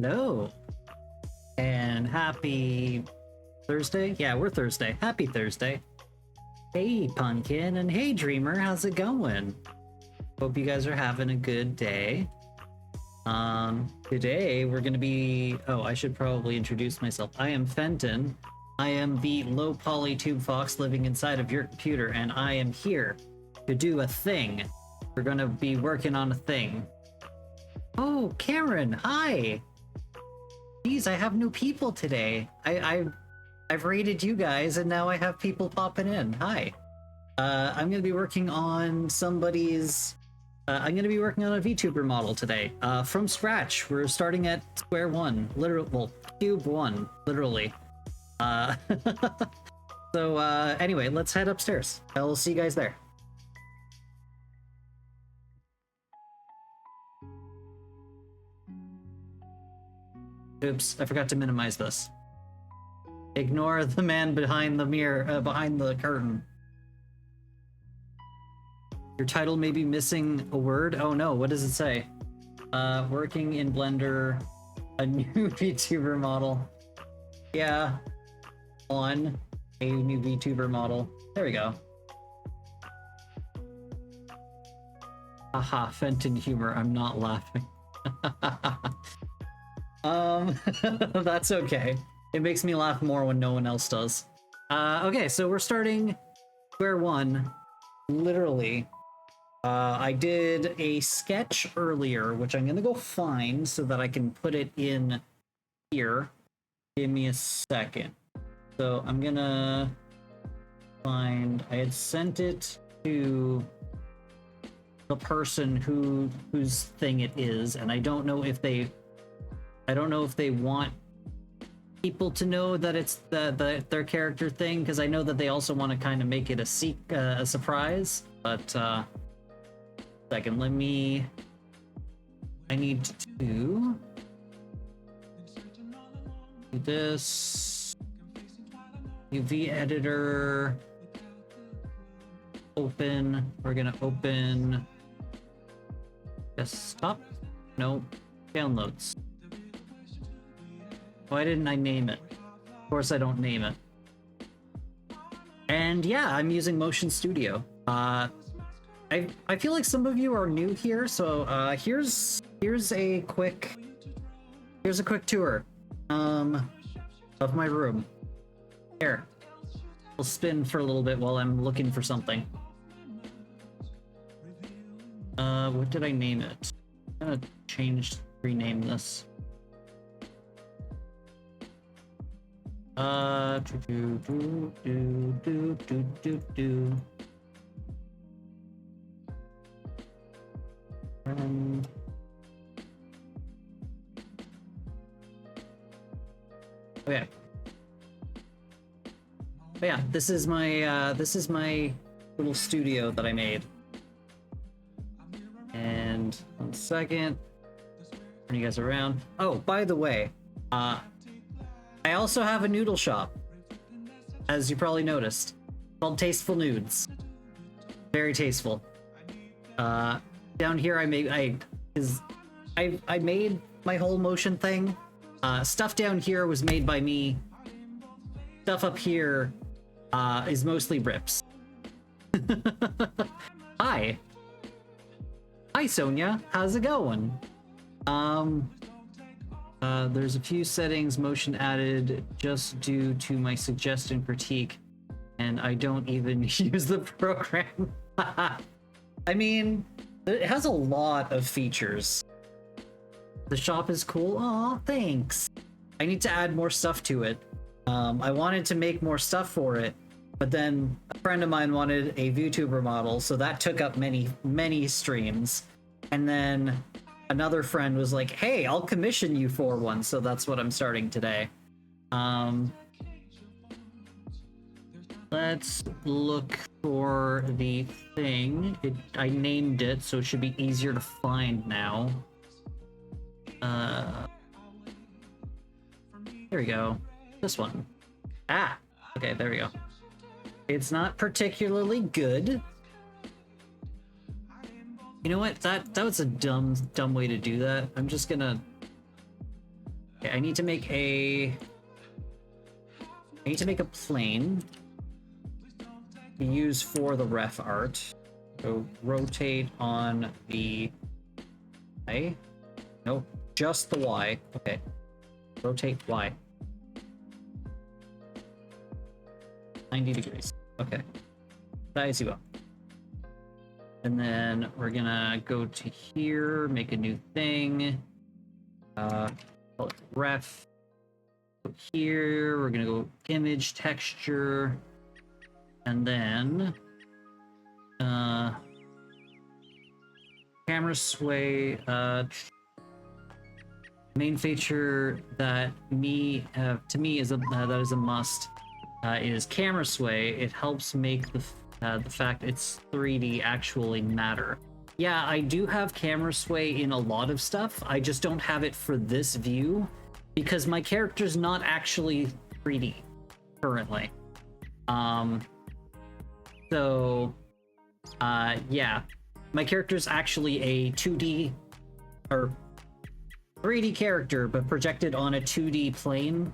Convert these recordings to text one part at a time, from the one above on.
Hello. And happy Thursday? Yeah, we're Thursday. Happy Thursday. Hey, Pumpkin, and hey, Dreamer, how's it going? Hope you guys are having a good day. Today we're gonna be... Oh, I should probably introduce myself. I am Fenton. I am the low poly tube fox living inside of your computer, and I am here to do a thing. We're gonna be working on a thing. Oh, Karen, hi! Geez, I have new people today. I've raided you guys, and now I have people popping in. Hi. I'm gonna be working on somebody's... I'm gonna be working on a Vtuber model today. From scratch. We're starting at square one. Literal, well, cube one, literally. So, anyway, let's head upstairs. I'll see you guys there. Oops, I forgot to minimize this. Ignore the man behind the mirror, behind the curtain. Your title may be missing a word. Oh no, what does it say? Working in Blender, a new VTuber model. Yeah, on a new VTuber model. There we go. Haha, Fenton humor, I'm not laughing. That's okay. It makes me laugh more when no one else does. Okay, so we're starting square one, literally. I did a sketch earlier, which I'm gonna go find so that I can put it in here. Give me a second. So I'm gonna find... I had sent it to the person whose thing it is, and I don't know if they want people to know that it's their character thing, because I know that they also want to kind of make it a surprise. But second, I need to do this. UV editor, open. We're gonna open desktop. No, downloads. Why didn't I name it? Of course I don't name it. And yeah, I'm using Motion Studio. I feel like some of you are new here, so here's a quick tour of my room. Here, we'll spin for a little bit while I'm looking for something. What did I name it? I'm gonna rename this. Okay. But yeah, this is my little studio that I made. And 1 second, turn you guys around. Oh, by the way, I also have a noodle shop, as you probably noticed, called Tasteful Nudes. Very tasteful. Down here I made my whole motion thing. Stuff down here was made by me. Stuff up here is mostly rips. Hi, Sonia. How's it going? There's a few settings motion added just due to my suggestion critique, and I don't even use the program. I mean, it has a lot of features. The shop is cool. Aw, thanks. I need to add more stuff to it. I wanted to make more stuff for it, but then a friend of mine wanted a VTuber model, so that took up many streams. And then another friend was like, hey, I'll commission you for one, so that's what I'm starting today. Let's look for the thing. I named it, so it should be easier to find now. There we go. This one. Ah! Okay, there we go. It's not particularly good. You know what? That was a dumb way to do that. I'm just gonna Okay, I need to make a plane to use for the ref art. So rotate on the Y. Nope, just the Y. Okay. Rotate Y. 90 degrees. Okay. Size you up. And then we're gonna go to here, make a new thing. Call it ref. Go here, we're gonna go image texture. And then camera sway, main feature that to me is that is a must, is camera sway. It helps make the fact it's 3D actually matter. Yeah, I do have camera sway in a lot of stuff. I just don't have it for this view because my character's not actually 3D currently. Yeah, my character's actually a 2D or 3D character, but projected on a 2D plane,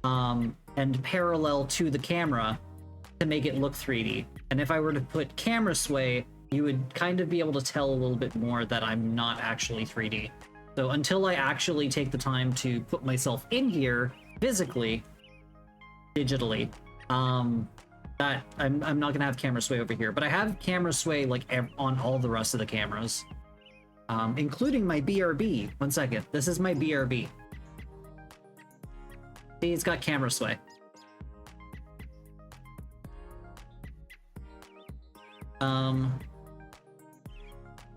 and parallel to the camera to make it look 3D. And if I were to put camera sway, you would kind of be able to tell a little bit more that I'm not actually 3D. So until I actually take the time to put myself in here physically, digitally, that I'm not gonna have camera sway over here, but I have camera sway like on all the rest of the cameras, including my BRB. One second, this is my BRB. See, it's got camera sway.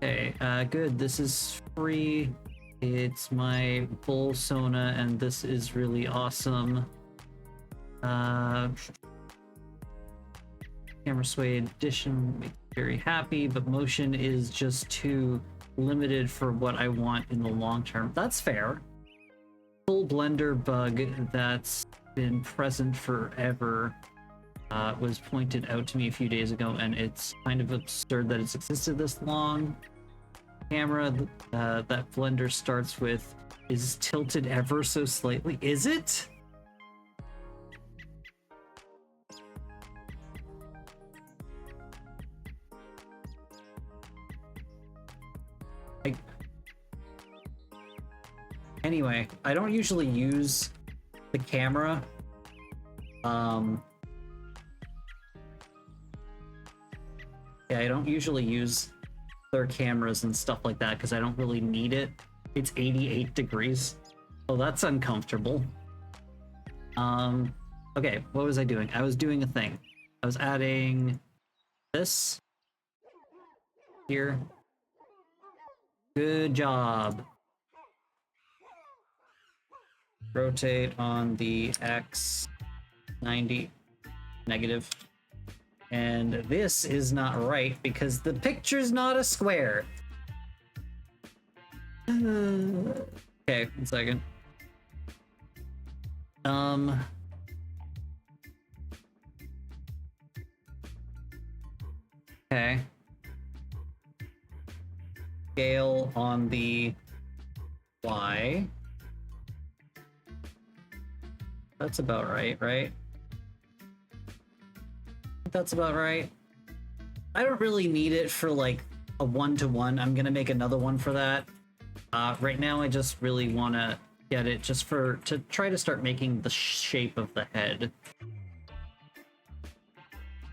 Okay, good. This is free. It's my bull Sona, and this is really awesome. Camera sway addition makes me very happy, but motion is just too limited for what I want in the long term. That's fair. Full blender bug that's been present forever was pointed out to me a few days ago, and it's kind of absurd that it's existed this long. Camera that blender starts with is tilted ever so slightly. Is it? Anyway, I don't usually use the camera. Yeah, I don't usually use their cameras and stuff like that because I don't really need it. It's 88 degrees. Oh, that's uncomfortable. Okay, what was I doing? I was doing a thing. I was adding this here. Good job. Rotate on the X 90 negative. And this is not right because the picture's not a square. Okay, 1 second. Okay. Scale on the Y. That's about right, right? That's about right. I don't really need it for like a 1-to-1. I'm gonna make another one for that. Right now I just really want to get it just to try to start making the shape of the head.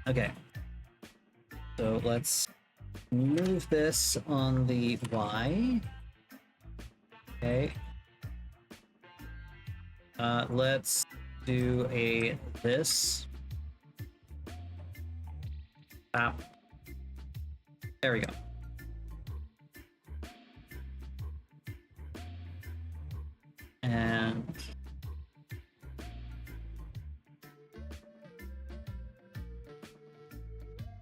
Okay. So let's move this on the Y. Okay. Let's do this. There we go. And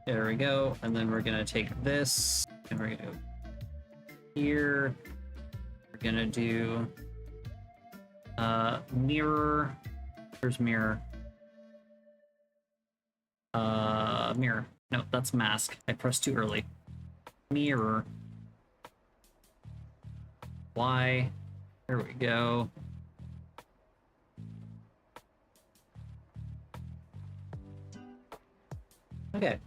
there we go. And then we're gonna take this and we're gonna go here. We're gonna do mirror. Here's mirror. Mirror. No, that's mask. I pressed too early. Mirror. Y. There we go. Okay.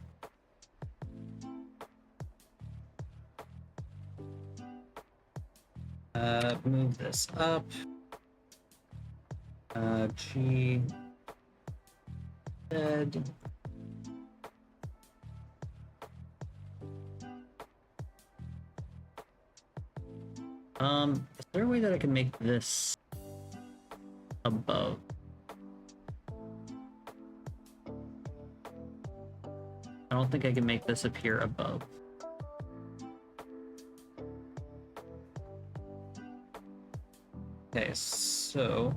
Move this up. G. Z. Is there a way that I can make this above? I don't think I can make this appear above. Okay, so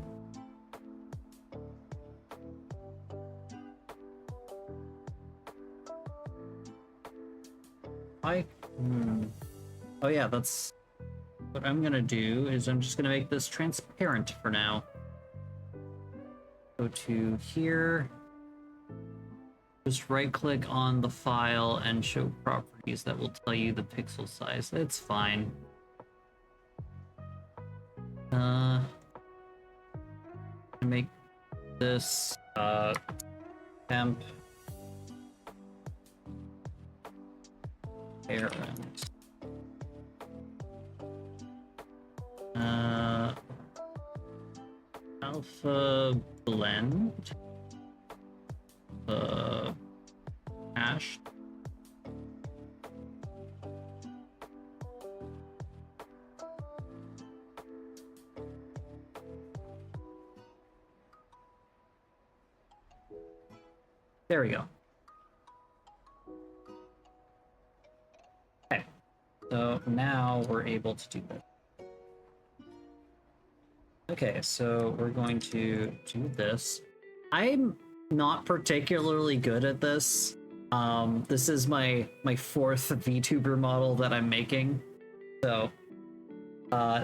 oh yeah, that's what I'm gonna do is I'm just gonna make this transparent for now. Go to here. Just right click on the file and show properties that will tell you the pixel size. It's fine. Make this temp parent. Alpha blend. Hash. There we go. Okay, so now we're able to do this. Okay, so we're going to do this. I'm not particularly good at this. This is my fourth VTuber model that I'm making, so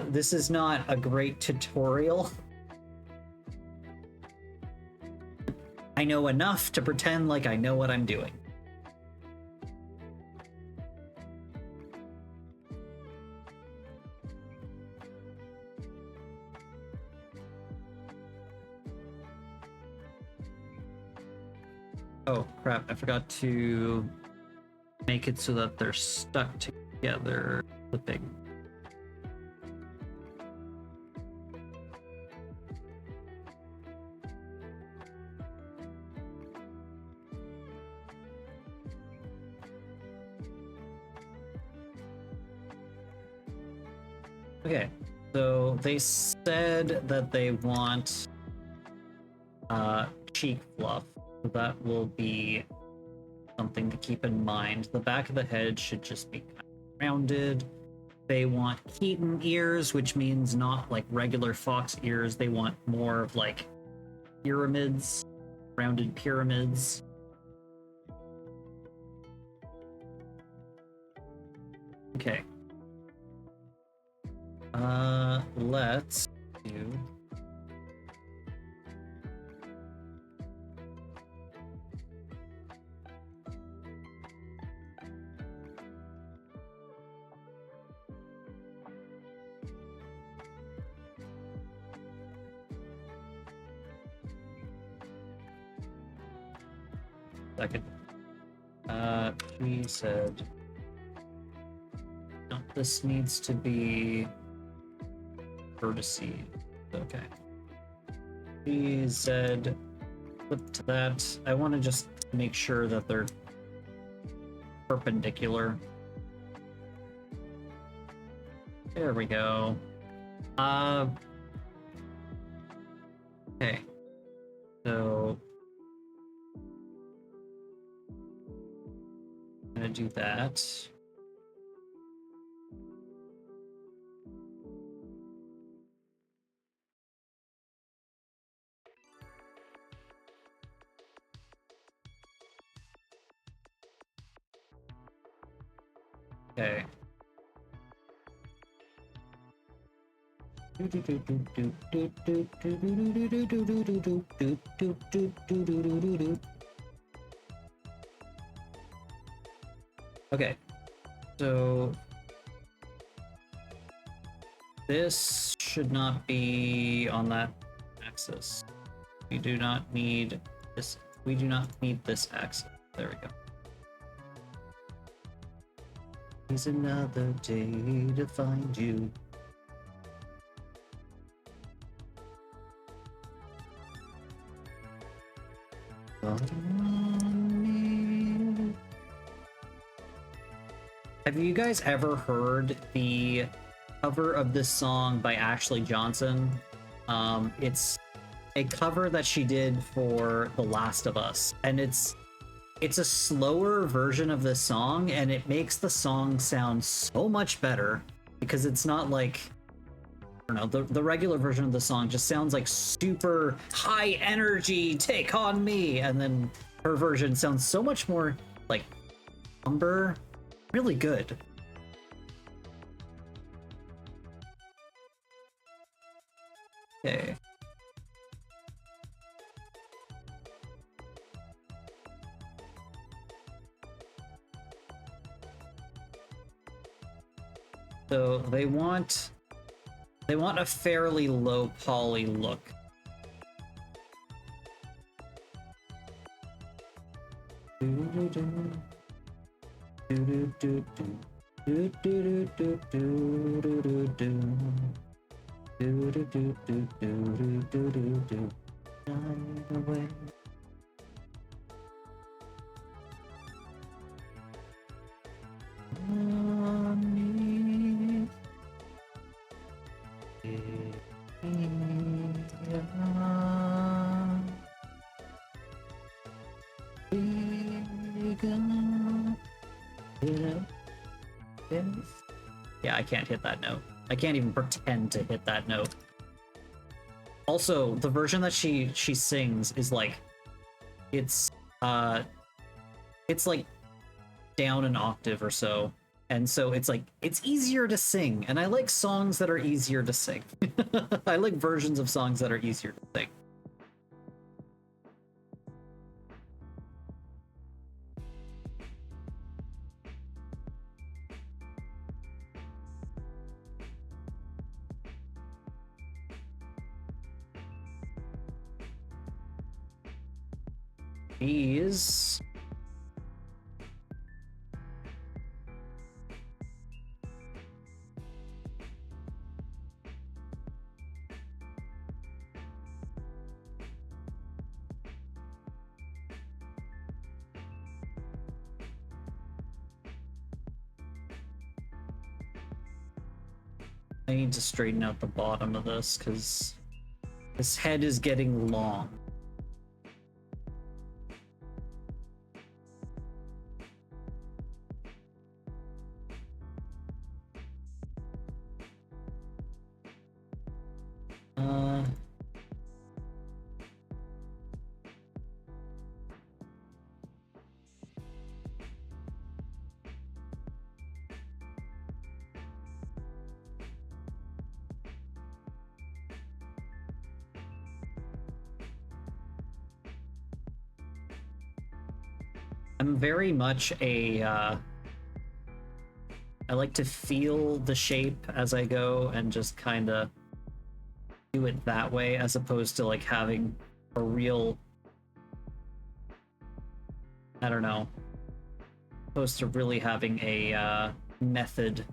this is not a great tutorial. I know enough to pretend like I know what I'm doing. Oh crap, I forgot to make it so that they're stuck together. Flipping. Okay, so they said that they want cheek fluff. So that will be something to keep in mind. The back of the head should just be kind of rounded. They want Keaton ears, which means not like regular fox ears. They want more of like pyramids, rounded pyramids. Okay. Let's do... Second. He said... No, this needs to be... vertices. Okay. He said... Flip to that. I want to just make sure that they're perpendicular. There we go. Okay. So... I'm gonna do that. Okay. Okay, so this should not be on that axis. We do not need this. We do not need this axis. There we go. Today's another day to find you. Have you guys ever heard the cover of this song by Ashley Johnson? It's a cover that she did for The Last of Us, and it's a slower version of this song, and it makes the song sound so much better because it's not like, I don't know, the regular version of the song just sounds like super high energy, take on me, and then her version sounds so much more like somber, really good. Okay. So they want a fairly low poly look. Yeah, I can't hit that note. I can't even pretend to hit that note. Also, the version that she sings is like, it's like down an octave or so. And so it's like, it's easier to sing. And I like songs that are easier to sing. I like versions of songs that are easier to sing. These... I need to straighten out the bottom of this, because this head is getting long. I'm very much a, I like to feel the shape as I go and just kind of do it that way, as opposed to like having a real, I don't know, opposed to really having a method.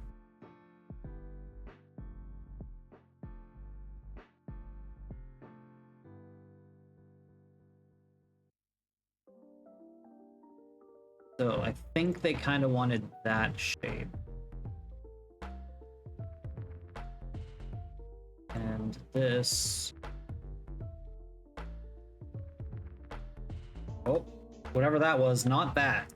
So I think they kind of wanted that shape. And this... Oh, whatever that was, not that.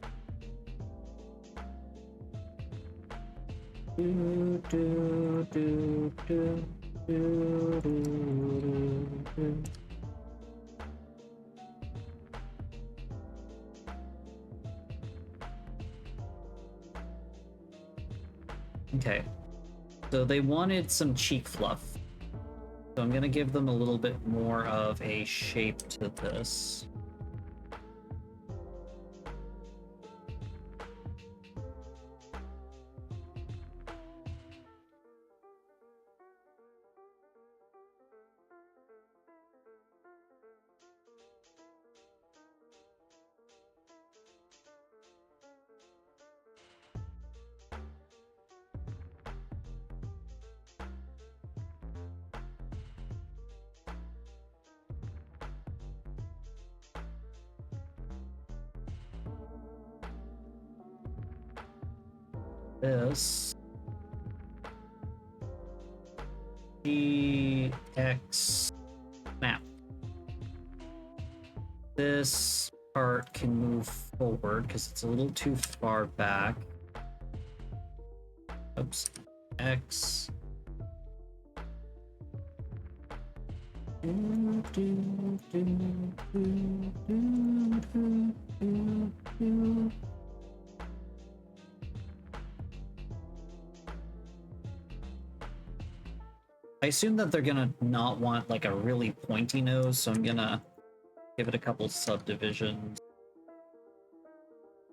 Okay, so they wanted some cheek fluff. So I'm gonna give them a little bit more of a shape to this. this EX snap. This part can move forward because it's a little too far back. Oops. X. I assume that they're gonna not want like a really pointy nose, so I'm gonna give it a couple subdivisions.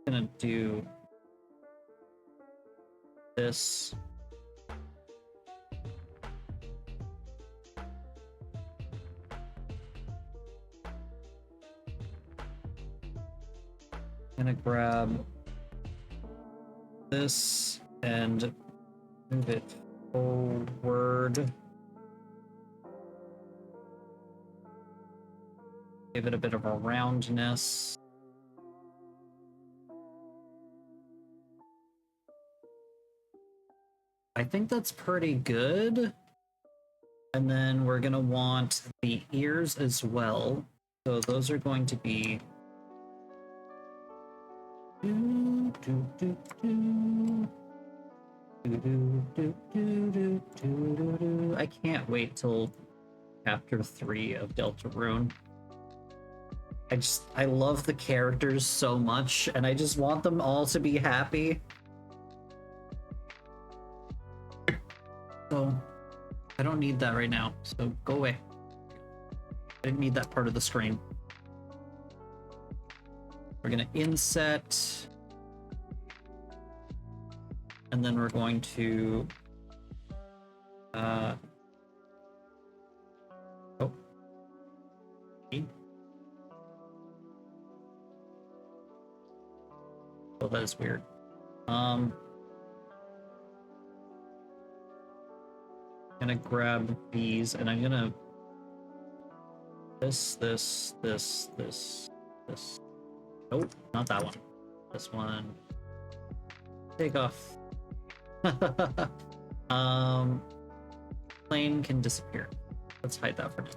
I'm gonna do this. I'm gonna grab this and move it forward. Give it a bit of a roundness. I think that's pretty good. And then we're gonna want the ears as well. So those are going to be I can't wait till chapter 3 of Deltarune. I love the characters so much, and I just want them all to be happy. So, I don't need that right now, so go away. I didn't need that part of the screen. We're gonna inset, and then we're going to oh. Oh, that is weird. I'm gonna grab these, and I'm gonna this. Nope, not that one. This one. Take off. Plane can disappear. Let's hide that for now.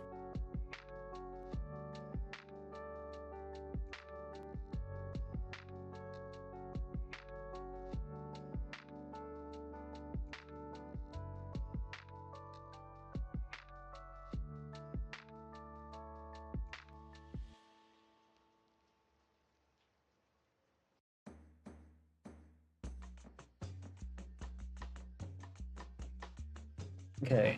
Okay,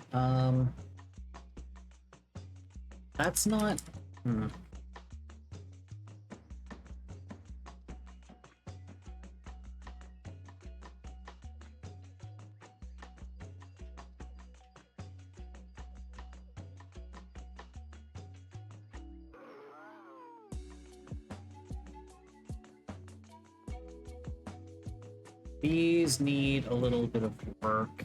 that's not... These need a little bit of work.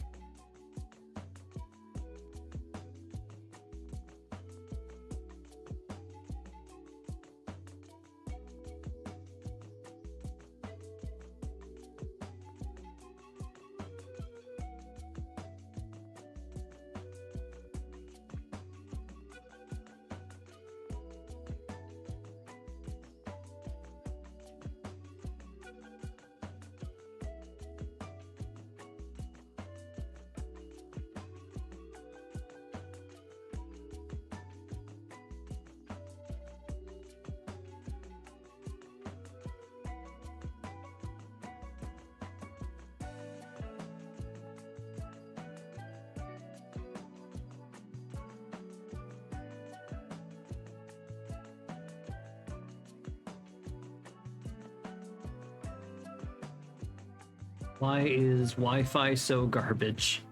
Why is Wi-Fi so garbage?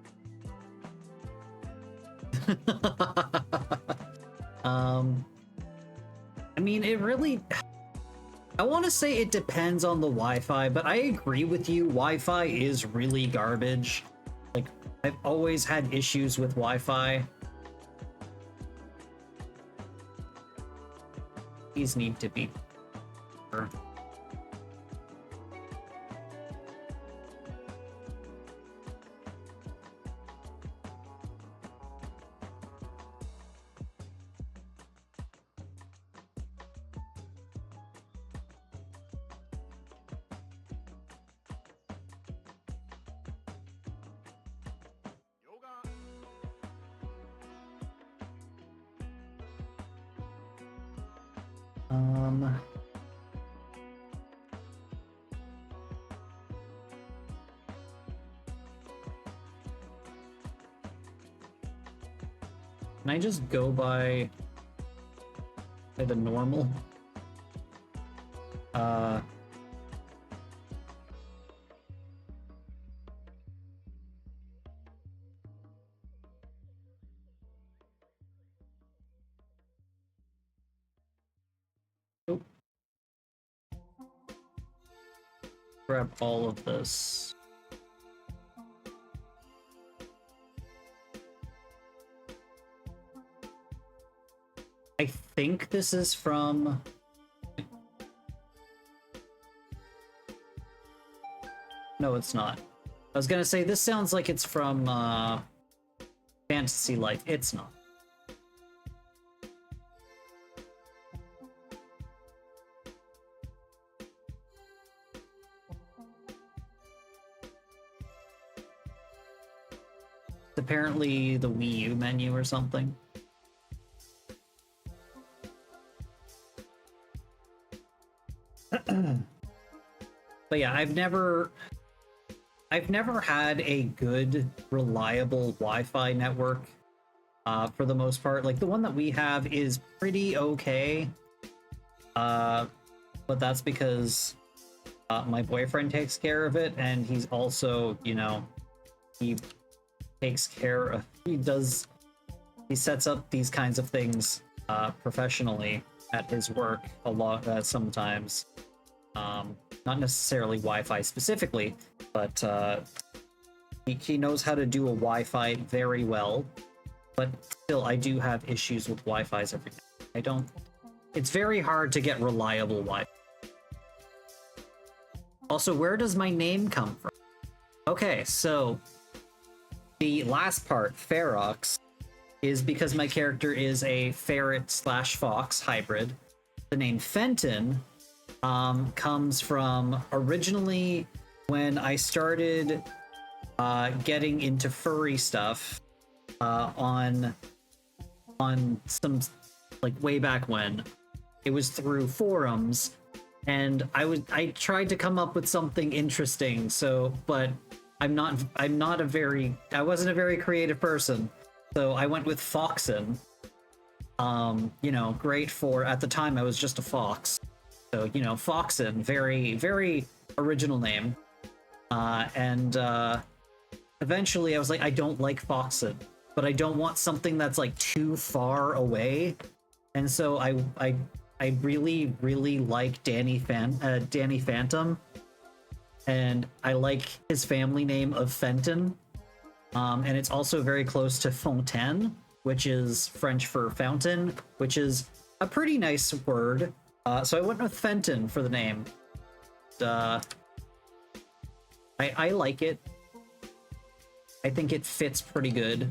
I mean, it really... I want to say it depends on the Wi-Fi, but I agree with you. Wi-Fi is really garbage. Like, I've always had issues with Wi-Fi. These need to be... Um... Can I just go by the normal? Nope. Grab all of this. I think this is from... No, it's not. I was gonna say, this sounds like it's from Fantasy Life. It's not. It's apparently the Wii U menu or something. But yeah, I've never had a good, reliable Wi-Fi network for the most part. Like, the one that we have is pretty okay, but that's because my boyfriend takes care of it, and he's also, you know, he takes care of, he sets up these kinds of things professionally at his work a lot sometimes. Not necessarily Wi-Fi specifically, but he knows how to do a Wi-Fi very well. But still, I do have issues with Wi-Fi's every day. It's very hard to get reliable Wi-Fi. Also, where does my name come from? Okay, so the last part, Ferrox, is because my character is a ferret/fox hybrid. The name Fenton comes from originally when I started getting into furry stuff on some, like, way back when. It was through forums, and I tried to come up with something interesting, but I wasn't a very creative person, so I went with Foxen. You know, great for, at the time I was just a fox. So, you know, Foxen, very, very original name. And eventually I was like, I don't like Foxen, but I don't want something that's like too far away. And so I really, really like Danny Phantom. And I like his family name of Fenton. And it's also very close to Fontaine, which is French for fountain, which is a pretty nice word. So I went with Fenton for the name. I like it. I think it fits pretty good.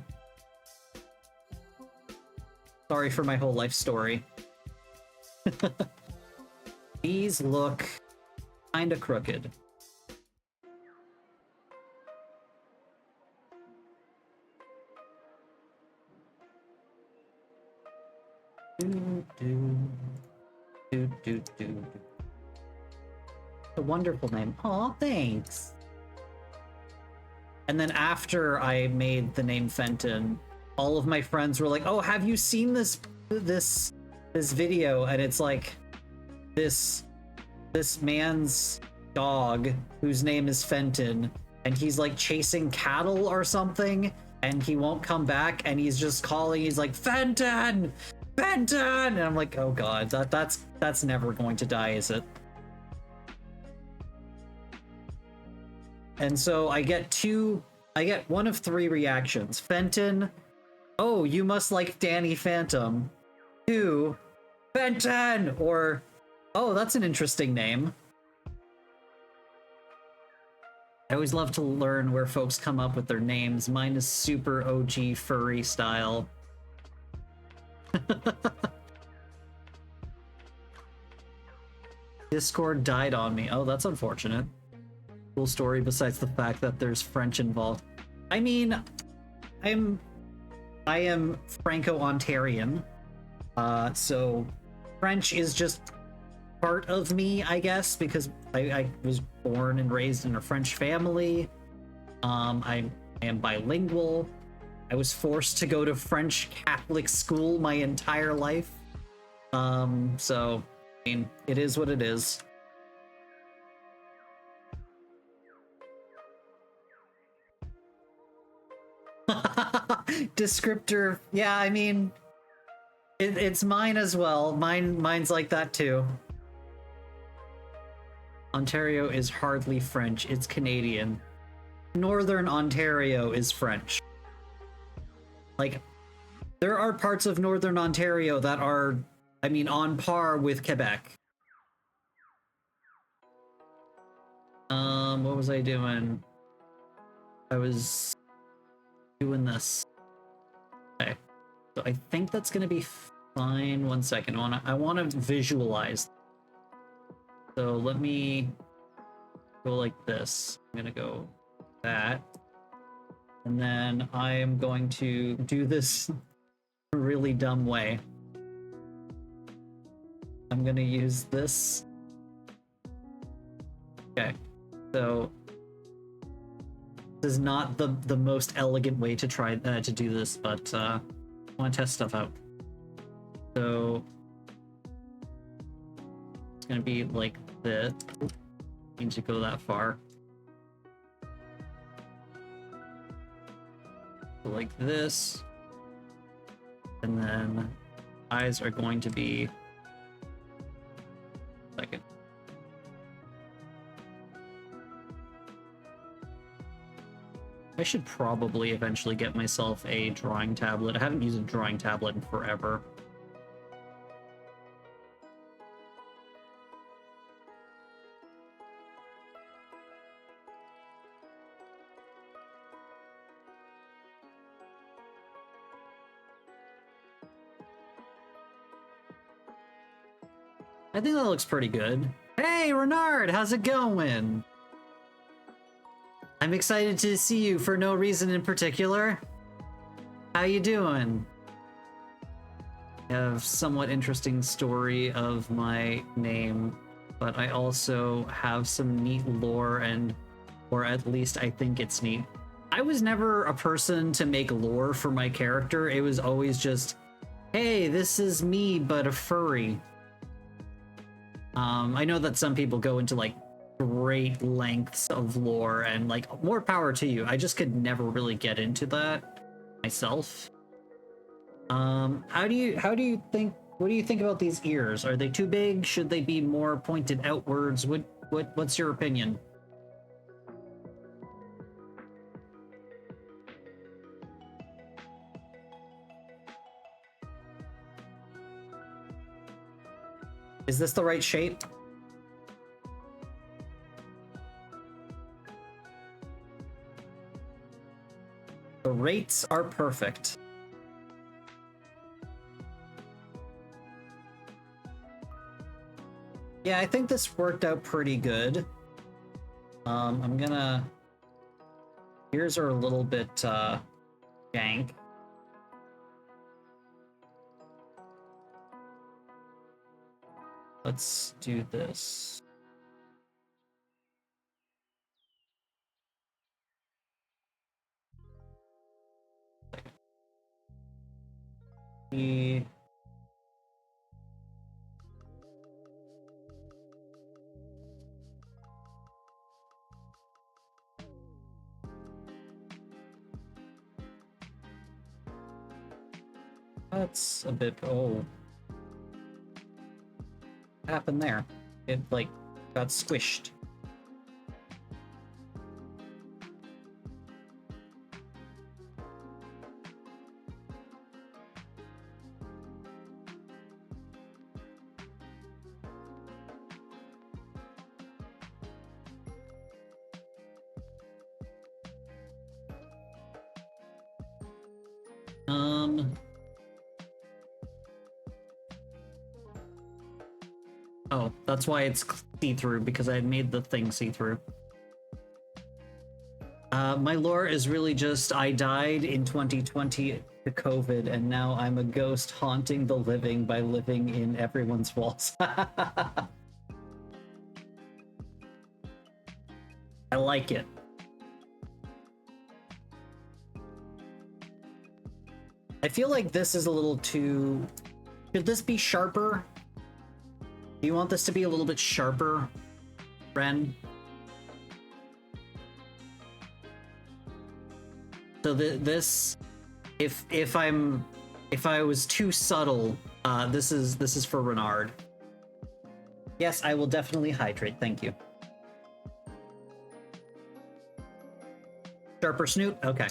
Sorry for my whole life story. These look kinda crooked. A wonderful name. Aw, thanks. And then after I made the name Fenton, all of my friends were like, "Oh, have you seen this video?" And it's like this man's dog whose name is Fenton, and he's like chasing cattle or something, and he won't come back, and he's just calling. He's like, "Fenton! Fenton!" And I'm like, oh god, that's never going to die, is it? And so I get one of three reactions. Fenton, oh, you must like Danny Phantom. 2, Fenton! Or, oh, that's an interesting name. I always love to learn where folks come up with their names. Mine is super OG furry style. Discord died on me. Oh, that's unfortunate. Cool story besides the fact that there's French involved. I mean, I am Franco-Ontarian, so French is just part of me, I guess, because I was born and raised in a French family. I am bilingual. I was forced to go to French Catholic school my entire life. So, I mean, it is what it is. Descriptor, yeah, I mean, it's mine as well. Mine's like that too. Ontario is hardly French, it's Canadian. Northern Ontario is French. Like, there are parts of Northern Ontario that are, I mean, on par with Quebec. What was I doing? I was doing this. Okay. So I think that's gonna be fine. 1 second. I want to visualize. So let me go like this. I'm gonna go that. And then I am going to do this a really dumb way. I'm gonna use this. Okay, so this is not the most elegant way to try to do this, but I want to test stuff out. So it's gonna be like this. Need to go that far. So like this, and then eyes are going to be second. I should probably eventually get myself a drawing tablet. I haven't used a drawing tablet in forever. I think that looks pretty good. Hey, Renard, how's it going? I'm excited to see you for no reason in particular. How you doing? I have somewhat interesting story of my name, but I also have some neat lore, or at least I think it's neat. I was never a person to make lore for my character. It was always just, hey, this is me, but a furry. I know that some people go into like great lengths of lore, and like more power to you. I just could never really get into that myself. How do you think, what do you think about these ears? Are they too big? Should they be more pointed outwards? What's your opinion? Is this the right shape? The rates are perfect. Yeah, I think this worked out pretty good. I'm gonna... Ears are a little bit, jank. Let's do this. That's a bit... Oh. What happened there? It, like, got squished. Oh, that's why it's see-through, because I had made the thing see-through. My lore is really just, I died in 2020 to COVID, and now I'm a ghost haunting the living by living in everyone's walls. like it. I feel like this is a little too... Should this be sharper? Do you want this to be a little bit sharper, Ren? So this, if I was too subtle, this is for Renard. Yes, I will definitely hydrate. Thank you. Sharper snoot? Okay.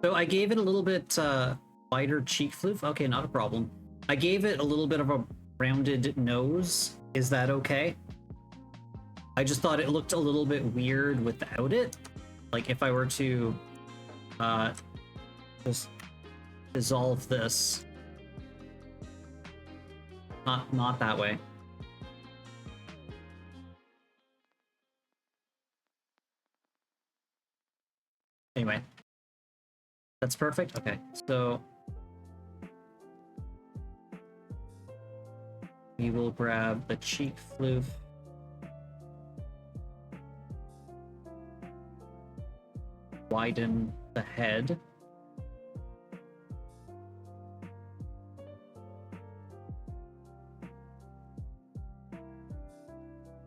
So I gave it a little bit wider cheek floof. Okay, not a problem. I gave it a little bit of a rounded nose. Is that okay? I just thought it looked a little bit weird without it. Like if I were to just dissolve this. Not that way. Anyway. That's perfect? Okay, so we will grab the cheek floof. Widen the head.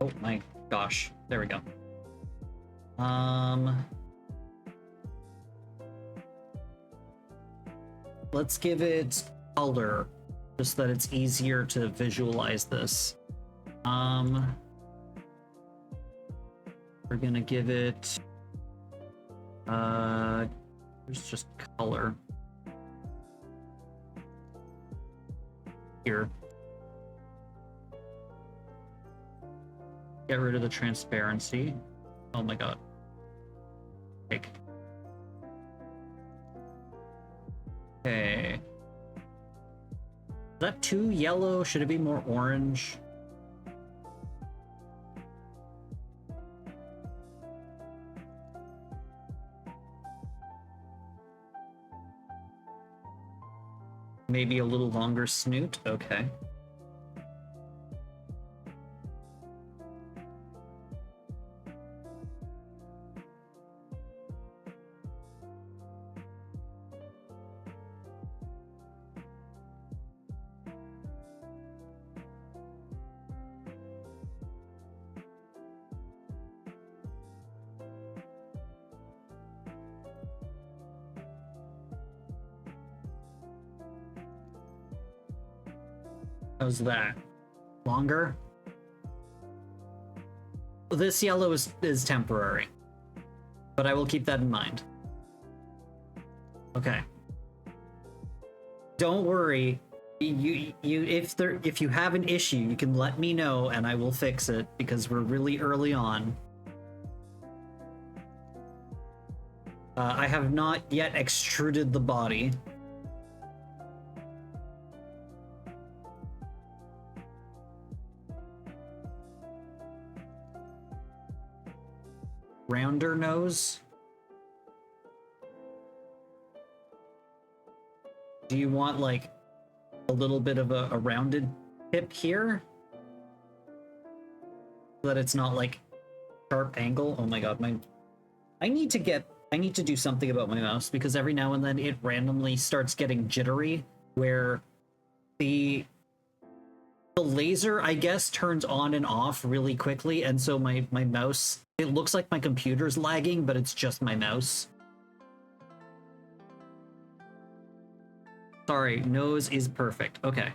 Oh my gosh, there we go. Let's give it color, just that it's easier to visualize this. We're gonna give it, there's just color. Here. Get rid of the transparency. Oh my god. Take. Okay. Is that too yellow? Should it be more orange? Maybe a little longer snoot? Okay. How's that? Longer? This yellow is temporary, but I will keep that in mind. Okay. Don't worry. If you have an issue, you can let me know and I will fix it because we're really early on. I have not yet extruded the body. Rounder nose. Do you want like a little bit of a rounded tip here? So that it's not like sharp angle. Oh my god, I need to do something about my mouse because every now and then it randomly starts getting jittery where the laser, I guess, turns on and off really quickly, and so my mouse, it looks like my computer's lagging, but it's just my mouse. Sorry, nose is perfect. Okay.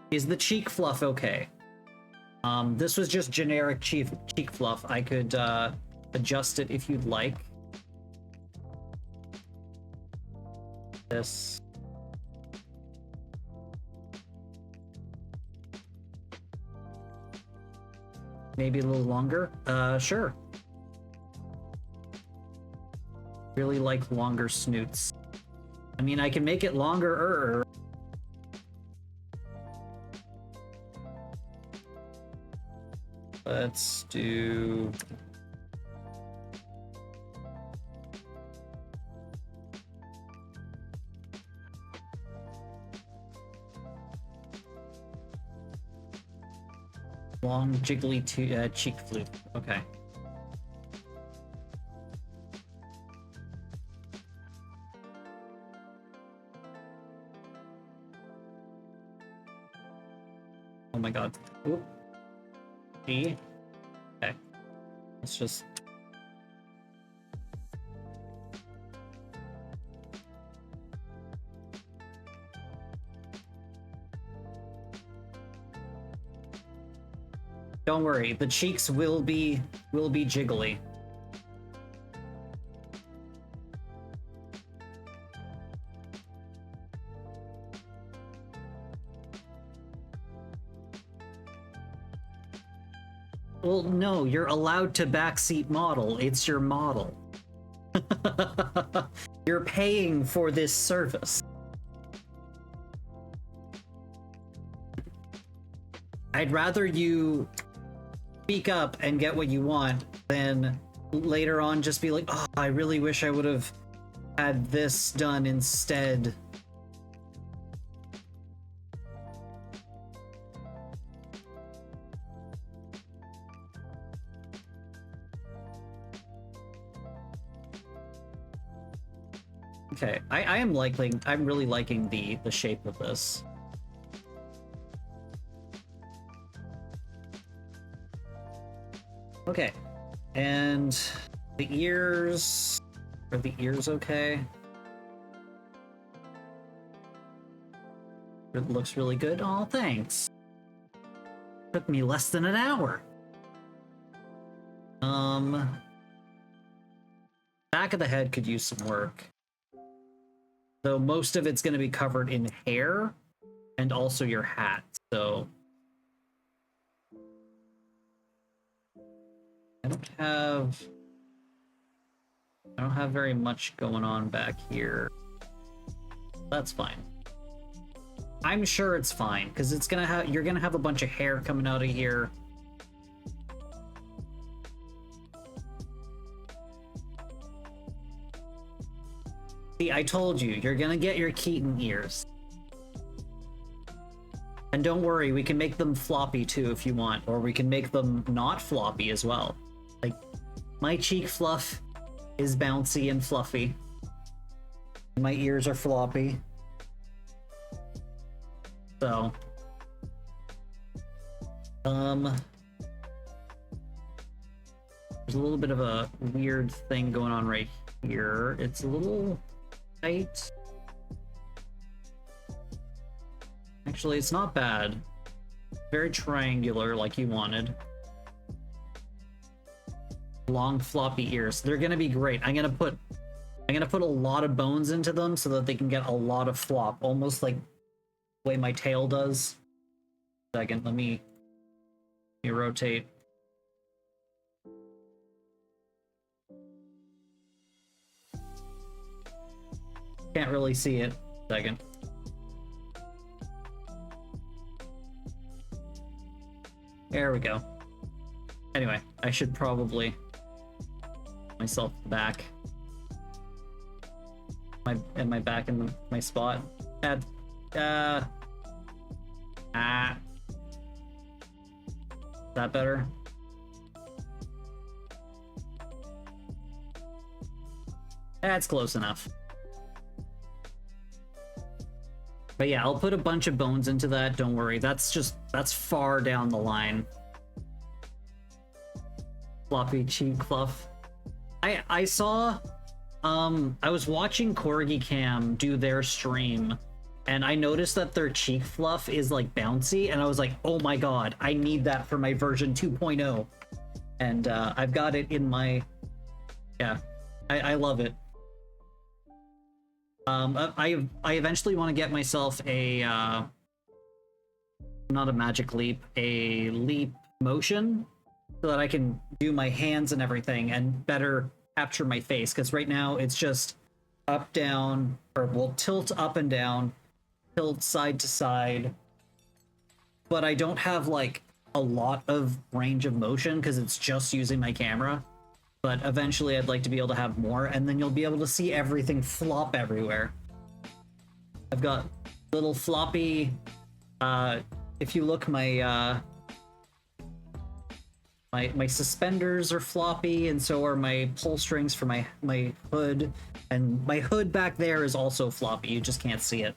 Is the cheek fluff okay? This was just generic cheek fluff. I could adjust it if you'd like. This. Maybe a little longer? Sure. Really like longer snoots. I mean, I can make it longer. Let's do... long jiggly cheek flute. Okay. Oh my god. Oop. E. Okay. Let's just... Don't worry, the cheeks will be jiggly. Well, no, you're allowed to backseat model. It's your model. You're paying for this service. I'd rather you speak up and get what you want than later on just be like, oh, I really wish I would have had this done instead. Okay, I'm really liking the shape of this. Okay, and the ears, are the ears okay? It looks really good. Oh, thanks. Took me less than an hour. Back of the head could use some work. Though most of it's going to be covered in hair and also your hat, so... I don't have very much going on back here. That's fine. I'm sure it's fine, because it's gonna have you're gonna have a bunch of hair coming out of here. See, I told you, you're gonna get your Keaton ears. And don't worry, we can make them floppy too if you want, or we can make them not floppy as well. Like, my cheek fluff is bouncy and fluffy. My ears are floppy. So, there's a little bit of a weird thing going on right here. It's a little tight. Actually, it's not bad. Very triangular, like you wanted. Long floppy ears. They're gonna be great. I'm gonna put a lot of bones into them so that they can get a lot of flop, almost like the way my tail does. Second, let me rotate. Can't really see it. Second. There we go. Anyway, I should probably myself back. Am I back in my spot? Is that better? That's close enough. But yeah, I'll put a bunch of bones into that, don't worry. That's far down the line. Floppy cheek fluff. I saw, I was watching Corgi Cam do their stream and I noticed that their cheek fluff is like bouncy, and I was like, oh my god, I need that for my version 2.0. And I've got it in my... Yeah, I love it. I eventually want to get myself a... not a magic leap, a leap motion, so that I can do my hands and everything and better capture my face, because right now it's just up, down, or well, tilt up and down, tilt side to side, but I don't have like a lot of range of motion because it's just using my camera. But eventually I'd like to be able to have more, and then you'll be able to see everything flop everywhere. I've got little floppy, if you look, my my suspenders are floppy, and so are my pull strings for my hood, and my hood back there is also floppy. You just can't see it.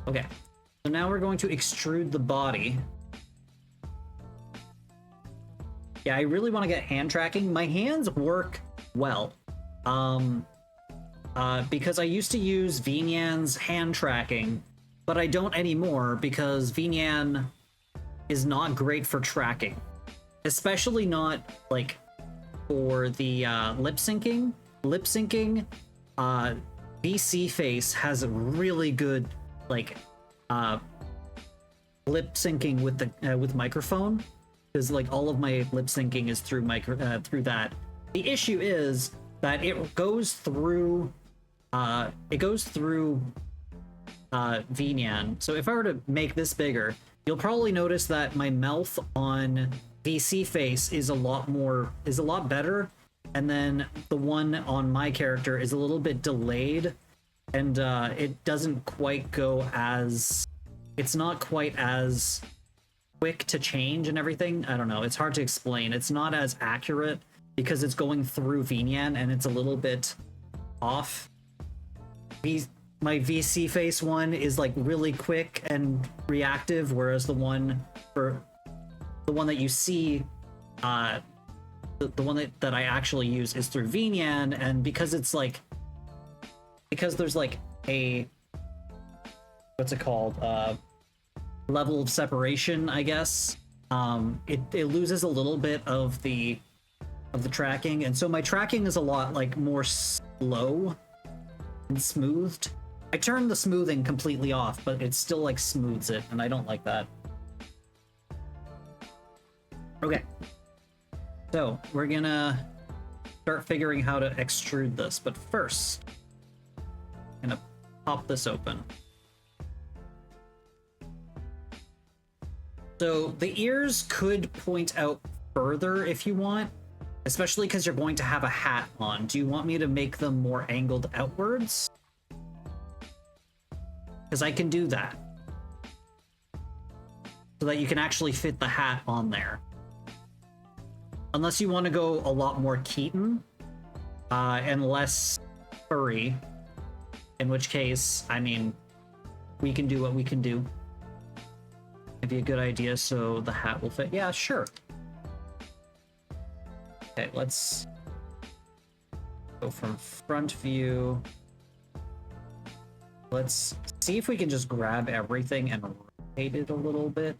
Okay, so now we're going to extrude the body. Yeah, I really want to get hand tracking. My hands work well. Because I used to use Vnyan's hand tracking, but I don't anymore because Vnyan is not great for tracking. Especially not, like, for the lip syncing. Lip syncing, VC Face has a really good, like, lip syncing with the with microphone. Because like all of my lip syncing is through through that. The issue is that it goes through Vnyan. So if I were to make this bigger, you'll probably notice that my mouth on VC Face is a lot better, and then the one on my character is a little bit delayed, and it doesn't quite go as, it's not quite as quick to change and everything. I don't know, it's hard to explain. It's not as accurate because it's going through Vnyan and it's a little bit off. My VC Face one is like really quick and reactive, whereas the one that you see, the one that I actually use is through Vnyan, and because it's like, because there's like a, what's it called, level of separation, I guess, it loses a little bit of the tracking, and so my tracking is a lot like more slow and smoothed. I turned the smoothing completely off, but it still like smooths it, and I don't like that. Okay, so we're gonna start figuring how to extrude this, but first I'm gonna pop this open. So the ears could point out further if you want, especially because you're going to have a hat on. Do you want me to make them more angled outwards? Because I can do that, so that you can actually fit the hat on there. Unless you want to go a lot more Keaton, and less furry, in which case, I mean, we can do what we can do. Maybe a good idea so the hat will fit. Yeah, sure. Okay, let's go from front view. Let's see if we can just grab everything and rotate it a little bit.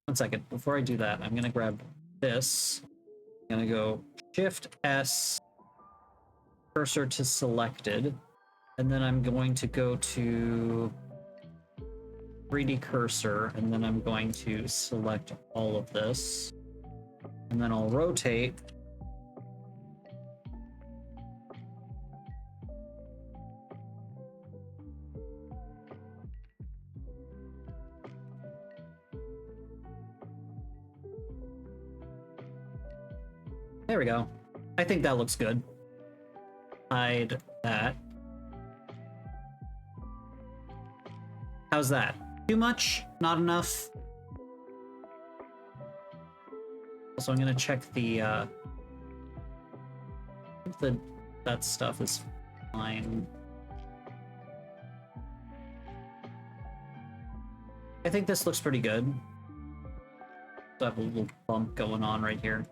One second, before I do that, I'm gonna grab this. I'm gonna go Shift S, cursor to selected, and then I'm going to go to 3D cursor, and then I'm going to select all of this, and then I'll rotate. There we go. I think that looks good. Hide that. How's that? Too much? Not enough? Also, I'm gonna check the that stuff is fine. I think this looks pretty good. So I have a little bump going on right here.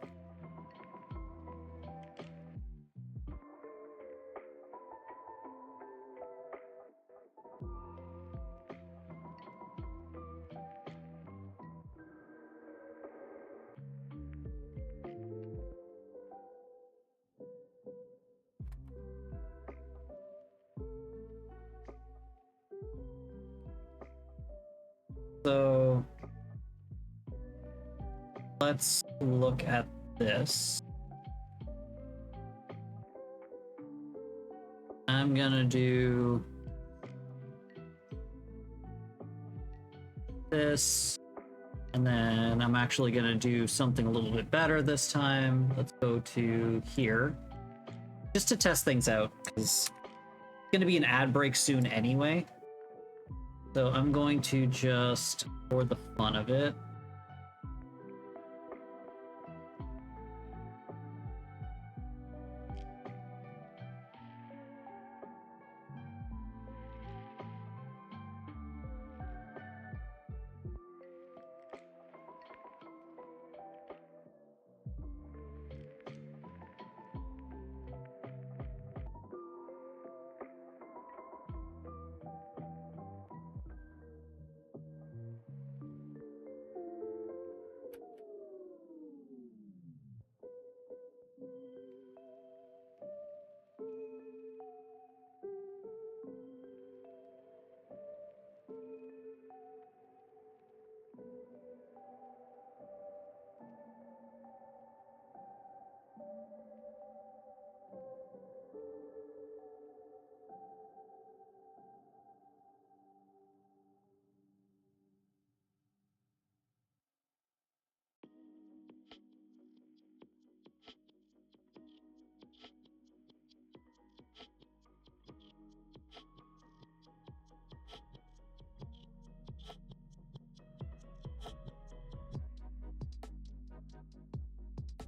So let's look at this. I'm gonna do this, and then I'm actually gonna do something a little bit better this time. Let's go to here, just to test things out, because it's gonna be an ad break soon anyway. So I'm going to just, for the fun of it,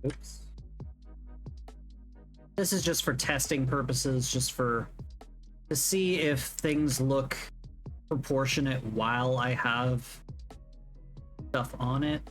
oops. This is just for testing purposes, just for to see if things look proportionate while I have stuff on it.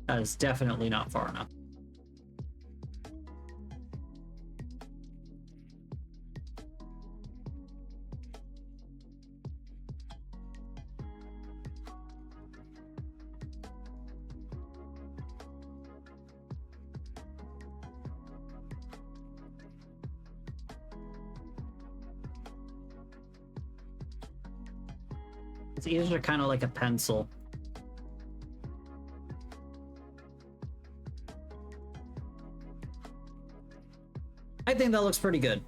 That is definitely not far enough. Its ears are kind of like a pencil. I think that looks pretty good.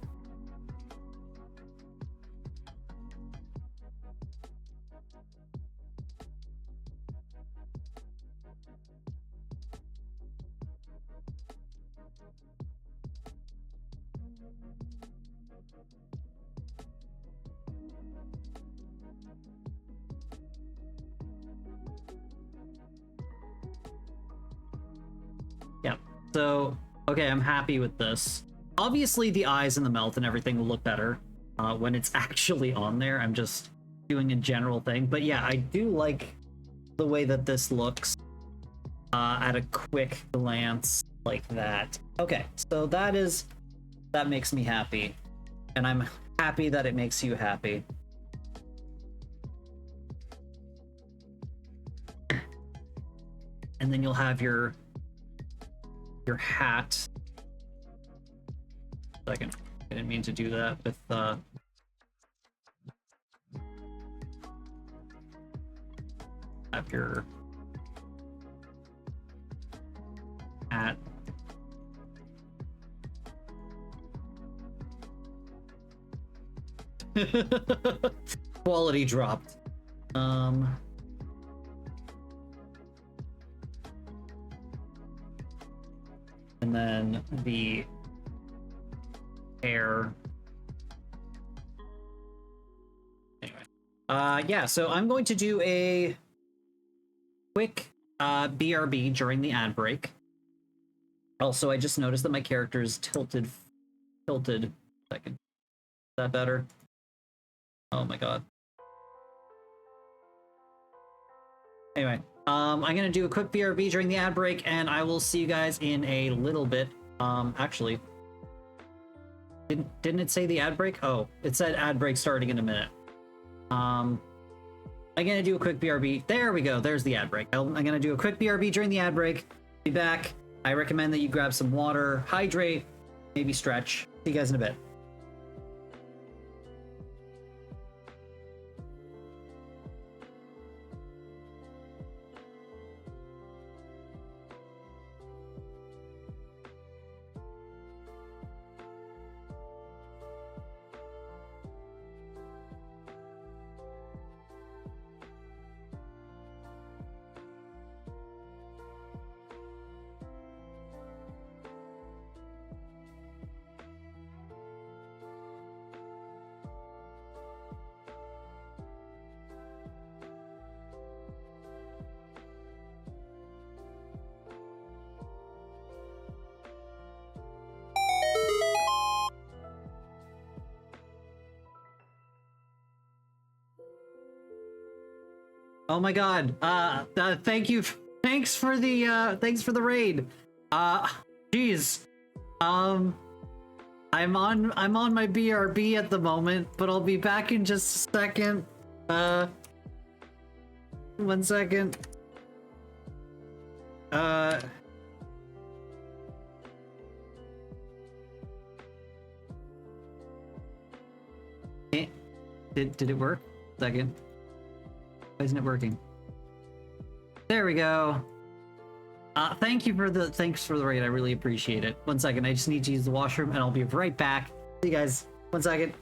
Yeah, so, okay, I'm happy with this. Obviously, the eyes and the mouth and everything will look better when it's actually on there. I'm just doing a general thing. But yeah, I do like the way that this looks at a quick glance like that. Okay, so that makes me happy. And I'm happy that it makes you happy. And then you'll have your hat. Second, I didn't mean to do that with have your hat. Quality dropped. And then the hair. Anyway. Yeah, so I'm going to do a quick BRB during the ad break. Also, I just noticed that my character is tilted. Second. Is that better? Oh my god. Anyway, I'm gonna do a quick BRB during the ad break, and I will see you guys in a little bit. Actually, didn't it say the ad break? Oh, it said ad break starting in a minute. I'm gonna do a quick BRB. There we go. There's the ad break. I'm gonna do a quick BRB during the ad break. Be back. I recommend that you grab some water, hydrate, maybe stretch. See you guys in a bit. Oh my god. Thank you. Thanks for the raid. Jeez. I'm on my BRB at the moment, but I'll be back in just a second. 1 second. Did it work? Second. Why isn't it working? There we go. Thanks for the raid. I really appreciate it. 1 second. I just need to use the washroom, and I'll be right back. See you guys. 1 second.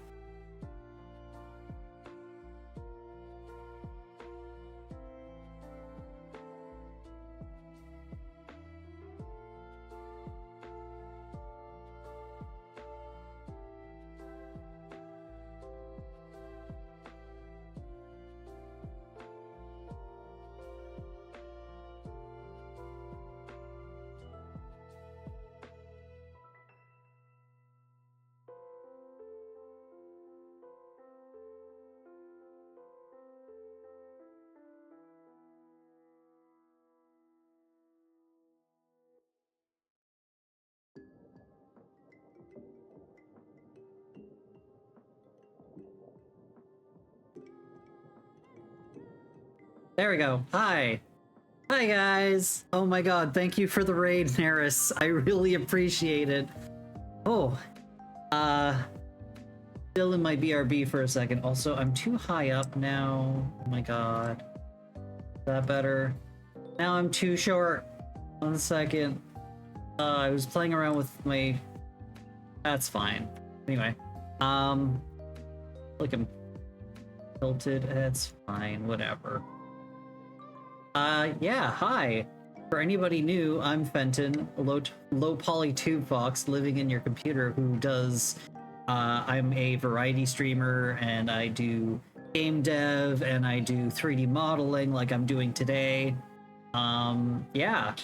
There we go. Hi. Hi, guys. Oh my god, thank you for the raid, Neris. I really appreciate it. Oh. Still in my BRB for a second. Also, I'm too high up now. Oh my god. Is that better? Now I'm too short. 1 second. I was playing around with my... That's fine. Anyway. Look, I'm tilted. It's fine. Whatever. Yeah, hi. For anybody new, I'm Fenton, low poly tube fox living in your computer who does, I'm a variety streamer, and I do game dev, and I do 3D modeling like I'm doing today. Yeah.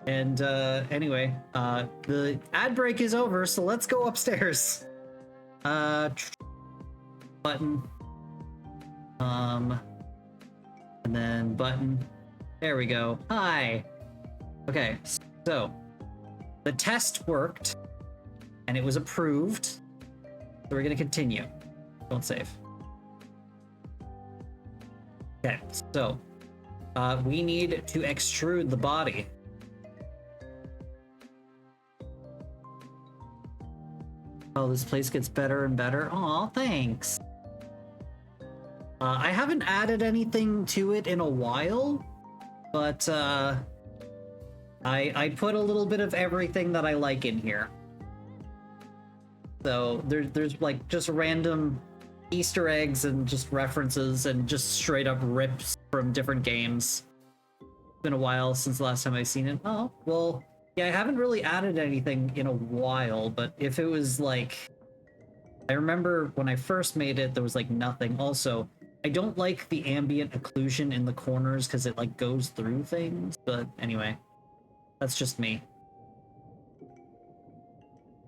And, anyway, the ad break is over, so let's go upstairs. Button. And then button. There we go. Hi. Okay, so the test worked and it was approved. So we're gonna continue. Don't save. Okay, so we need to extrude the body. Oh, this place gets better and better. Aw, thanks. I haven't added anything to it in a while, but I put a little bit of everything that I like in here. So there's like just random Easter eggs and just references and just straight up rips from different games. It's been a while since the last time I've seen it. Oh, well, Yeah, I haven't really added anything in a while, but if it was like... I remember when I first made it, there was like nothing. Also, I don't like the ambient occlusion in the corners because it like goes through things, but anyway, that's just me.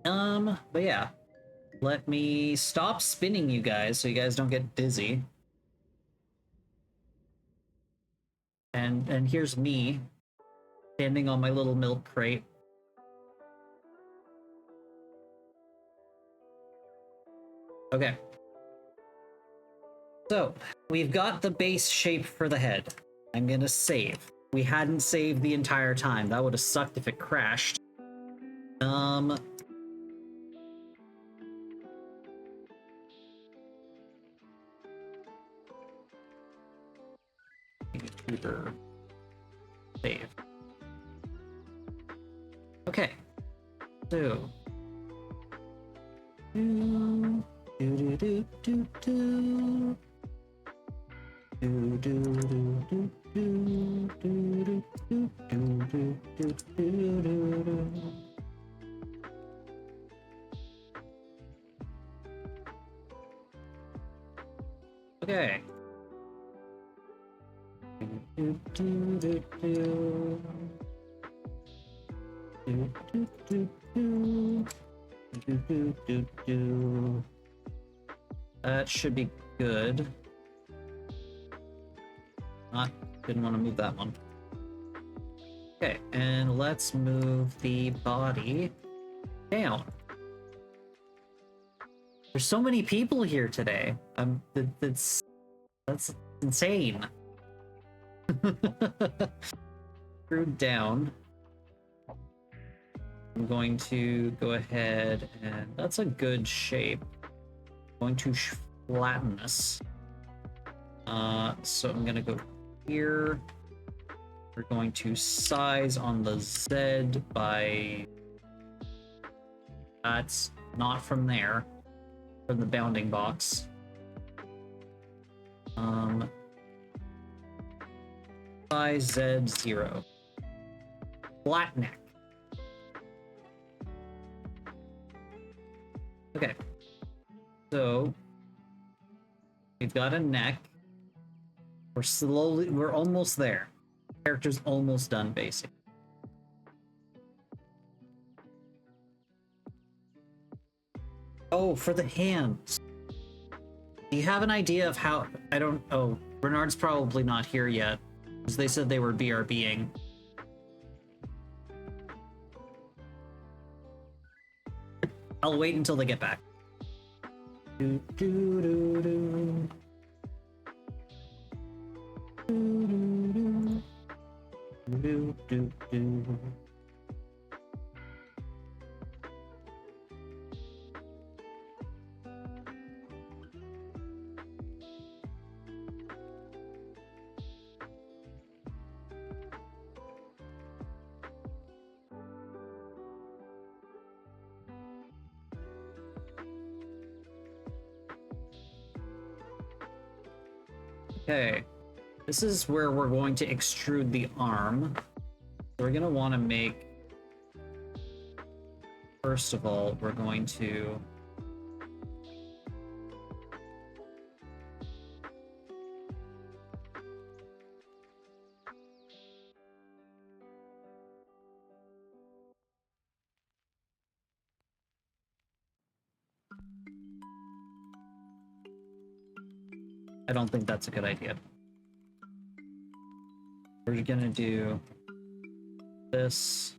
But yeah, let me stop spinning you guys so you guys don't get dizzy. And here's me standing on my little milk crate. Okay. So, we've got the base shape for the head. I'm gonna save. We hadn't saved the entire time. That would have sucked if it crashed. Vtuber. Save. Okay. So. Do, do, do, do, do. Do, do, do, do, do, do, do, do, do, do, do. Okay. Do, do, do, do. Do, do, do, do. Do, do, do, do. That should be good. Didn't want to move that one. Okay, and let's move the body down. There's so many people here today. That's insane. Screwed down. I'm going to go ahead and that's a good shape. I'm going to flatten this. So I'm gonna go here. We're going to size on the Z by... That's not from there. From the bounding box. Size Z0. Flat neck. Okay. So we've got a neck. We're almost there. Character's almost done, basically. Oh, for the hands. Do you have an idea of how... Oh, Bernard's probably not here yet, because they said they were BRBing. I'll wait until they get back. Do, do, do, do. Do, do, do, do. Okay, this is where we're going to extrude the arm. So we're going to want to make... First of all, we're going to... I don't think that's a good idea. We're gonna do this.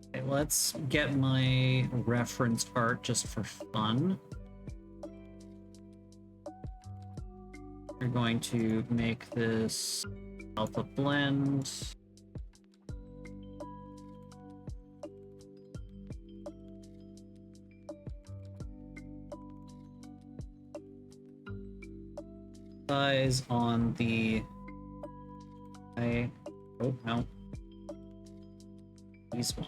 Okay, let's get my reference art just for fun. We're going to make this alpha blend. Size on the... Oh, no. These one.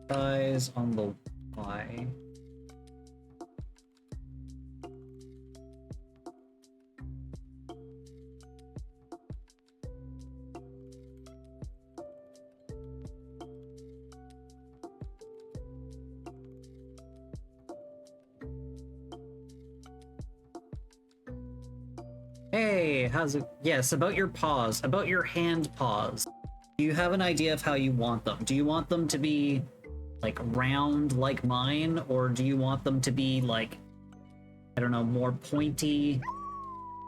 Eyes on the Y. Hey, how's it? Yes, about your paws, about your hand paws. Do you have an idea of how you want them? Do you want them to be like round like mine, or do you want them to be like, I don't know, more pointy?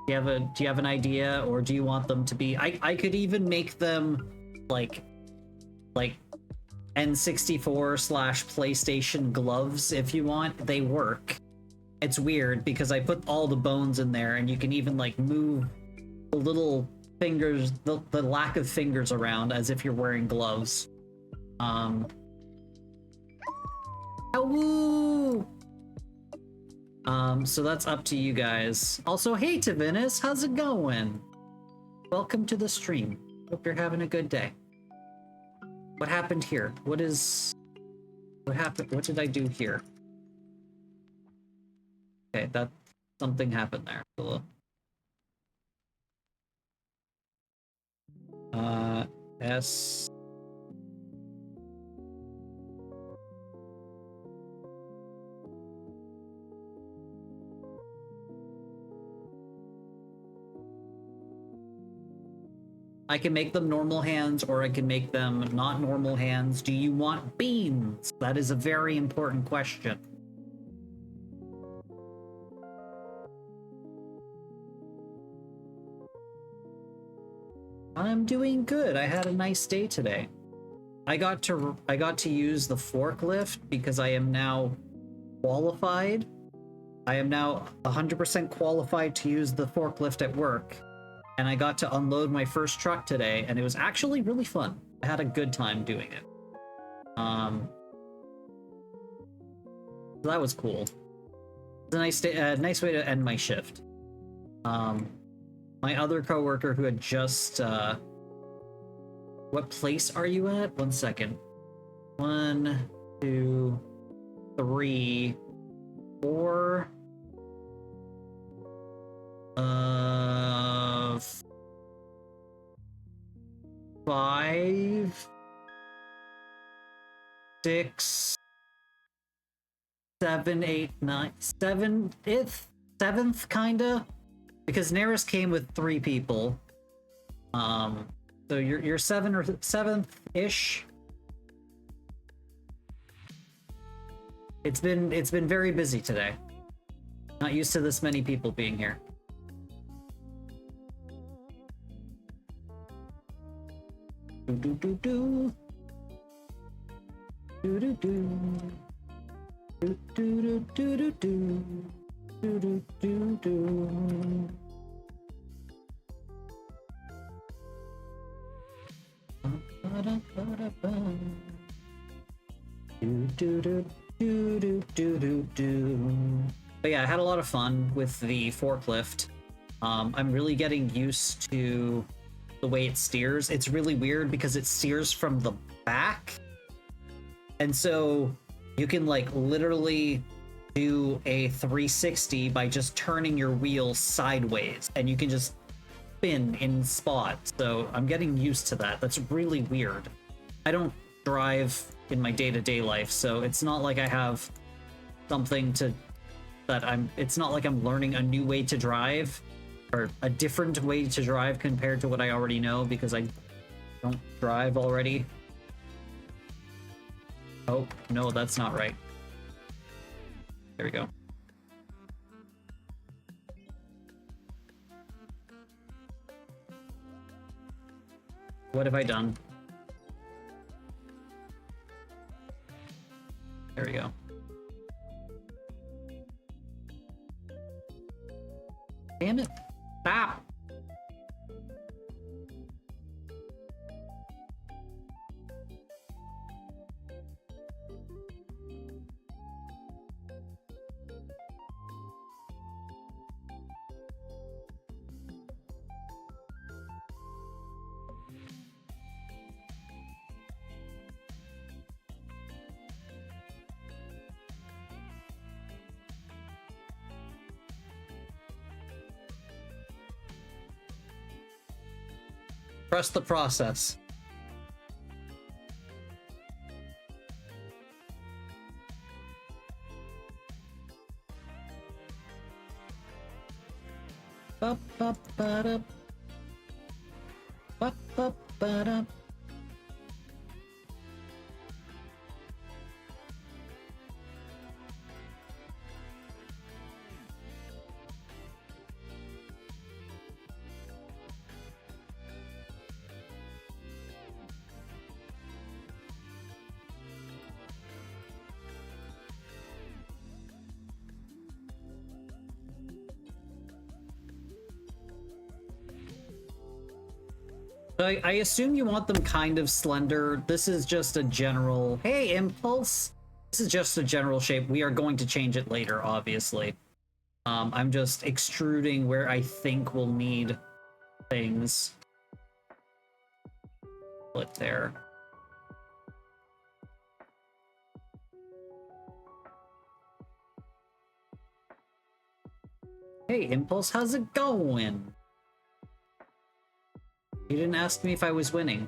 Do you have an idea, or do you want them to be? I could even make them like N64 slash PlayStation gloves if you want. They work. It's weird because I put all the bones in there, and you can even like move the little fingers, the lack of fingers around as if you're wearing gloves. Woo! So that's up to you guys. Also, hey Tavinis, how's it going? Welcome to the stream. Hope you're having a good day. What happened here? What happened? What did I do here? Okay, that something happened there. S. I can make them normal hands, or I can make them not normal hands. Do you want beans? That is a very important question. I'm doing good. I had a nice day today. I got to use the forklift because I am now qualified. I am now 100% qualified to use the forklift at work. And I got to unload my first truck today, and it was actually really fun. I had a good time doing it. So that was cool. It's a nice way to end my shift. My other coworker who had just what place are you at? 1 second. 1, 2, 3, 4. 5, 6, 7, 8, 9, 7th kinda, because Neris came with 3 people. So you're 7 or 7th-ish. It's been very busy today. Not used to this many people being here. Do do do do. Do do do. Do do do do do. Do do do do. But yeah, I had a lot of fun with the forklift. I'm really getting used to the way it steers. It's really weird because it steers from the back, and so you can like literally do a 360 by just turning your wheel sideways, and you can just spin in spots. So I'm getting used to that. That's really weird. I don't drive in my day-to-day life, so it's not like I have something to it's not like I'm learning a new way to drive or a different way to drive compared to what I already know, because I don't drive already. Oh no, that's not right. There we go. What have I done? There we go. Damn it. Stop! Trust the process. Ba ba ba da. Ba ba ba da. I assume you want them kind of slender. This is just a general... Hey, Impulse! This is just a general shape. We are going to change it later, obviously. I'm just extruding where I think we'll need things. Put there. Hey, Impulse, how's it going? You didn't ask me if I was winning.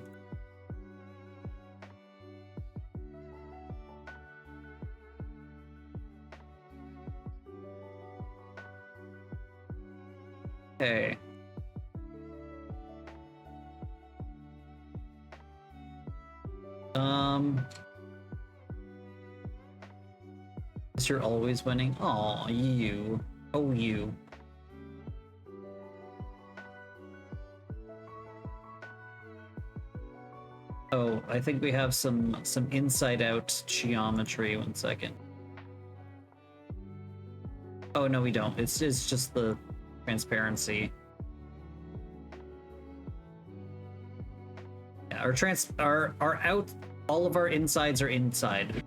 Okay. Guess you're always winning. Aw, you. Oh, you. Oh, I think we have some inside-out geometry. 1 second. Oh, no, we don't. It's just the transparency. Yeah, our out, all of our insides are inside.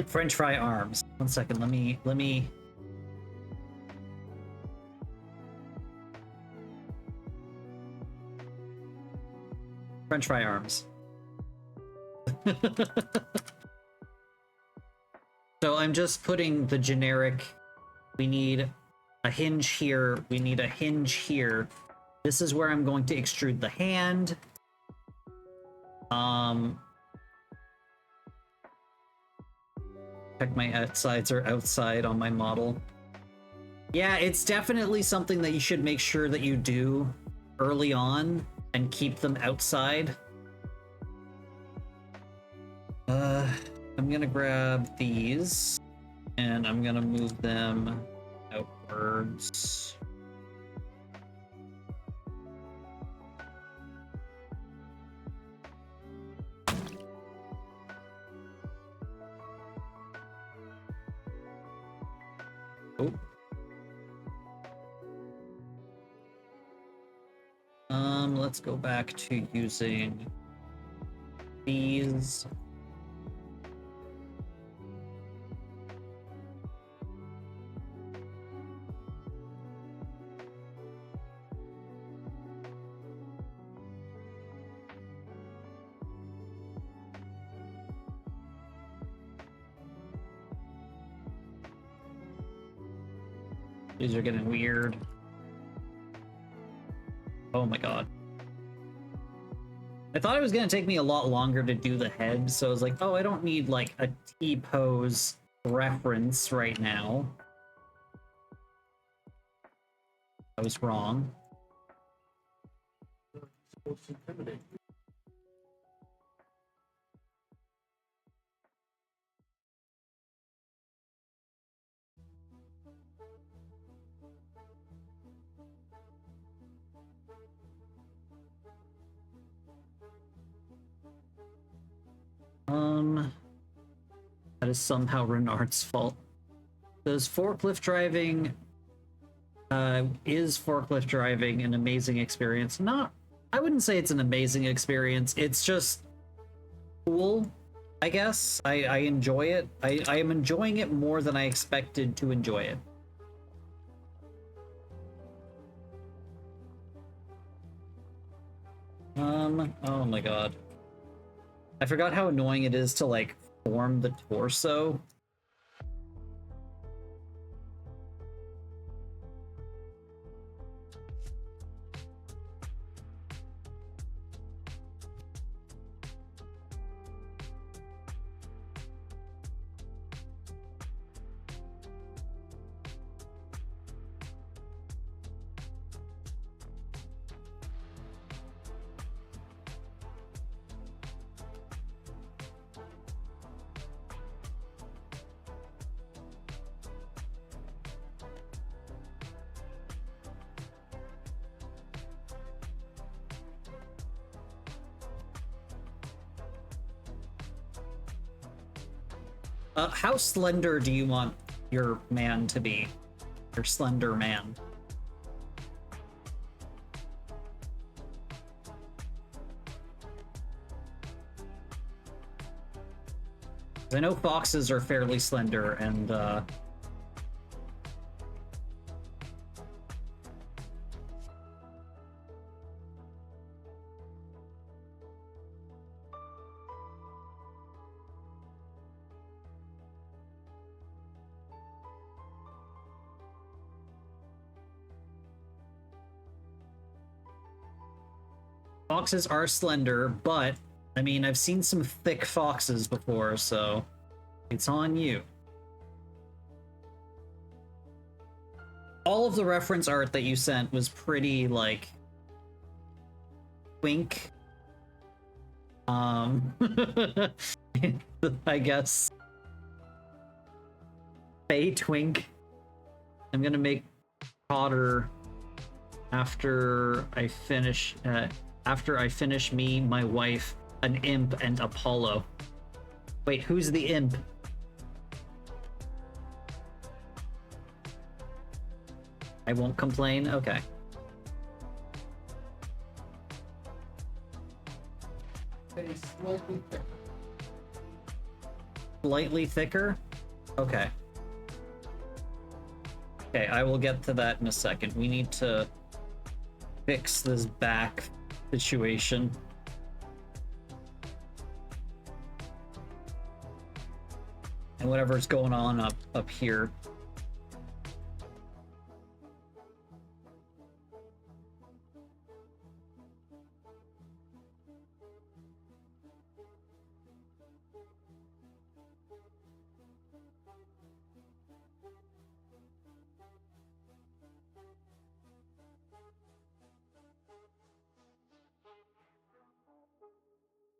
French fry arms. 1 second, let me... French fry arms. So I'm just putting the generic... We need a hinge here, we need a hinge here. This is where I'm going to extrude the hand. Check my outsides are outside on my model. Yeah, it's definitely something that you should make sure that you do early on and keep them outside. I'm gonna grab these and I'm gonna move them outwards. Oh. Let's go back to using these. These are getting weird. Oh my god. I thought it was going to take me a lot longer to do the head, so I was like, oh, I don't need like a T-pose reference right now. I was wrong. That is somehow Renard's fault. Does forklift driving... is forklift driving an amazing experience? Not... I wouldn't say it's an amazing experience. It's just... cool, I guess. I enjoy it. I am enjoying it more than I expected to enjoy it. Oh my god. I forgot how annoying it is to, like, form the torso How slender do you want your man to be? Your slender man. I know foxes are fairly slender, and foxes are slender, but I mean, I've seen some thick foxes before, so it's on you. All of the reference art that you sent was pretty, like, twink. I guess. Fey twink. I'm gonna make Potter after I finish me, my wife, an imp, and Apollo. Wait, who's the imp? I won't complain? Okay. Slightly thicker? Okay. Okay, I will get to that in a second. We need to fix this back situation. And whatever's going on up here.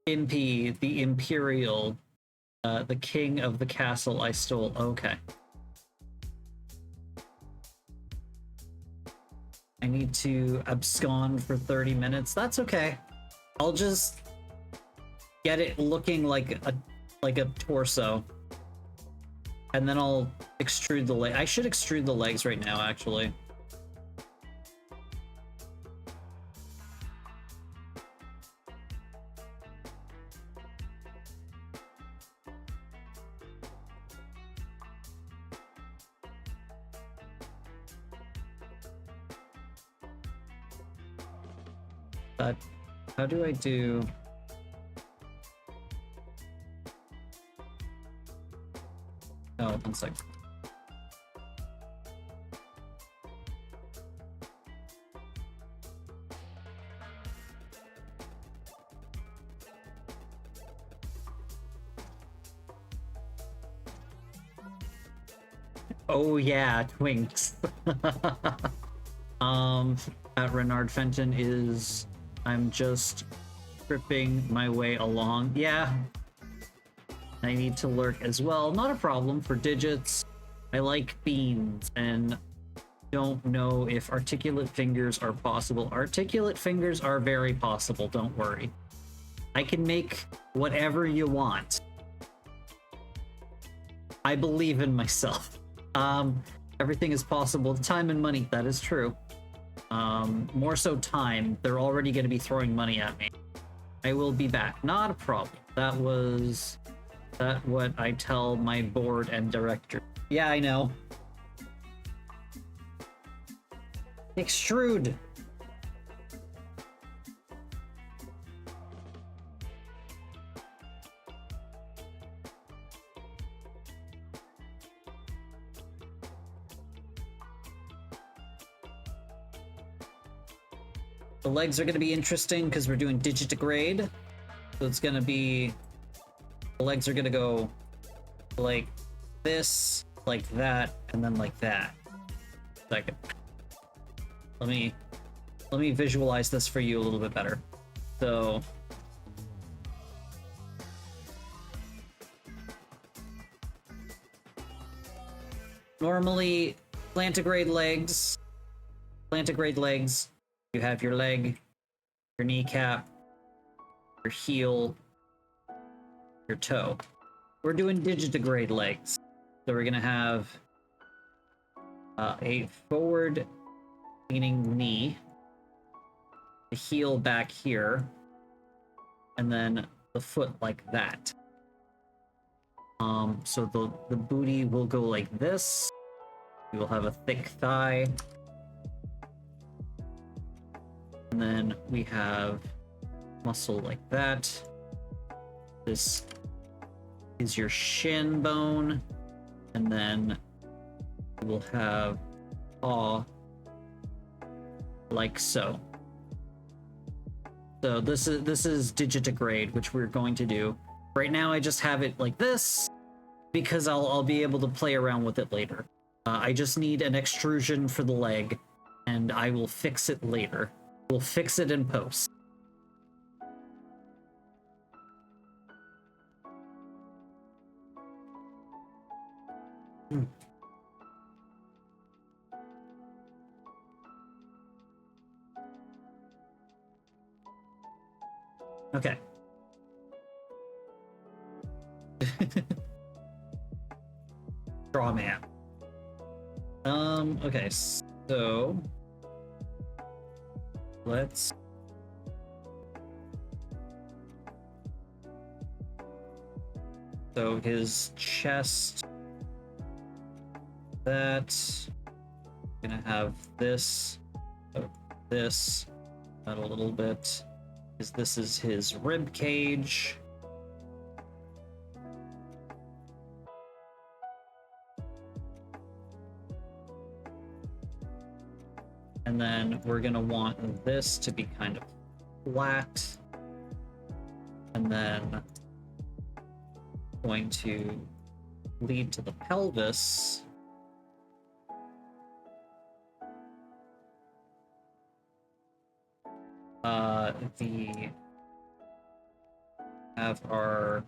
Impy, the Imperial, the king of the castle I stole. Okay. I need to abscond for 30 minutes. That's okay. I'll just get it looking like a torso. And then I'll extrude the leg. I should extrude the legs right now, actually. But how do I do? Oh, one sec. Oh yeah, twinks. At Renard Fenton is, I'm just tripping my way along. Yeah. I need to lurk as well. Not a problem for digits. I like beans and don't know if articulate fingers are possible. Articulate fingers are very possible, don't worry. I can make whatever you want. I believe in myself. Everything is possible. Time and money, that is true. More so time. They're already going to be throwing money at me. I will be back. Not a problem. That what I tell my board and director. Yeah, I know. Extrude. The legs are going to be interesting because we're doing digitigrade. So it's going to be... The legs are going to go like this, like that, and then like that. Second. Let me visualize this for you a little bit better. So... Normally, plantigrade legs, you have your leg, your kneecap, your heel, your toe. we're doing digitigrade legs. So we're gonna have a forward leaning knee, the heel back here, and then the foot like that. So the booty will go like this. We will have a thick thigh. And then we have muscle like that. This is your shin bone. And then we'll have paw like so. So this is digitigrade, which we're going to do. Right now I just have it like this because I'll be able to play around with it later. I just need an extrusion for the leg, and I will fix it later. We'll fix it in post. Okay. Draw man. Okay, so let's so his chest, that gonna have this, this, that a little bit, because this is his rib cage. And then we're gonna want this to be kind of flat. And then going to lead to the pelvis. Have our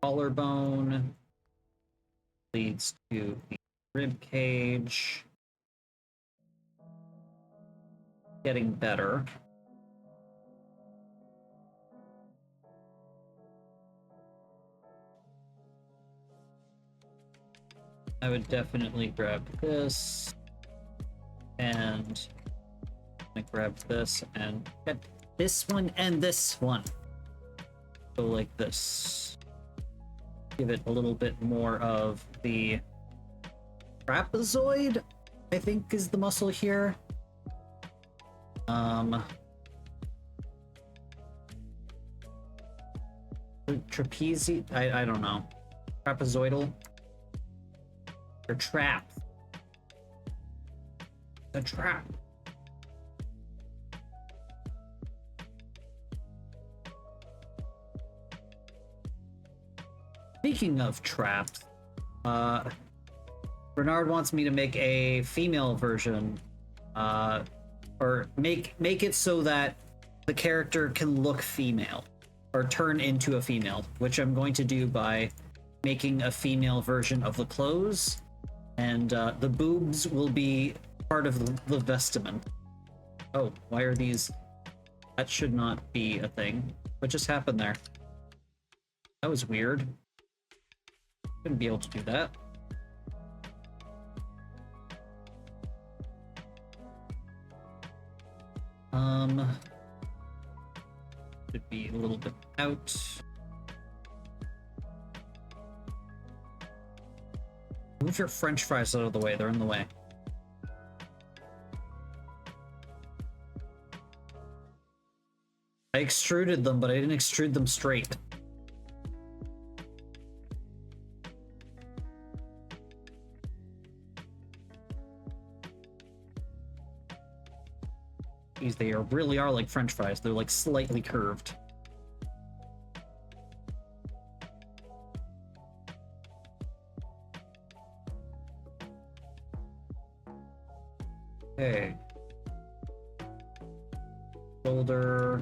collarbone leads to the rib cage. Getting better. I would definitely grab this and I grab this and get this one and this one. Go like this. Give it a little bit more of the trapezoid, I think is the muscle here. Trapezius, I don't know. Trapezoidal. Or trap. The trap. Speaking of traps, Bernard wants me to make a female version, or make it so that the character can look female, or turn into a female, which I'm going to do by making a female version of the clothes, and the boobs will be part of the vestment. Oh, why are these? That should not be a thing. What just happened there? That was weird. Shouldn't be able to do that. Should be a little bit out. Move your French fries out of the way, they're in the way. I extruded them, but I didn't extrude them straight. They really are like French fries. They're like slightly curved. Okay. Shoulder.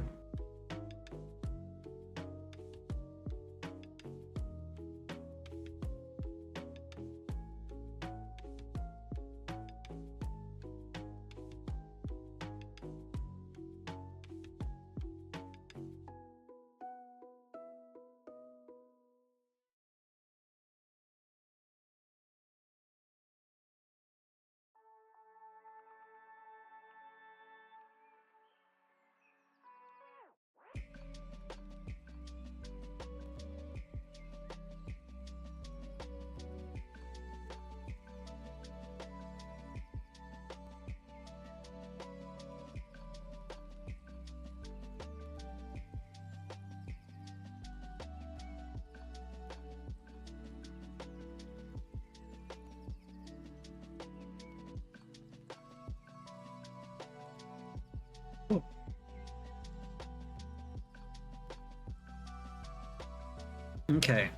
Okay.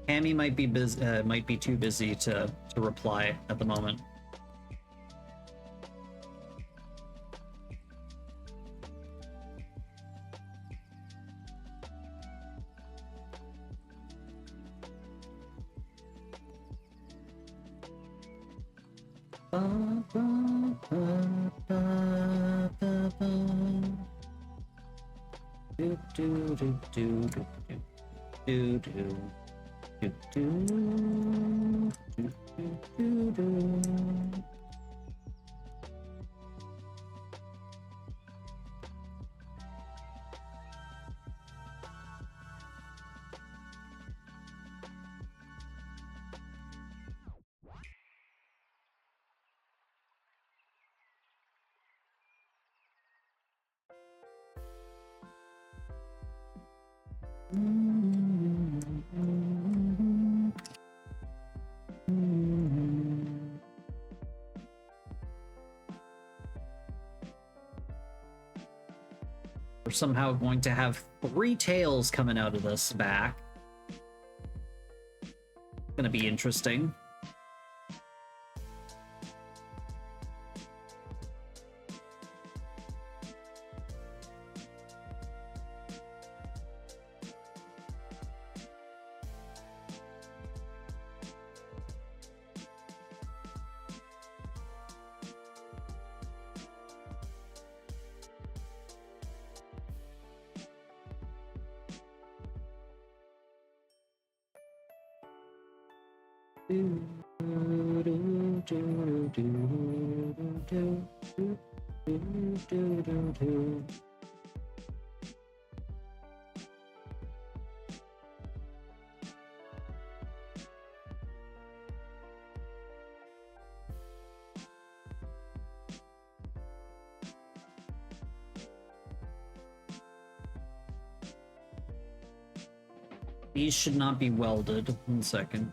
Cammy might be busy, might be too busy to reply at the moment. We're somehow going to have 3 tails coming out of this back. Gonna be interesting. These should not be welded. 1 second.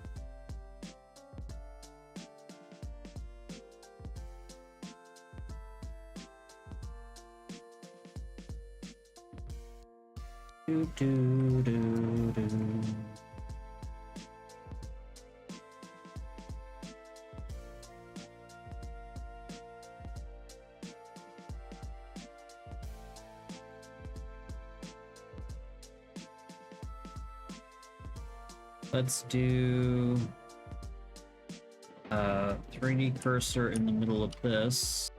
Let's do 3D cursor in the middle of this.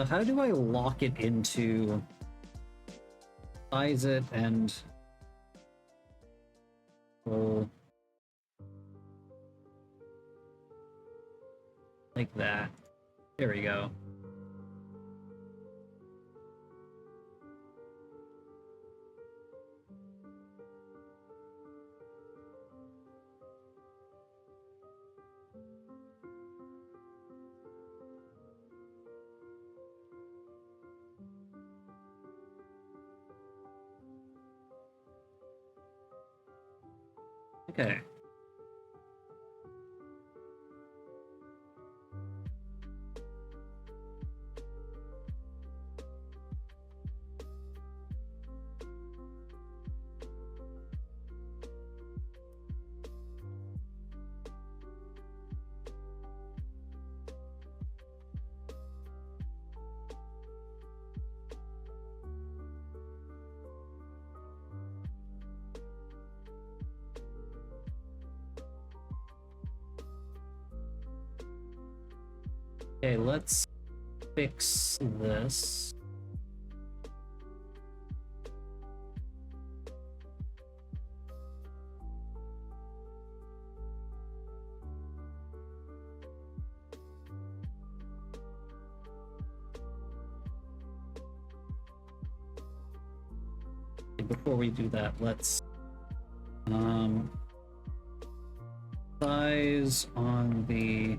How do I lock it into size it and roll like that? There we go. Okay. Okay, let's fix this. before we do that, let's size on the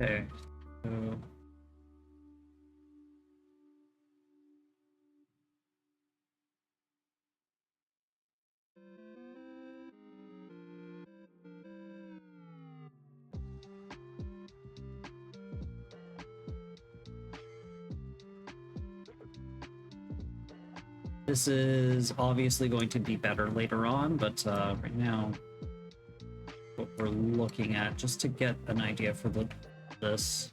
okay. So this is obviously going to be better later on, but right now, what we're looking at, just to get an idea for this.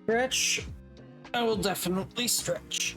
Stretch. I will definitely stretch.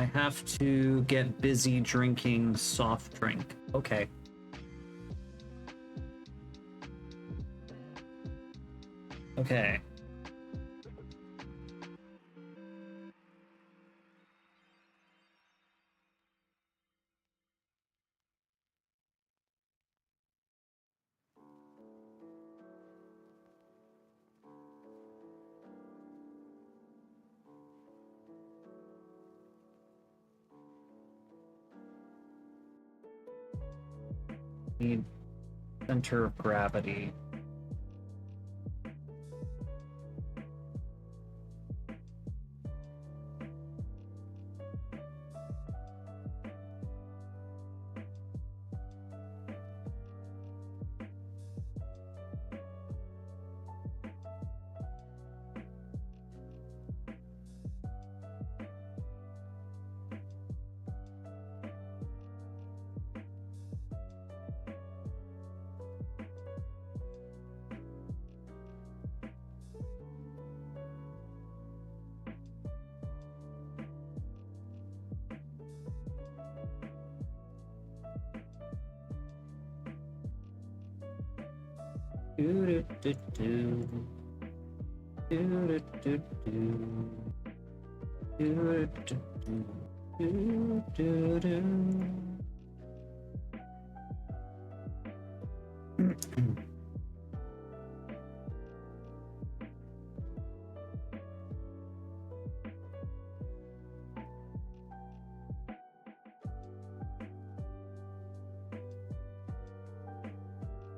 I have to get busy drinking soft drink. Okay. Okay. Need center of gravity.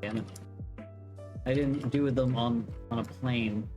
Damn it. I didn't do them on a plane.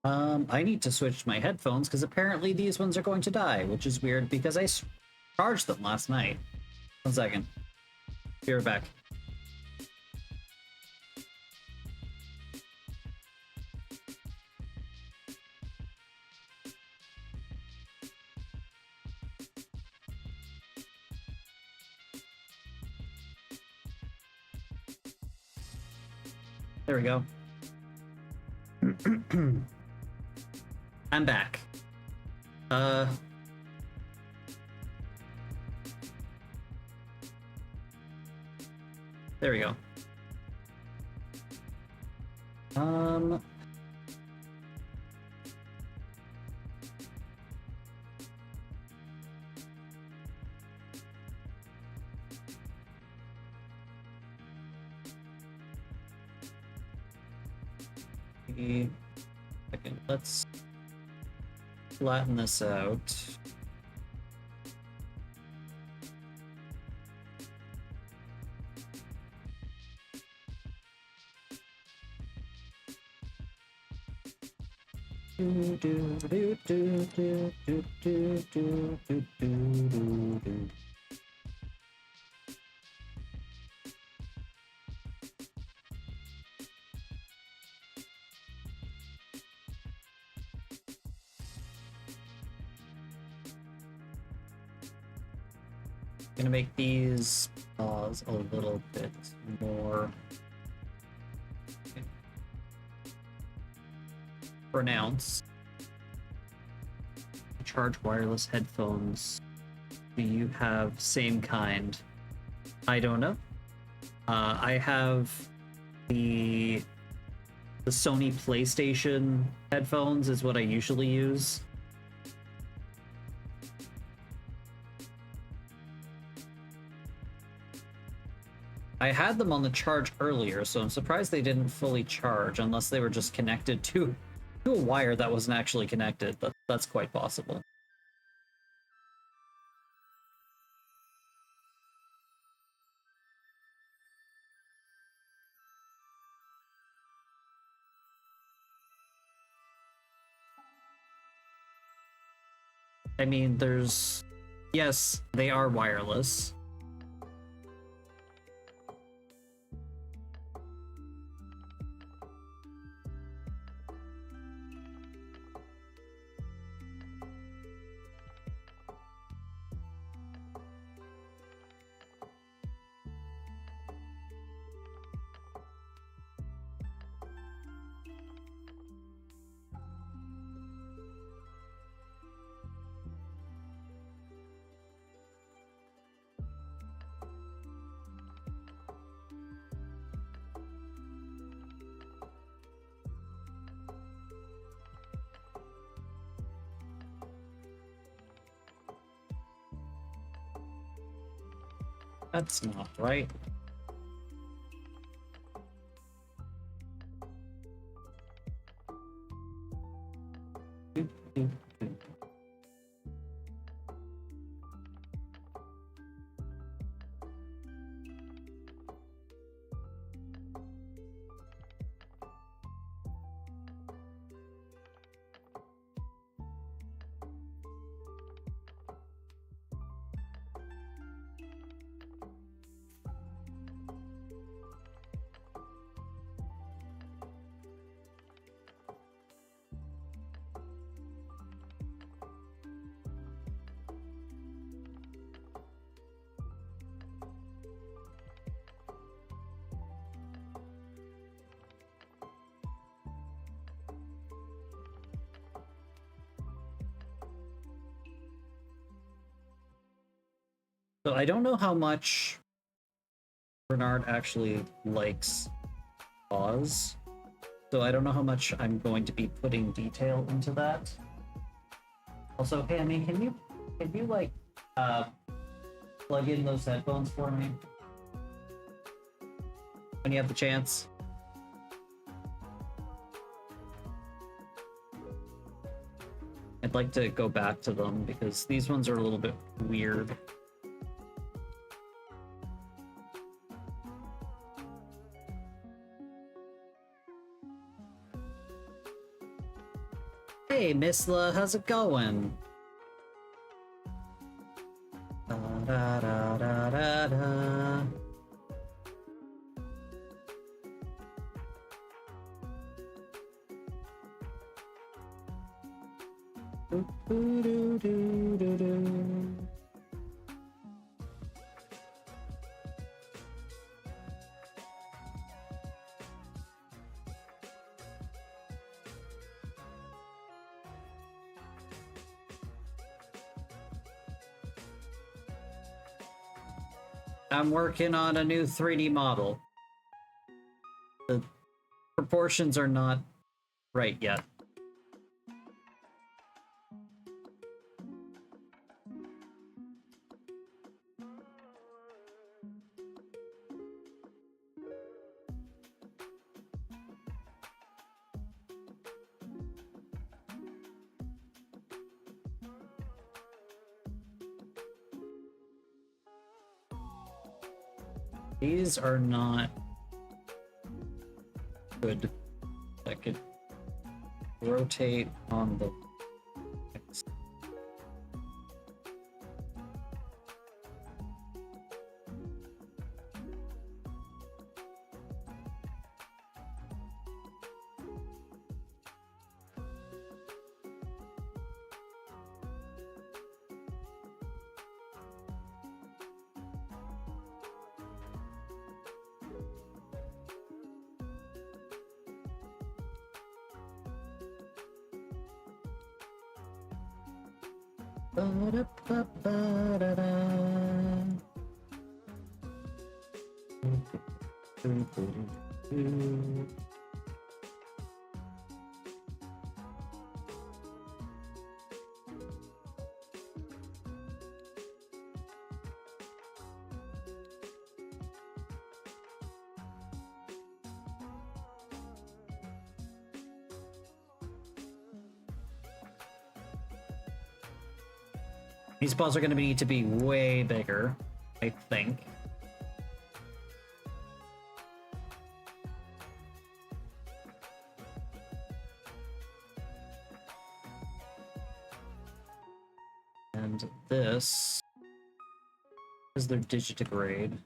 I need to switch my headphones because apparently these ones are going to die, which is weird because I charged them last night. 1 second. Be right back. There we go. I'm back. There we go. Second, let's flatten this out. Gonna make these paws a little bit more pronounced. Charge wireless headphones. Do you have same kind? I don't know. I have the Sony PlayStation headphones is what I usually use. I had them on the charge earlier, so I'm surprised they didn't fully charge unless they were just connected to a wire that wasn't actually connected. That's quite possible. I mean, yes, they are wireless. That's not right. So I don't know how much Bernard actually likes paws. So I don't know how much I'm going to be putting detail into that. Also, Hammy, can you like plug in those headphones for me when you have the chance? I'd like to go back to them because these ones are a little bit weird. Hey, Missla, how's it going? Da, da, da, da, da, da. Doo, doo, doo, doo, doo. I'm working on a new 3D model. The proportions are not right yet. These are not good. I could rotate on the X. Ba-da-ba-ba-da-da. These balls are going to need to be way bigger, I think. And this is their digitigrade.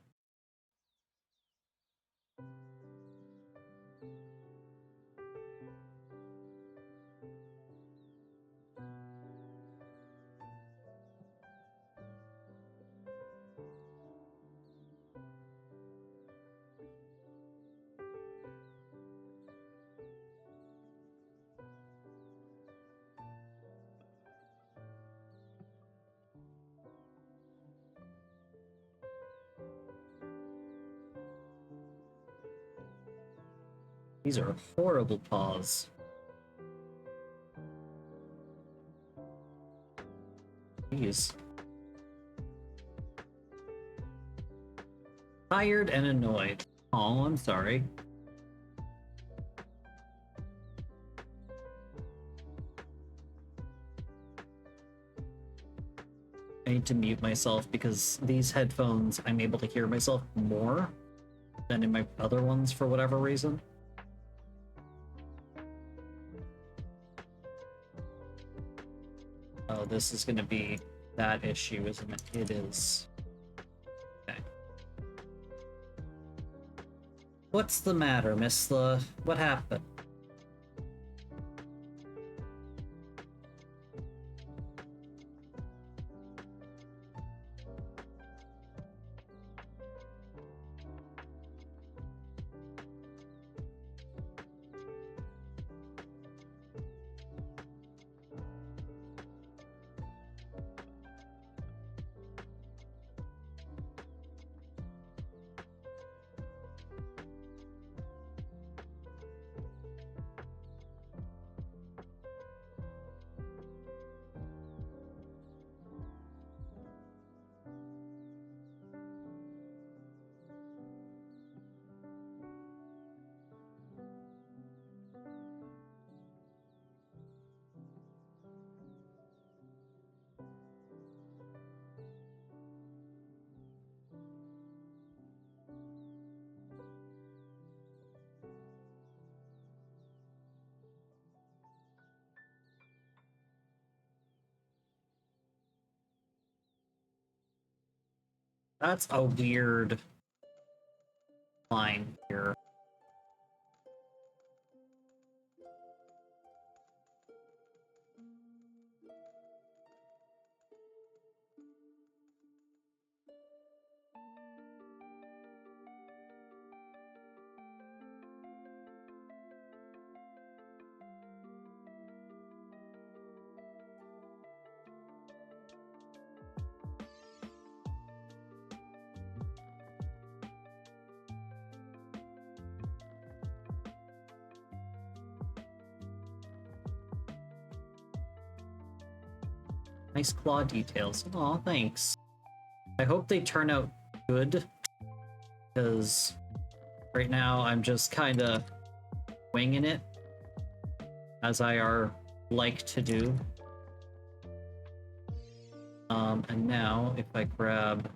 These are horrible paws. Jeez. Tired and annoyed. Oh, I'm sorry. I need to mute myself because these headphones, I'm able to hear myself more than in my other ones for whatever reason. Oh, this is going to be that issue, isn't it? It is. Okay. What's the matter, Missla? What happened? That's a weird line here. Nice claw details. Aw, thanks. I hope they turn out good, because right now I'm just kind of winging it, as I are like to do. And now if I grab...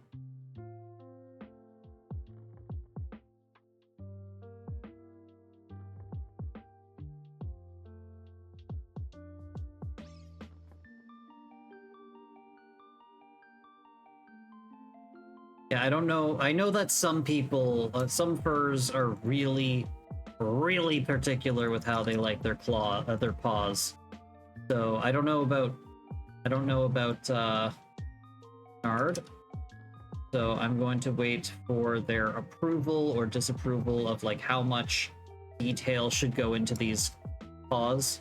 Yeah, I don't know. I know that some people, some furs are really, really particular with how they like their their paws. So I don't know about Nard. So I'm going to wait for their approval or disapproval of like how much detail should go into these paws.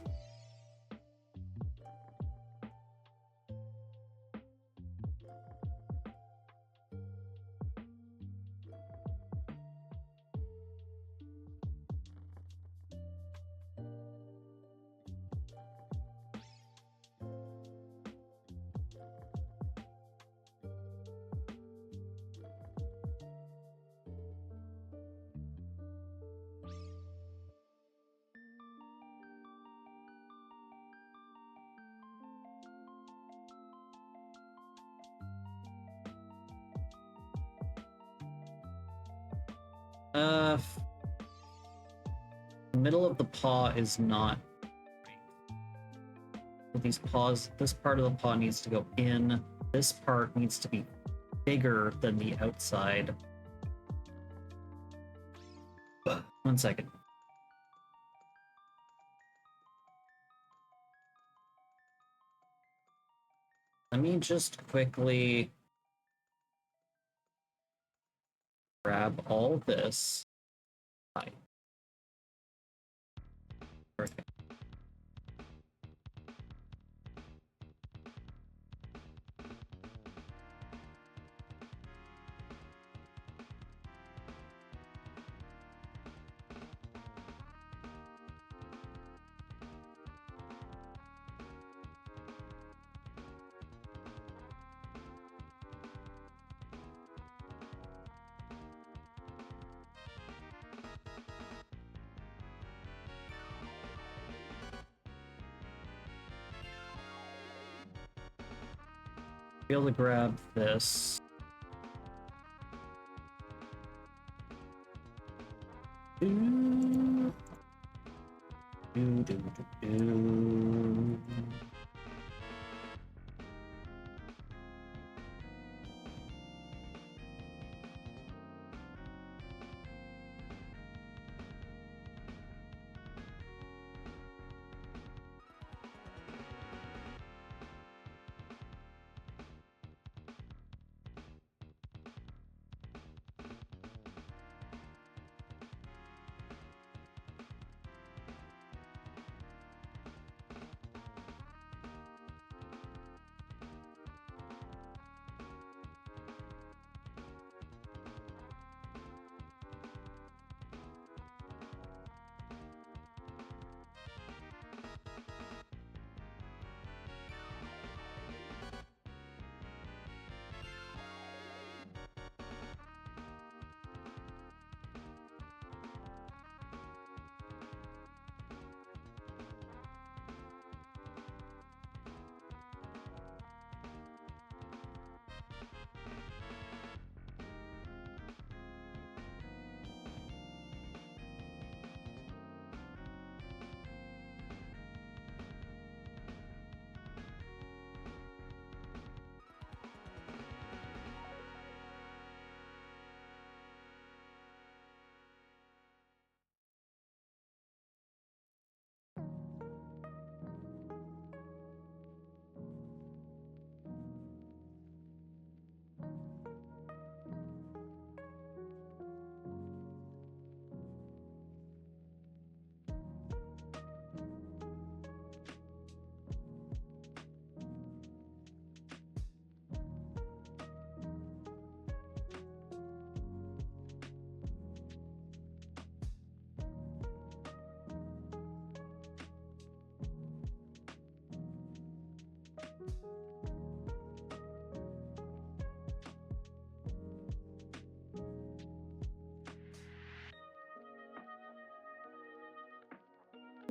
The middle of the paw is not right. These paws, this part of the paw needs to go in. This part needs to be bigger than the outside. 1 second. Let me just quickly grab all this. Hi. Perfect. Be able to grab this. Do, do, do, do.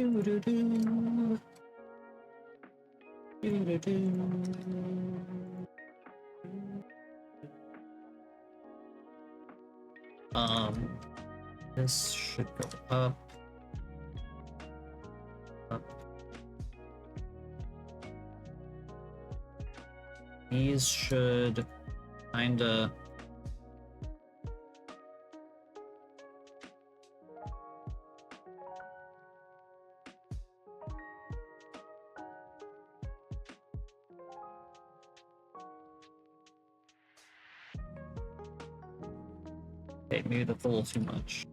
Doo-doo-doo. Doo-doo-doo. This should go up. Up. These should kinda... Okay, maybe that's a little too much.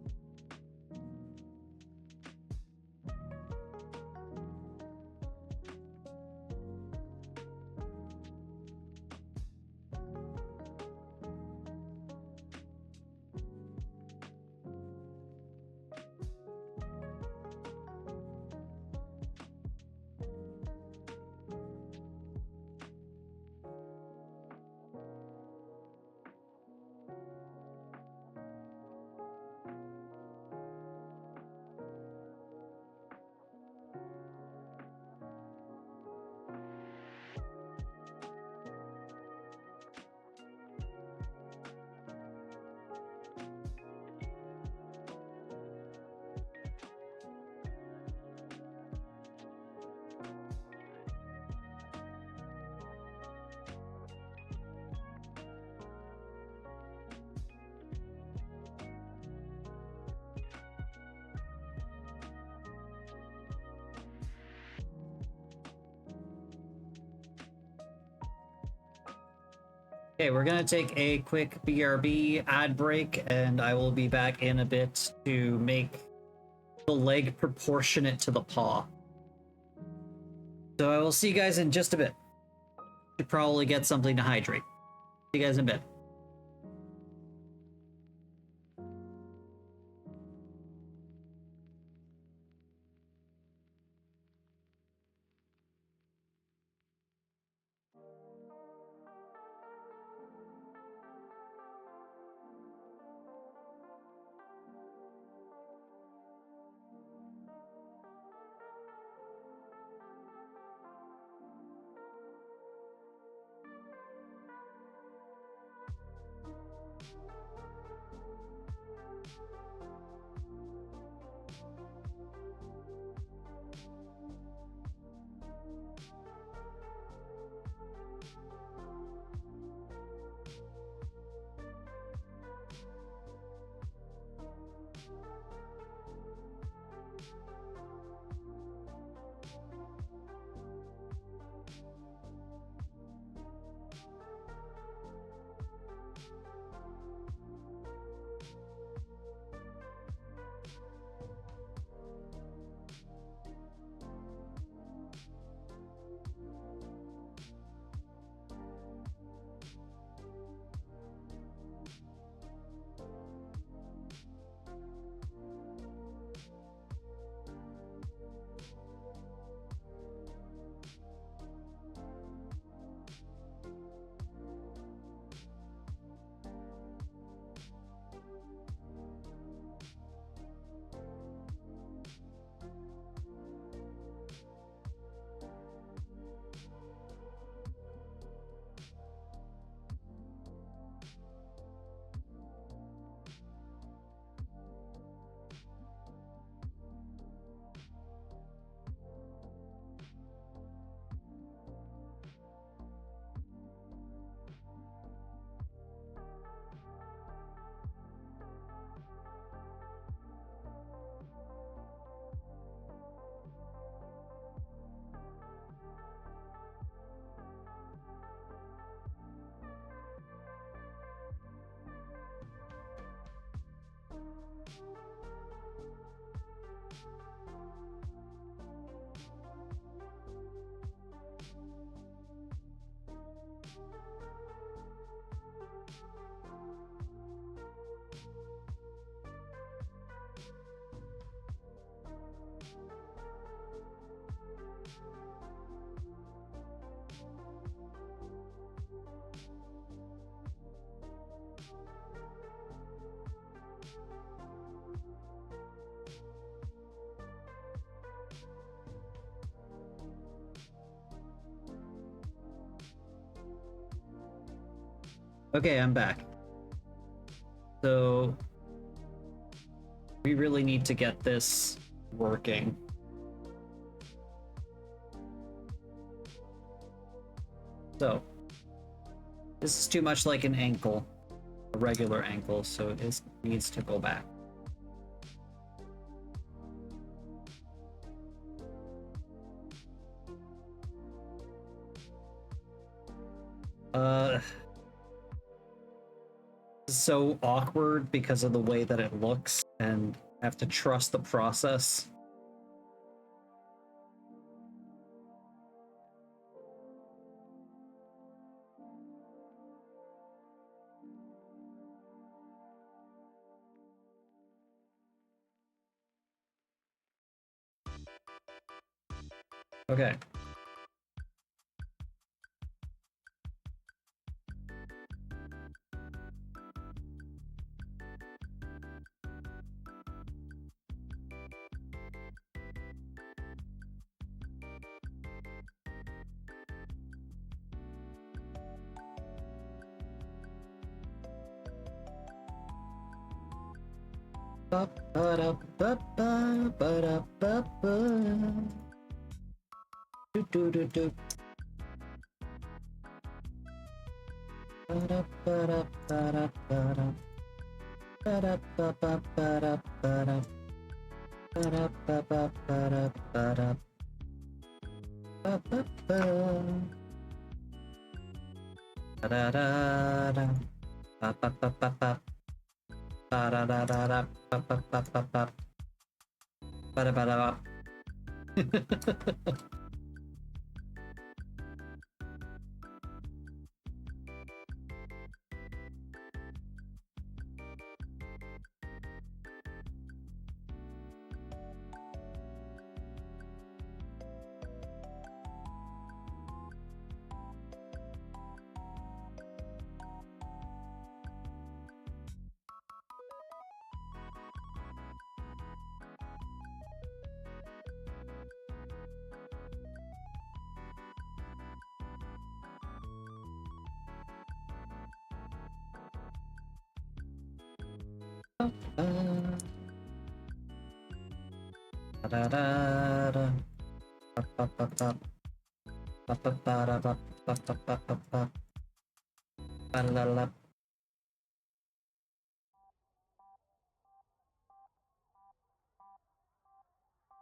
Okay, we're gonna take a quick BRB ad break, and I will be back in a bit to make the leg proportionate to the paw. So I will see you guys in just a bit. Should probably get something to hydrate. See you guys in a bit. Okay, I'm back. So we really need to get this working. So this is too much like an ankle, a regular ankle, so it needs to go back. This is so awkward because of the way that it looks, and I have to trust the process. Okay.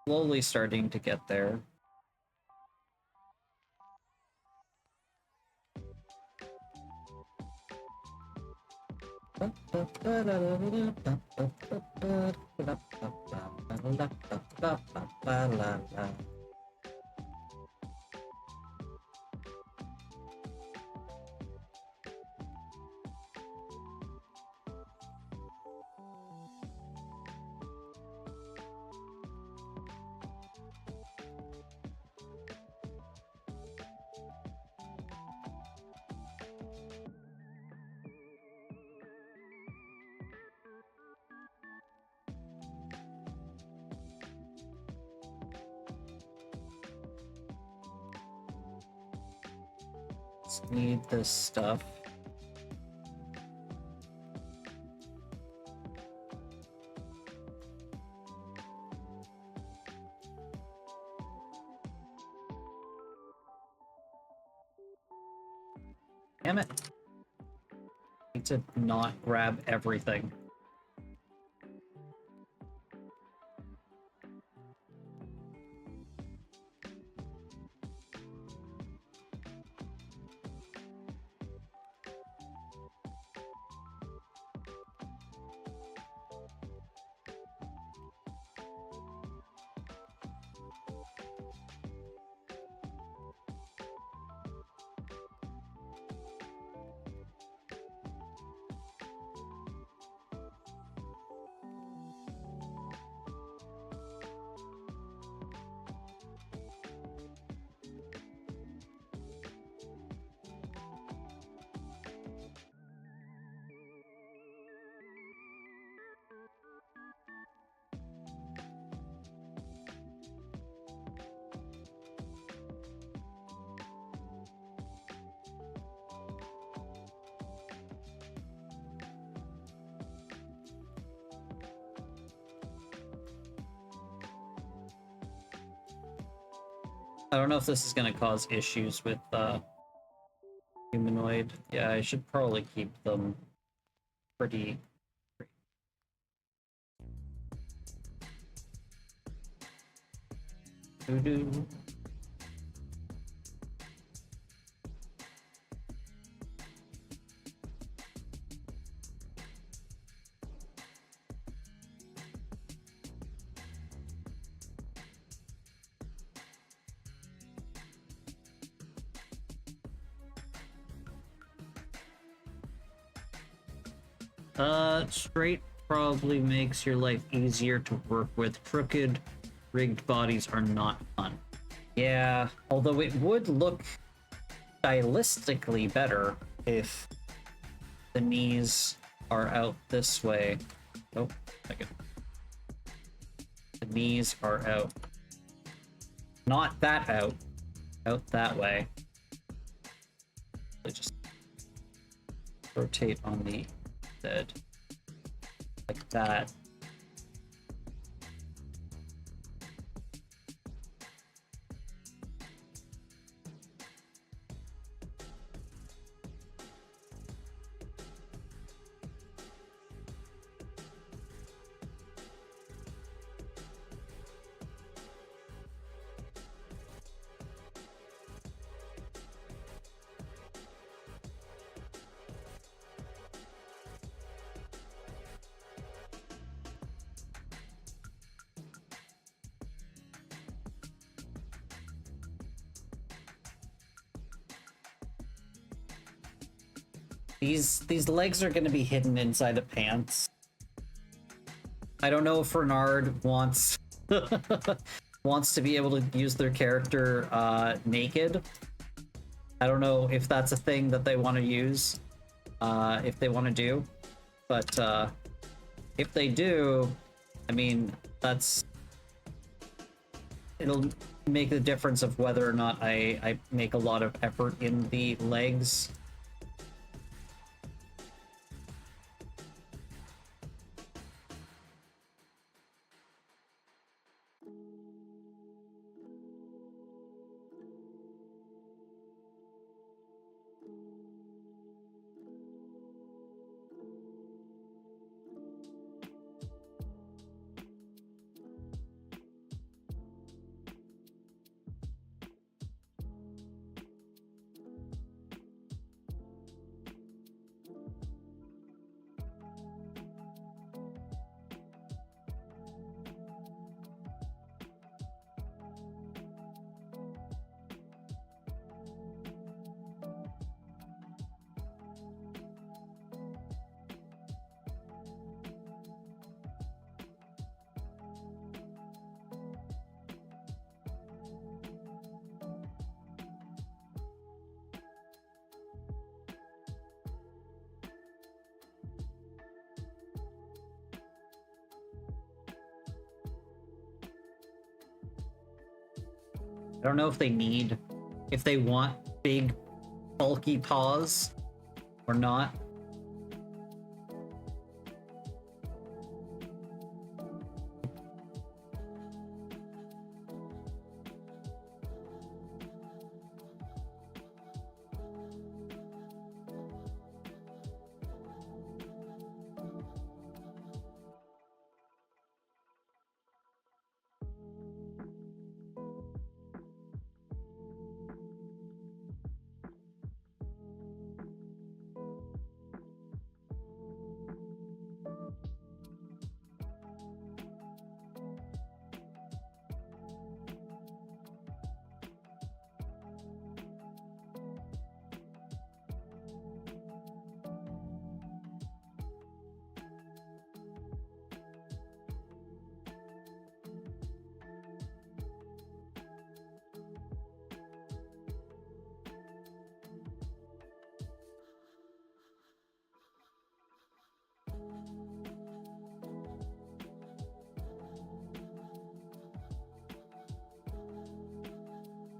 Slowly starting to get there. Just need this stuff. Damn it. I need to not grab everything. I don't know if this is gonna cause issues with humanoid. Yeah, I should probably keep them pretty. Doo-doo. Straight probably makes your life easier to work with. Crooked, rigged bodies are not fun. Yeah, although it would look stylistically better if the knees are out this way. Oh, second. The knees are out. Not that out. Out that way. So just rotate on the bed. Like that. These legs are going to be hidden inside the pants. I don't know if Renard wants wants to be able to use their character naked. I don't know if that's a thing that they want to use, if they want to do, but if they do, I mean, it'll make the difference of whether or not I make a lot of effort in the legs. I don't know if they want big, bulky paws or not.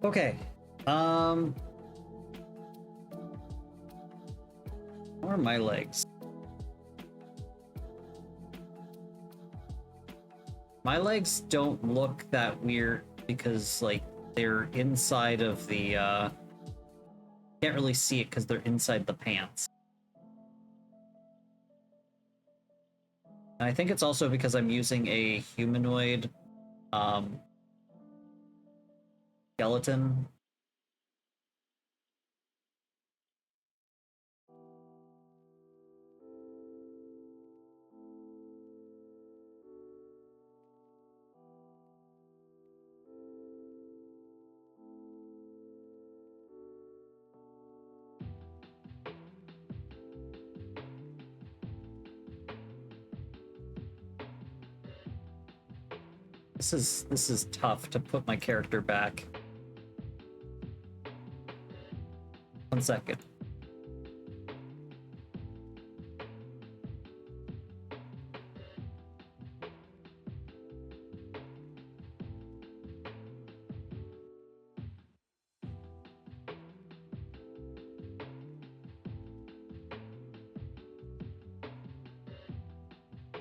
Okay. Where are my legs? My legs don't look that weird because, like, they're inside of the, can't really see it because they're inside the pants. I think it's also because I'm using a humanoid, skeleton. This is tough to put my character back. 1 second.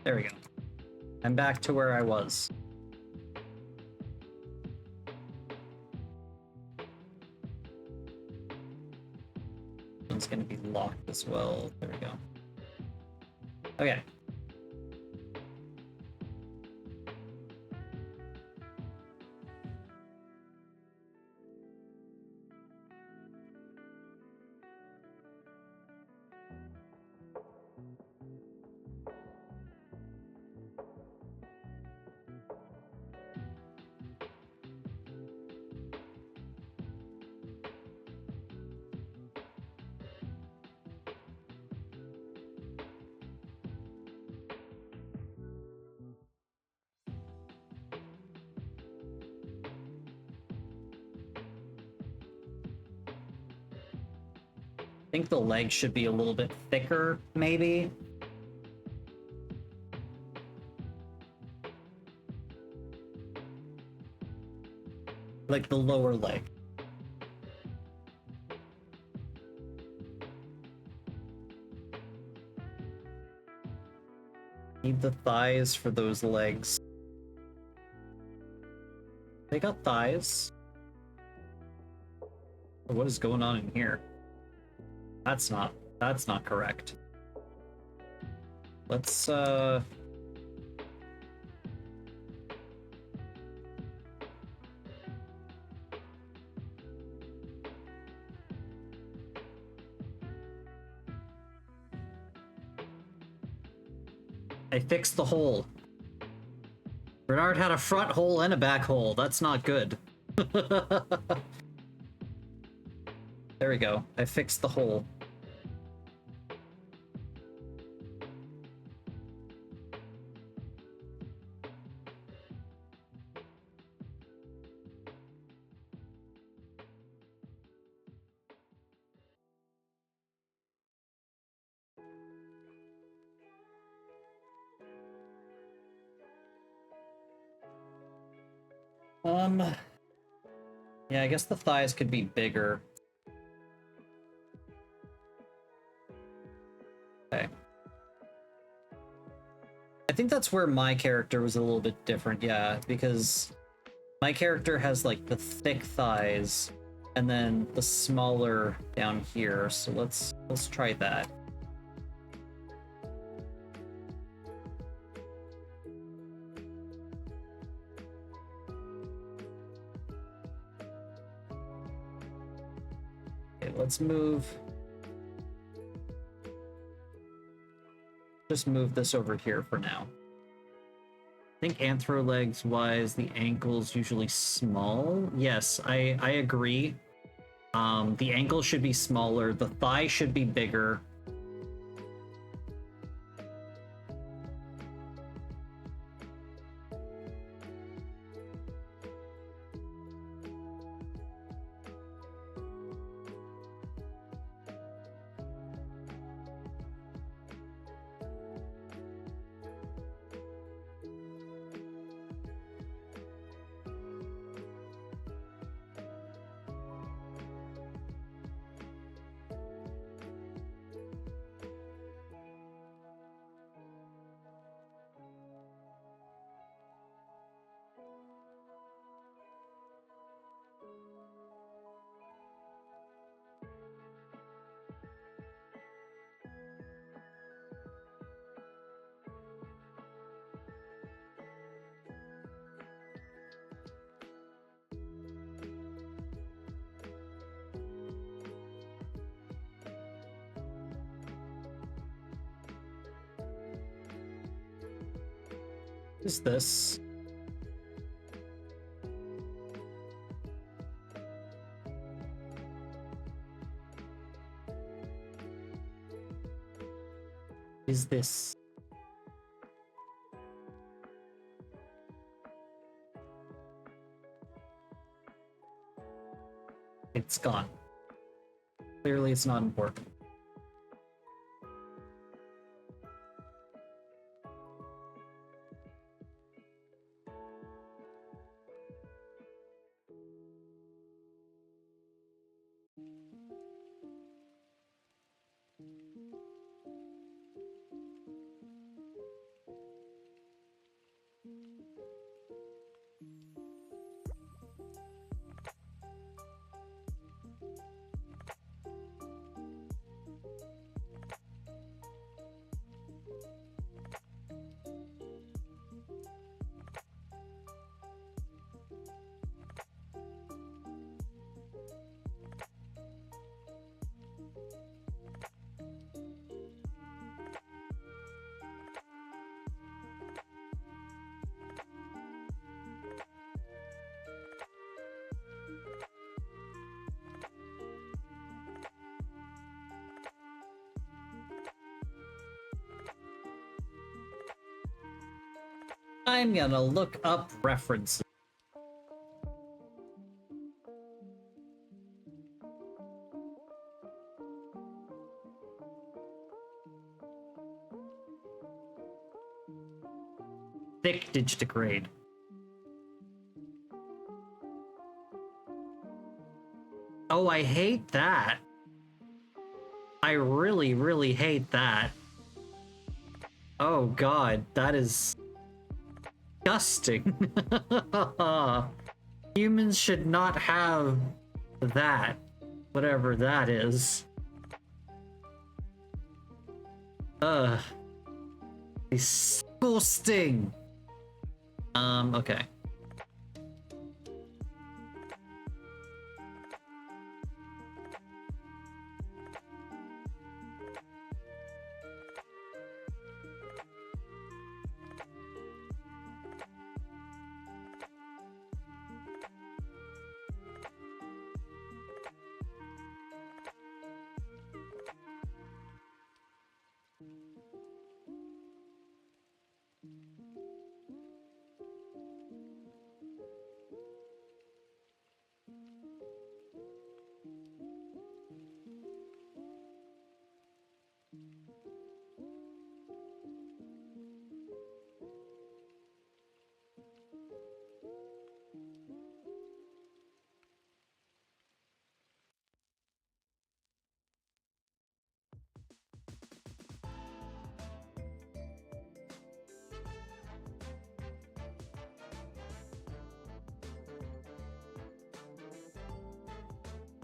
There we go. I'm back to where I was. It's going to be locked as well. There we go. Okay. I think the legs should be a little bit thicker, maybe. Like the lower leg. Need the thighs for those legs. They got thighs. What is going on in here? That's not correct. Let's I fixed the hole. Bernard had a front hole and a back hole. That's not good. There we go. I fixed the hole. Yeah, I guess the thighs could be bigger. Okay. I think that's where my character was a little bit different, yeah, because my character has like the thick thighs and then the smaller down here. So let's try that. Okay, let's move. Just move this over here for now. I think anthro legs wise, the ankle's usually small. Yes, I agree. The ankle should be smaller. The thigh should be bigger. Is this? Is this? It's gone. Clearly it's not important. I'm gonna look up references. Thick digitigrade. Oh, I hate that. I really, really hate that. Oh god, that is disgusting. Humans should not have that, whatever that is. Ugh. Disgusting. Okay.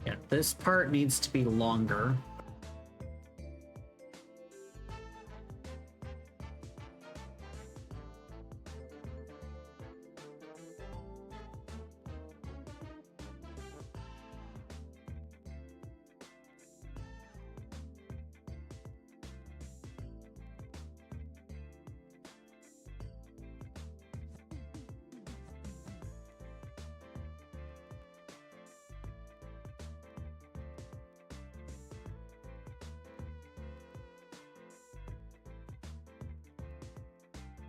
Yeah, this part needs to be longer.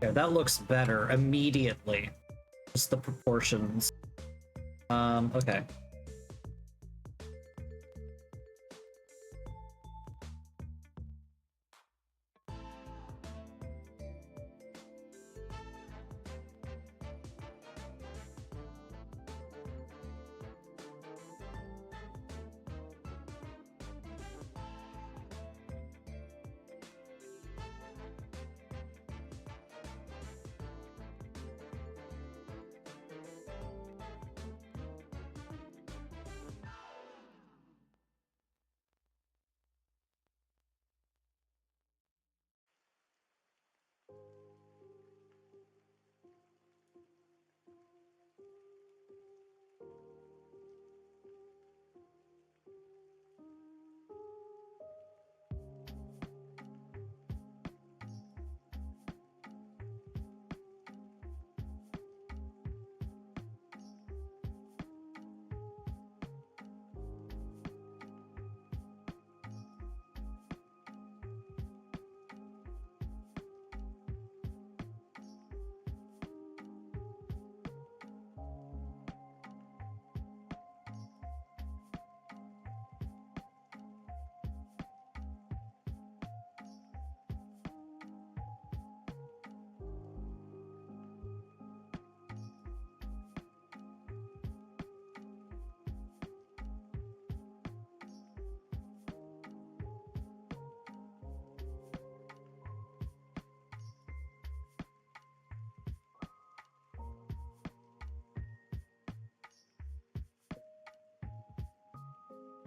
Yeah, that looks better immediately. Just the proportions. Okay.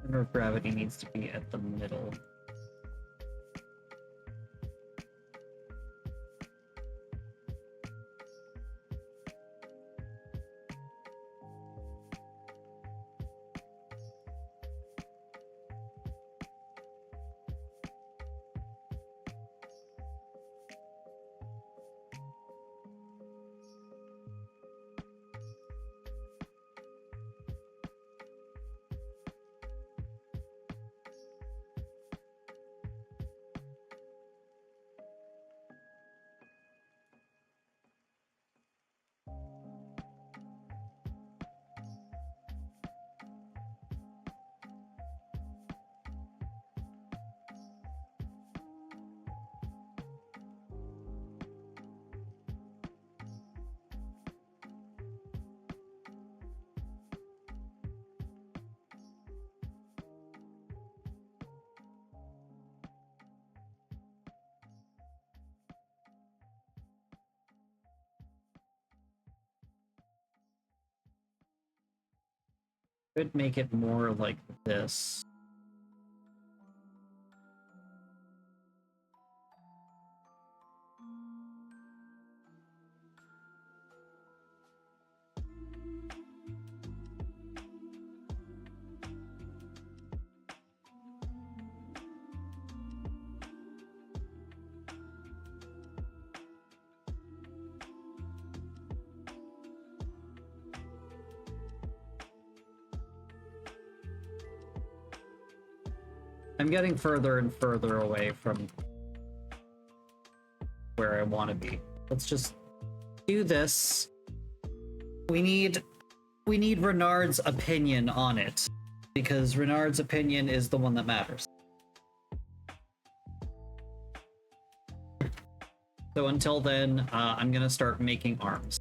Center of gravity needs to be at the middle. Could make it more like this. I'm getting further and further away from where I want to be. Let's just do this. We need Renard's opinion on it, because Renard's opinion is the one that matters. So until then, I'm gonna start making arms.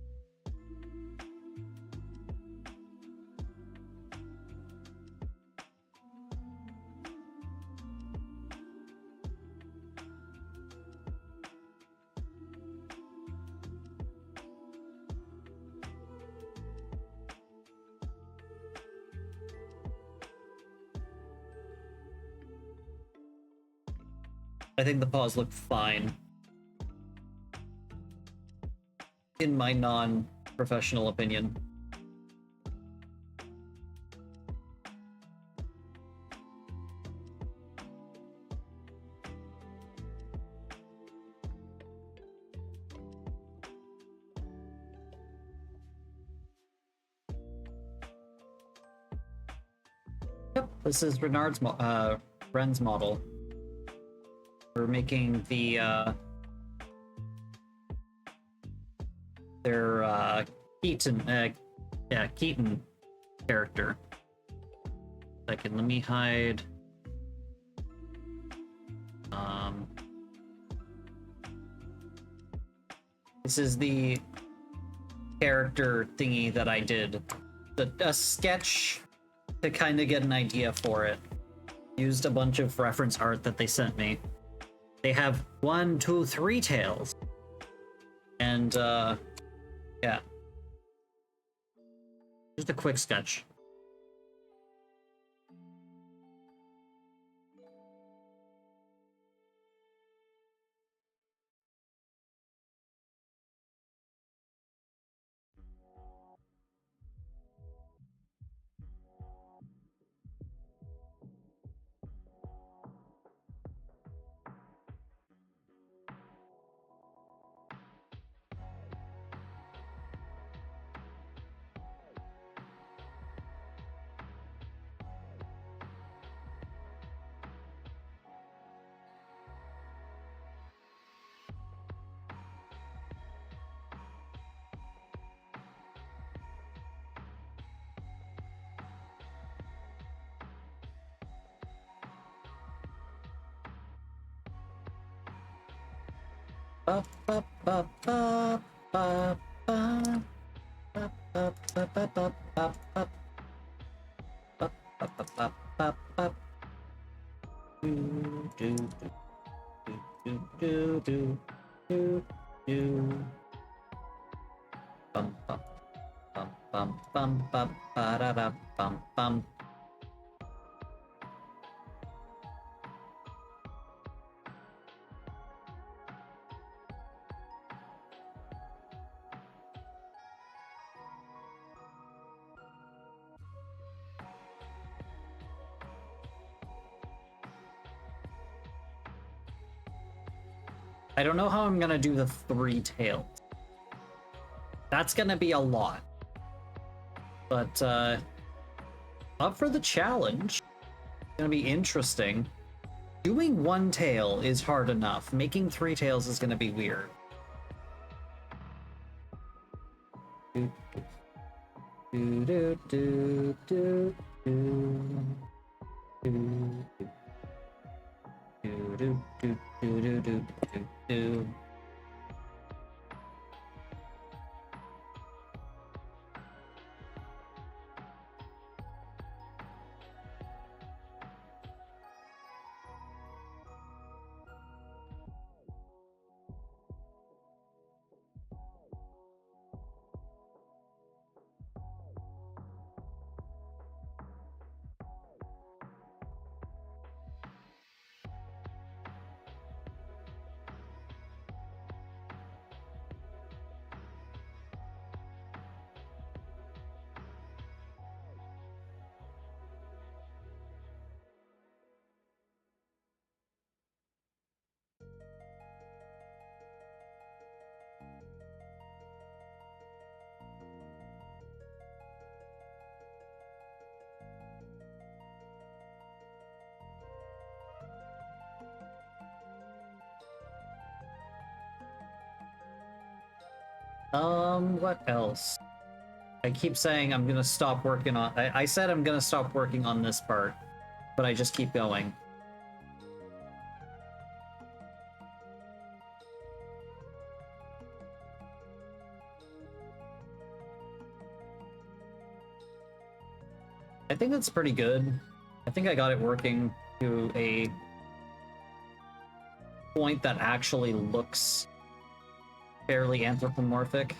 I think the paws look fine. In my non-professional opinion. Yep, this is Renard's Ren's model. We're making the their Keaton Keaton character. Let me hide this is the character thingy that I did, a sketch to kind of get an idea for it. Used a bunch of reference art that they sent me. They have 1, 2, 3 tails. And, yeah. Just a quick sketch. I don't know how I'm gonna do the 3 tails. That's gonna be a lot. But, up for the challenge. It's gonna be interesting. Doing 1 tail is hard enough. Making 3 tails is gonna be weird. Do, do, do, do, do, do, do, do, do, do, do, do, do, do. What else? I keep saying I'm gonna stop working on... I said I'm gonna stop working on this part, but I just keep going. I think that's pretty good. I think I got it working to a point that actually looks fairly anthropomorphic.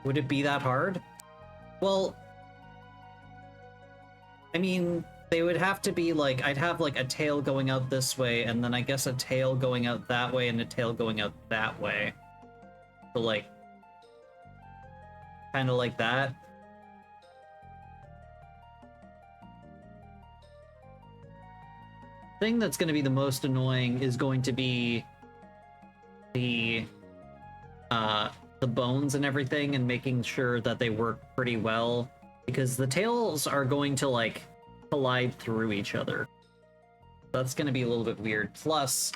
Would it be that hard? Well, I mean, they would have to be like, I'd have like a tail going out this way, and then I guess a tail going out that way, and a tail going out that way. So like, kind of like that. Thing that's going to be the most annoying is going to be the bones and everything, and making sure that they work pretty well, because the tails are going to like collide through each other. That's going to be a little bit weird. Plus,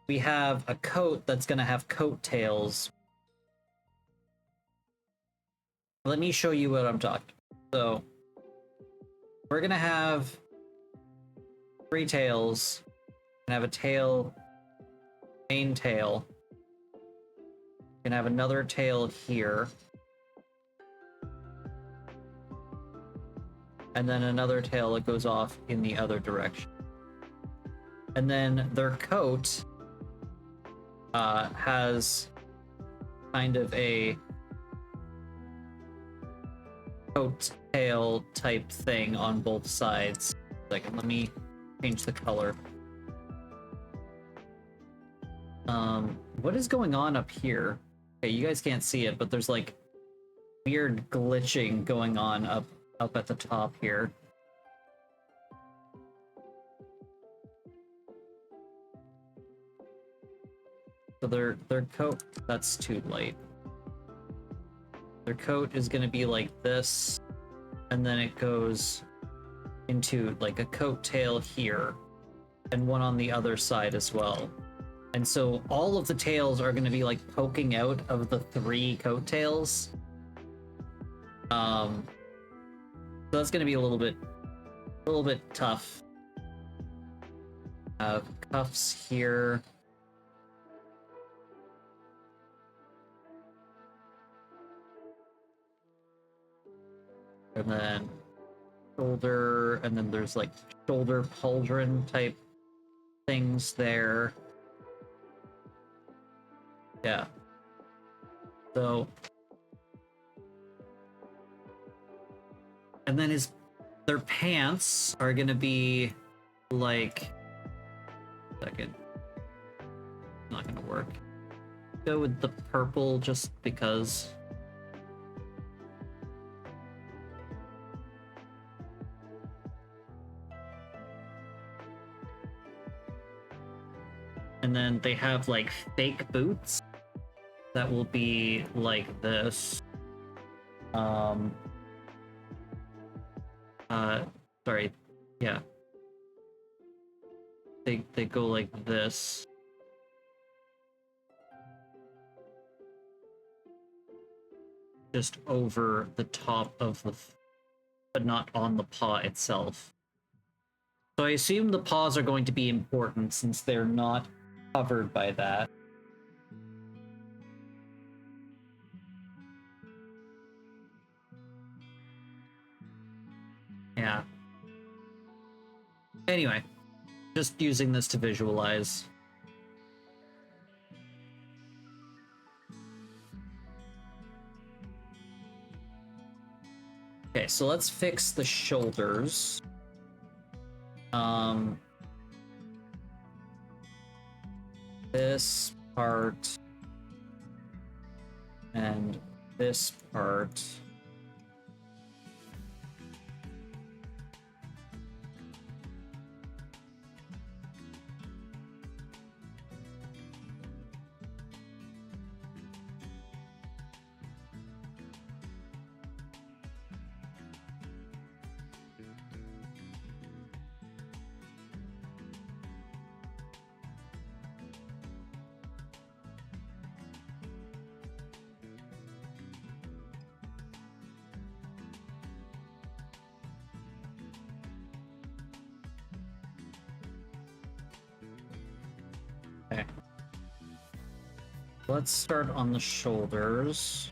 we have a coat that's going to have coat tails. Let me show you what I'm talking. So, we're going to have 3 tails, and have a tail, main tail. We can have another tail here. And then another tail that goes off in the other direction. And then their coat has kind of a coat tail type thing on both sides. Like, let me change the color. What is going on up here? Okay, you guys can't see it, but there's like weird glitching going on up at the top here. So their coat, that's too light. Their coat is gonna be like this, and then it goes into like a coat tail here, and one on the other side as well. And so all of the tails are gonna be like poking out of the 3 coat tails. So that's gonna be a little bit tough. Cuffs here. And then shoulder, and then there's like shoulder pauldron type things there. Yeah. So, and then their pants are gonna be like, second, not gonna work. Go with the purple just because. And then they have like fake boots that will be like this. Sorry, yeah. They go like this. Just over the top of the, but not on the paw itself. So I assume the paws are going to be important since they're not covered by that. Yeah. Anyway, just using this to visualize. Okay, so let's fix the shoulders. This part and this part. Okay. Let's start on the shoulders.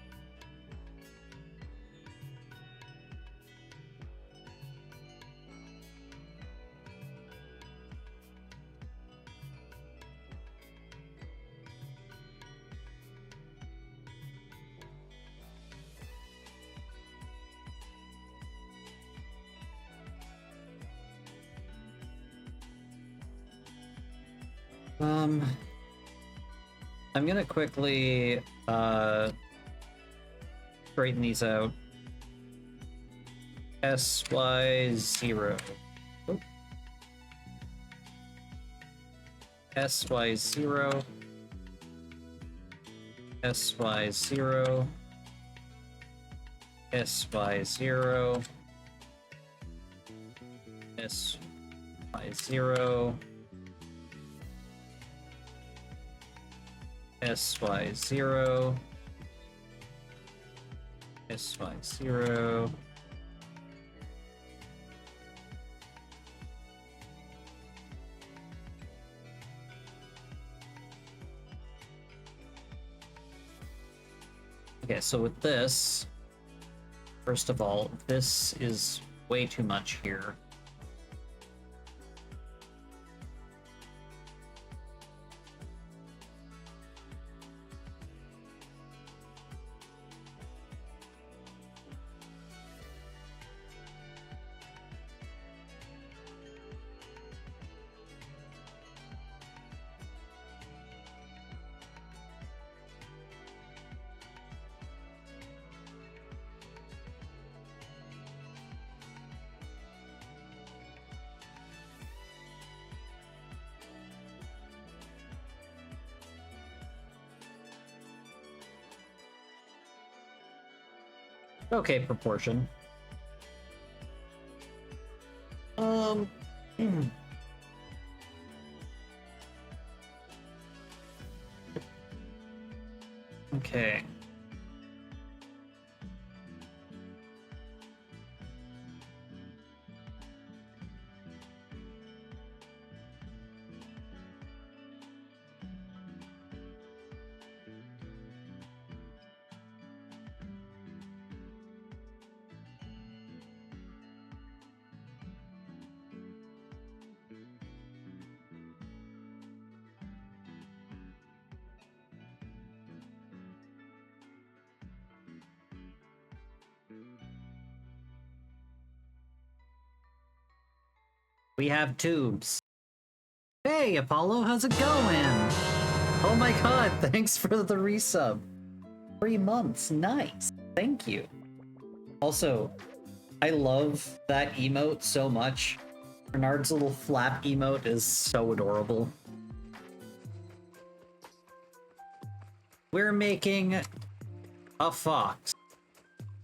I'm gonna quickly straighten these out. SY0. Oh. SY0. SY0. SY0. SY0. SY0. SY0. Okay, so with this, first of all, this is way too much here. Okay, proportion. Okay. We have tubes. Hey, Apollo, how's it going? Oh my god, thanks for the resub. 3 months, nice. Thank you. Also, I love that emote so much. Bernard's little flap emote is so adorable. we're making a fox.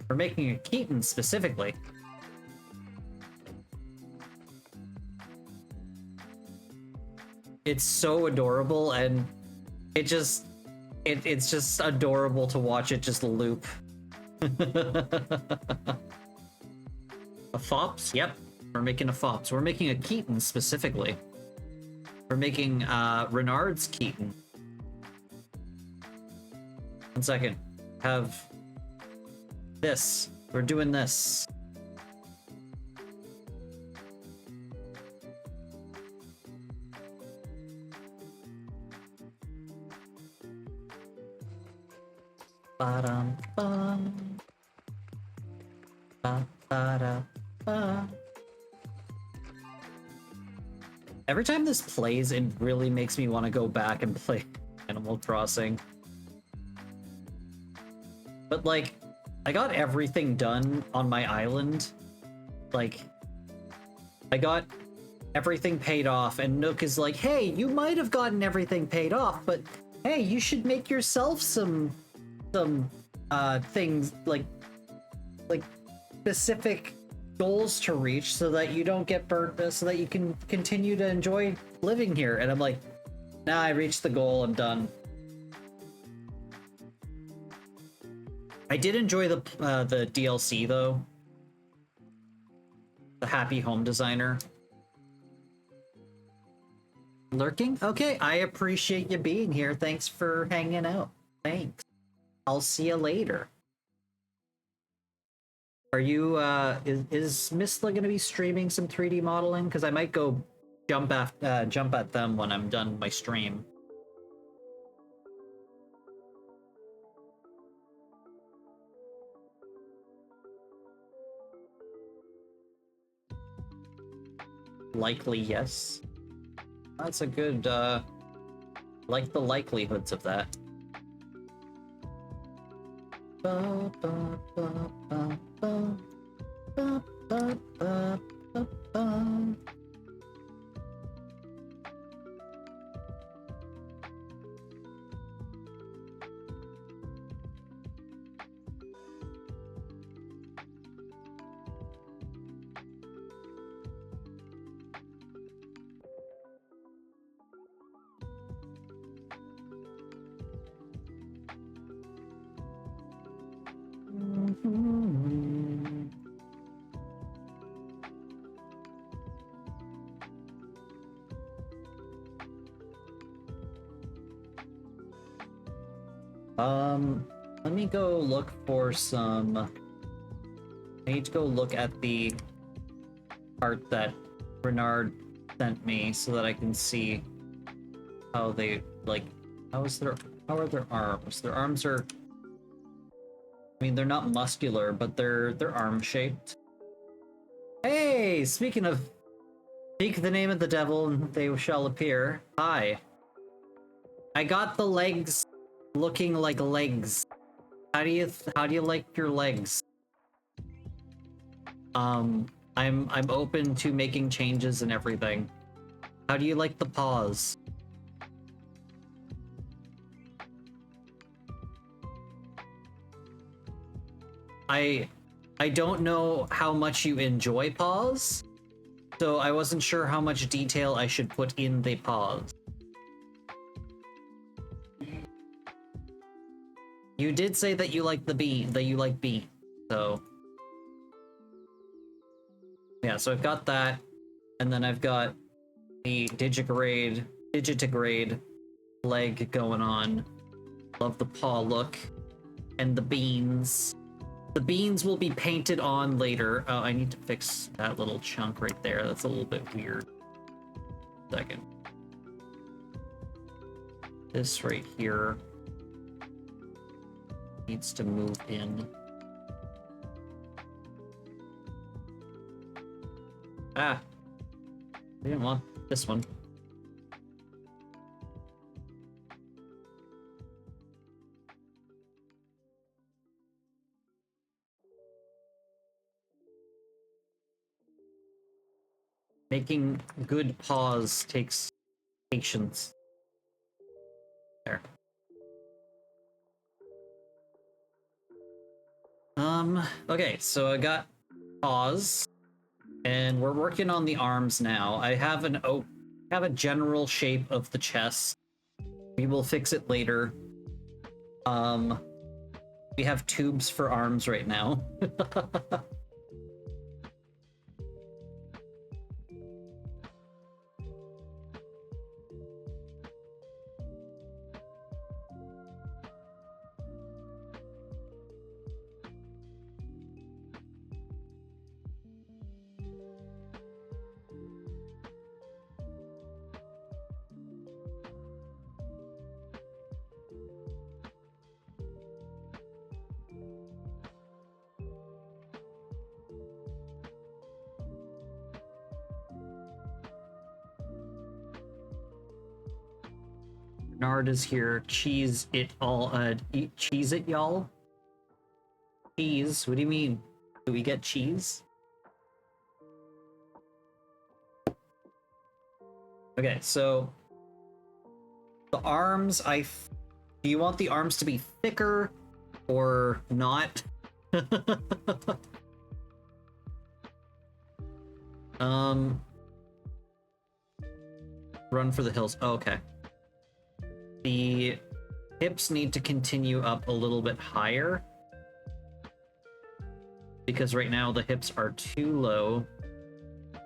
We're making a Keaton specifically. It's so adorable, and it's just adorable to watch it just loop. A fops? Yep. We're making a fops. We're making a Keaton specifically. We're making Renard's Keaton. 1 second. Have this. We're doing this. Ba-dum-bum. Ba-ba-da-ba. Every time this plays, it really makes me want to go back and play Animal Crossing. But, like, I got everything done on my island. Like, I got everything paid off, and Nook is like, hey, you might have gotten everything paid off, but hey, you should make yourself some things, like specific goals to reach so that you don't get burnt, so that you can continue to enjoy living here. And I'm like, nah, I reached the goal, I'm done. I did enjoy the DLC though. The Happy Home Designer. Lurking? Okay, I appreciate you being here. Thanks for hanging out. Thanks. I'll see you later. Are you, is Mistla gonna be streaming some 3D modeling? Because I might go jump at them when I'm done my stream. Likely yes. That's a good, like the likelihoods of that. Ba, ba, ba, ba, ba, ba, ba, ba, ba, ba. Let me go look for some. I need to go look at the art that Renard sent me so that I can see how they, like, how are their arms? Their arms are, I mean, they're not muscular, but they're arm shaped. Hey, speaking of, speak the name of the devil and they shall appear. Hi. I got the legs looking like legs. How do you like your legs? I'm open to making changes and everything. How do you like the paws? I don't know how much you enjoy paws, so I wasn't sure how much detail I should put in the paws. You did say that you like the bean, so yeah, so I've got that, and then I've got the digitigrade leg going on. Love the paw look. And the beans. The beans will be painted on later. Oh, I need to fix that little chunk right there. That's a little bit weird. Second. This right here needs to move in. Ah, I didn't want this one. Making good paws takes patience. There. Okay, so I got paws, and we're working on the arms now. I have have a general shape of the chest. We will fix it later. We have tubes for arms right now. Bernard is here. Cheese it all. Cheese it, y'all. Cheese? What do you mean? Do we get cheese? Okay, so the arms. Do you want the arms to be thicker or not? Run for the hills. Oh, okay. The hips need to continue up a little bit higher because right now the hips are too low.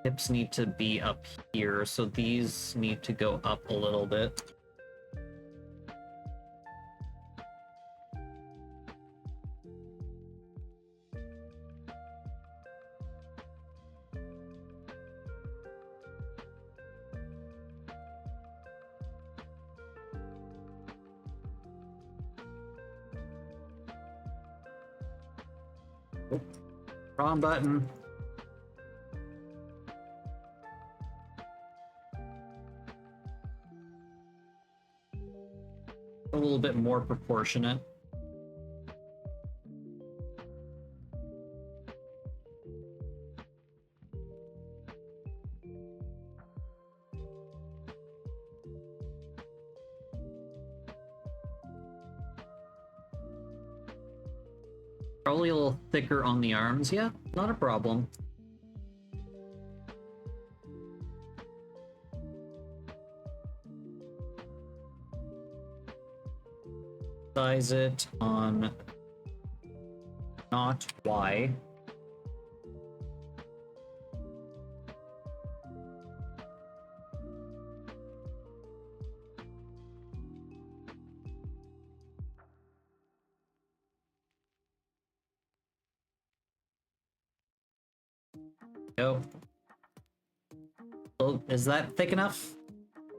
Hips need to be up here, so these need to go up a little bit. Wrong button. A little bit more proportionate. Probably a little thicker on the arms. Yeah, not a problem. Size it on not Y. Go. Oh, is that thick enough?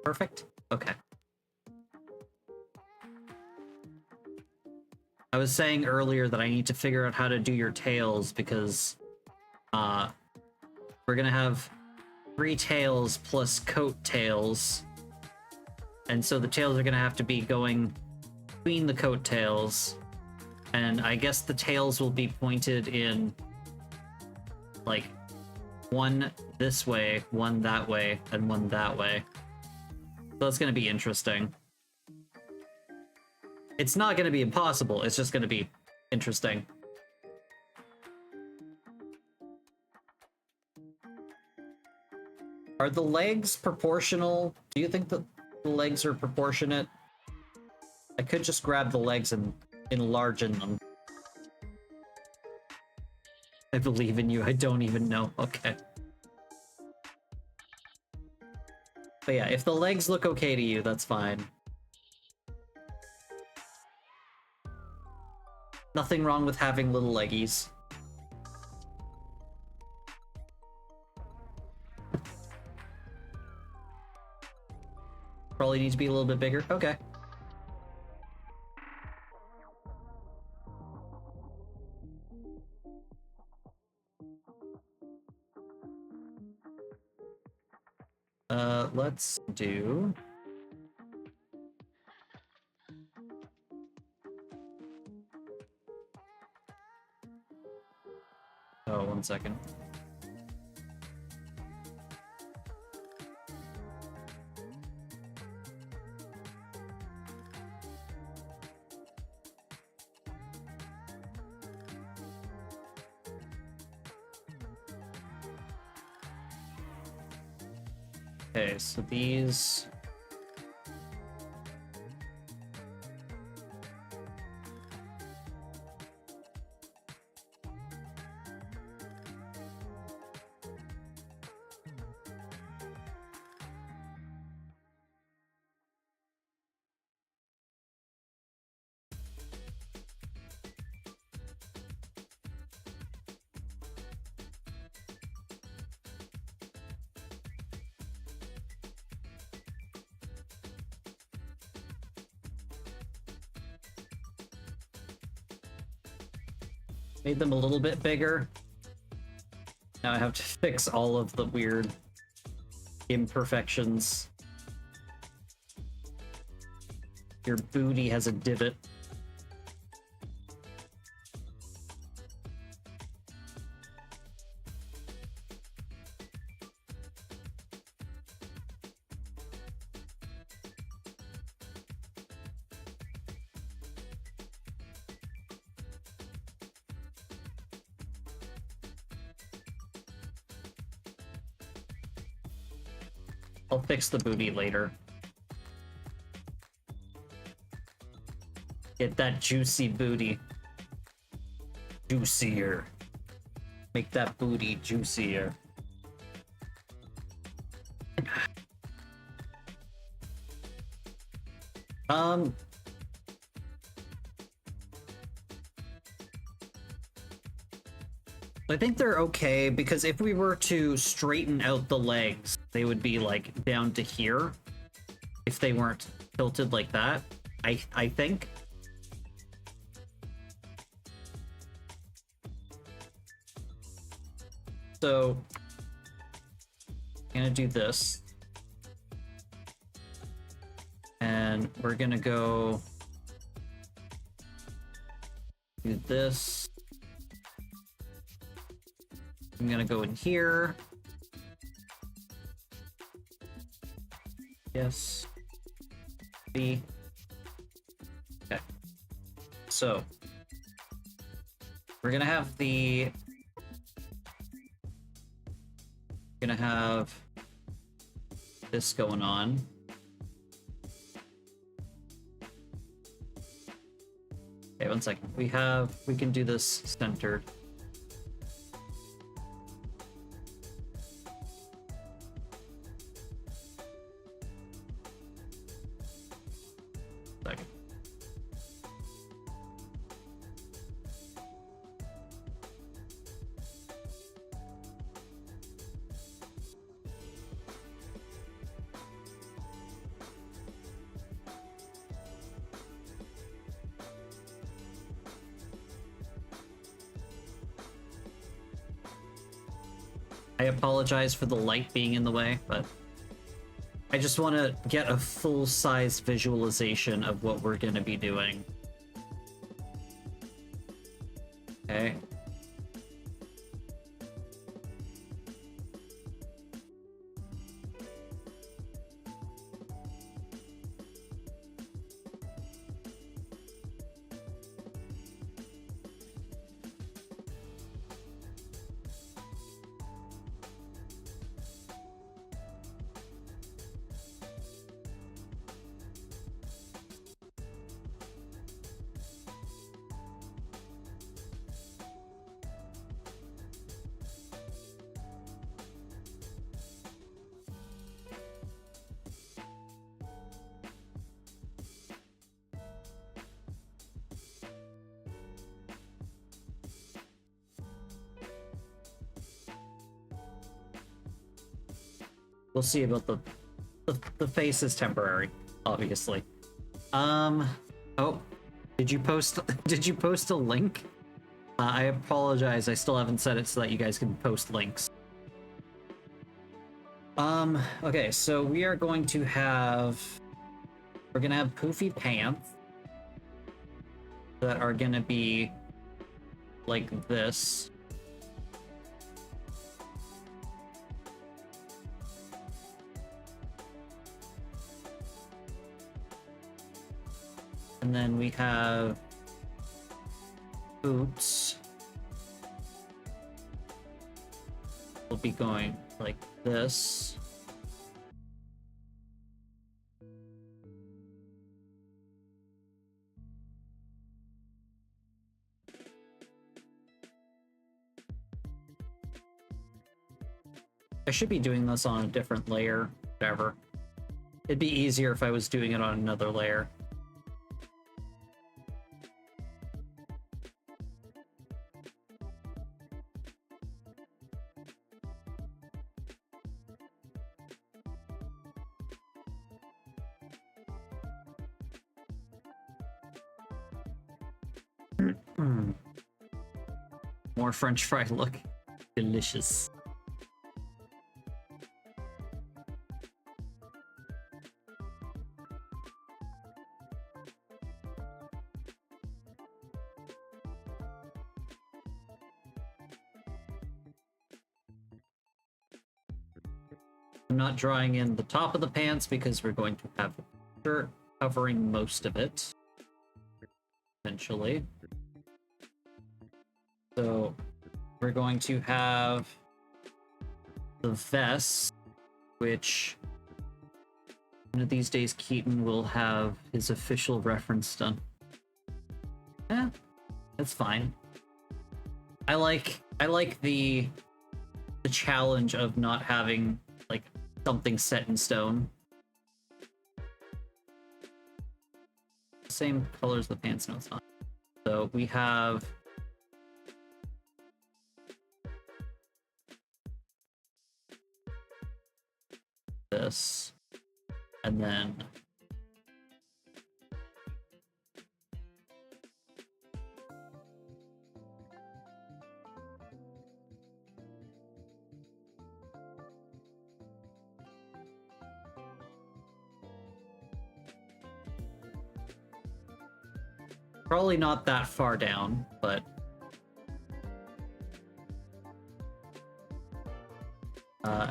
Perfect. Okay. I was saying earlier that I need to figure out how to do your tails because we're gonna have 3 tails plus coat tails, and so the tails are gonna have to be going between the coat tails, and I guess the tails will be pointed in like one this way, one that way, and one that way. So that's gonna be interesting. It's not gonna be impossible, it's just gonna be interesting. Are the legs proportional? Do you think that the legs are proportionate? I could just grab the legs and enlarge them. I believe in you, I don't even know. Okay. But yeah, if the legs look okay to you, that's fine. Nothing wrong with having little leggies. Probably need to be a little bit bigger. Okay. Let's do... Oh, 1 second. Okay, so these... Made them a little bit bigger. Now I have to fix all of the weird imperfections. Your booty has a divot. I'll fix the booty later. Get that juicy booty. Juicier. Make that booty juicier. I think they're okay, because if we were to straighten out the legs, they would be like down to here if they weren't tilted like that. I think. So I'm gonna do this, and we're gonna go do this. I'm gonna go in here. Yes. B. Okay. So we're gonna have the... gonna have this going on. Okay, 1 second. We can do this centered. Second. I apologize for the light being in the way, but I just want to get a full-size visualization of what we're going to be doing. Okay. We'll see about the face is temporary, obviously. Oh, did you post a link? I apologize, I still haven't set it so that you guys can post links. Okay, so we're gonna have poofy pants that are gonna be like this. And then we have boots. Will be going like this. I should be doing this on a different layer, whatever. It'd be easier if I was doing it on another layer. More French fry look. Delicious. I'm not drawing in the top of the pants because we're going to have a shirt covering most of it, eventually. So we're going to have the vest, which one of these days Keaton will have his official reference done. Eh, that's fine. I like the challenge of not having like something set in stone. Same color as the pants, no it's not. So we have this, and then probably not that far down, but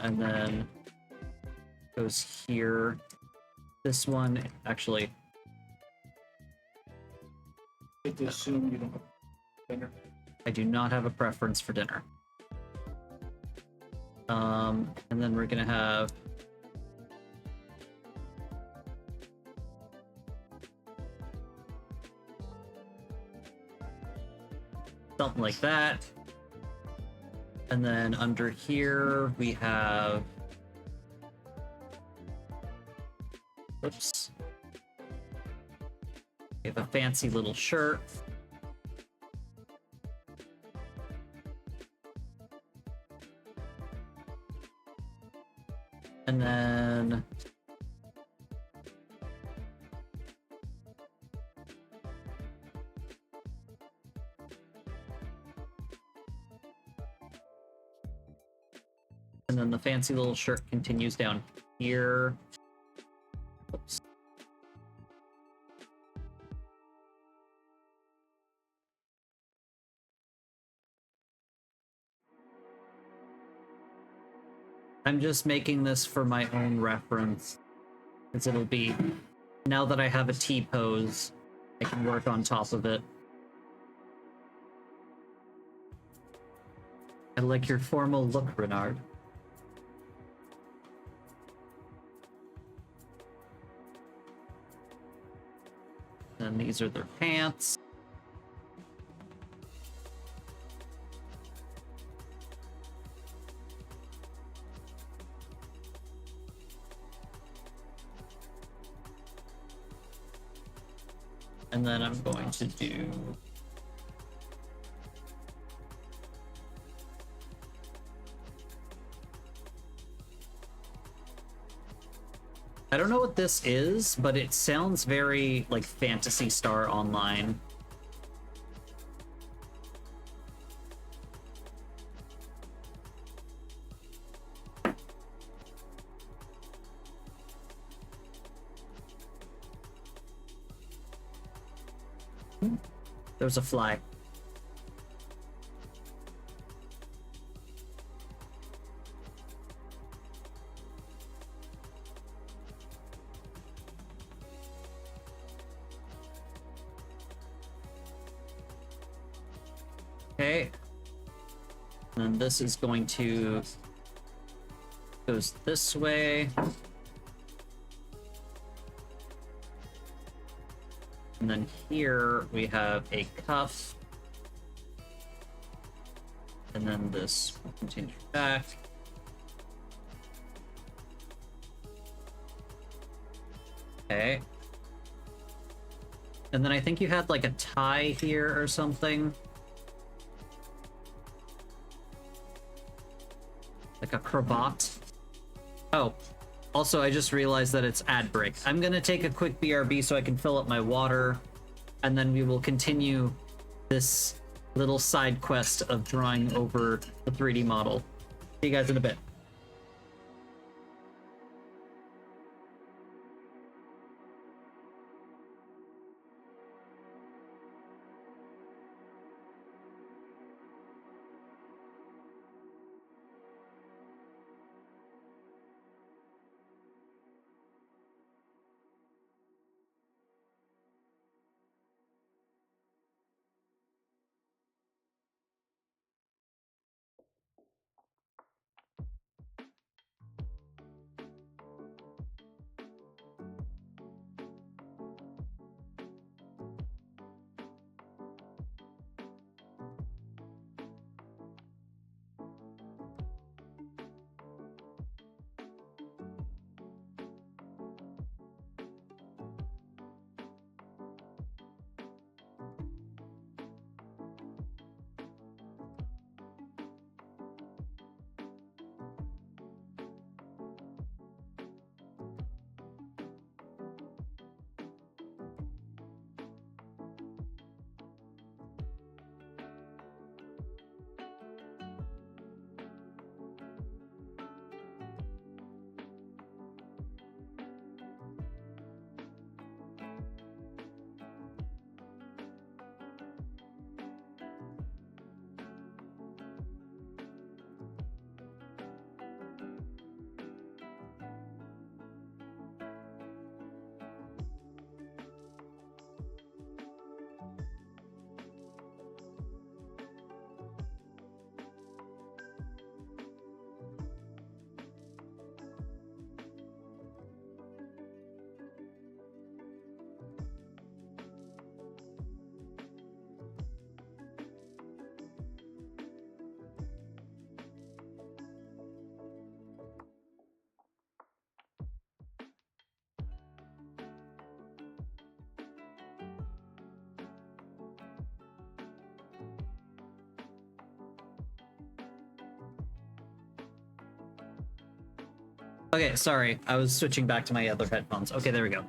and then goes here. This one actually. I assume you don't have dinner. I do not have a preference for dinner. And then we're gonna have something like that. And then under here we have, oops, we have a fancy little shirt. And then the fancy little shirt continues down here. Oops. I'm just making this for my own reference, because it'll be, now that I have a T-pose, I can work on top of it. I like your formal look, Renard. And these are their pants. And then I'm going to do I don't know what this is, but it sounds very like Phantasy Star Online. There's a fly. Okay. And then this is going to goes this way. And then here we have a cuff. And then this will continue back. Okay. And then I think you had like a tie here or something. Like a cravat. Oh, also I just realized that it's ad break. I'm gonna take a quick BRB so I can fill up my water, and then we will continue this little side quest of drawing over the 3D model. See you guys in a bit. Okay, sorry. I was switching back to my other headphones. Okay, there we go.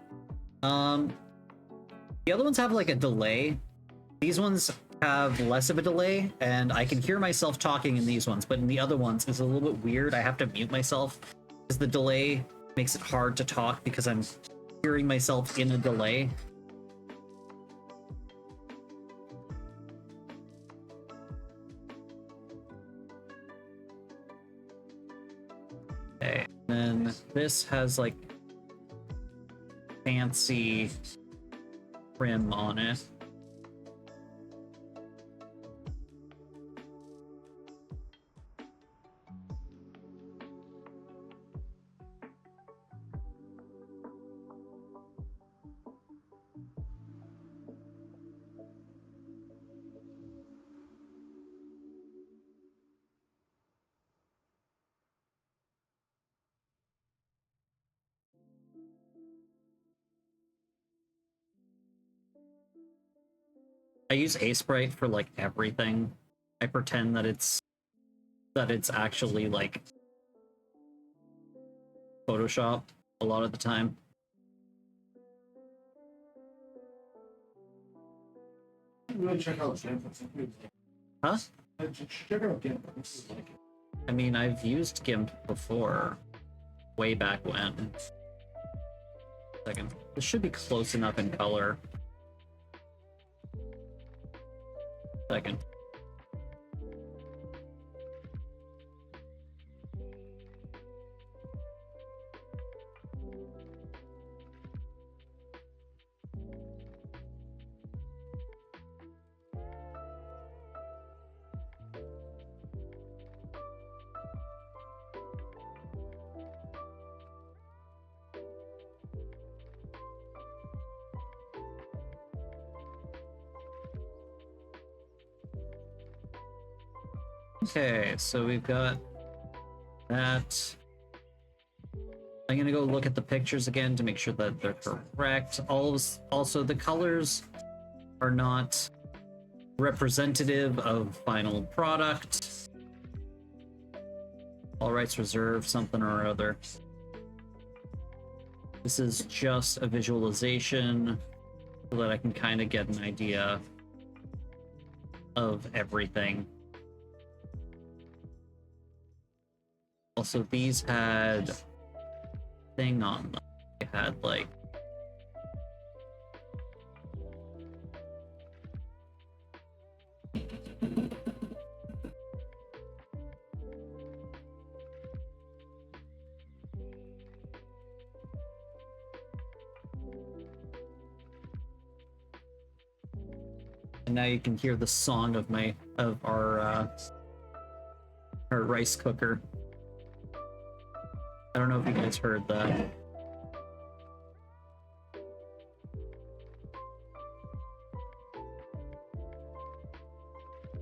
The other ones have like a delay. These ones have less of a delay, and I can hear myself talking in these ones, but in the other ones, it's a little bit weird. I have to mute myself because the delay makes it hard to talk because I'm hearing myself in a delay. Okay, and then this has like fancy trim on it. I use Sprite for like everything. I pretend that it's actually like Photoshop a lot of the time. Really check out GIMP. Huh? Check out GIMP. I mean, I've used GIMP before, way back when. Second, this should be close enough in color. Second. Okay, so we've got that. I'm gonna go look at the pictures again to make sure that they're correct. Also, the colors are not representative of final product. All rights reserved, something or other. This is just a visualization so that I can kind of get an idea of everything. Also, these had thing on them. They had like and now you can hear the song of our rice cooker. I don't know if you guys heard that.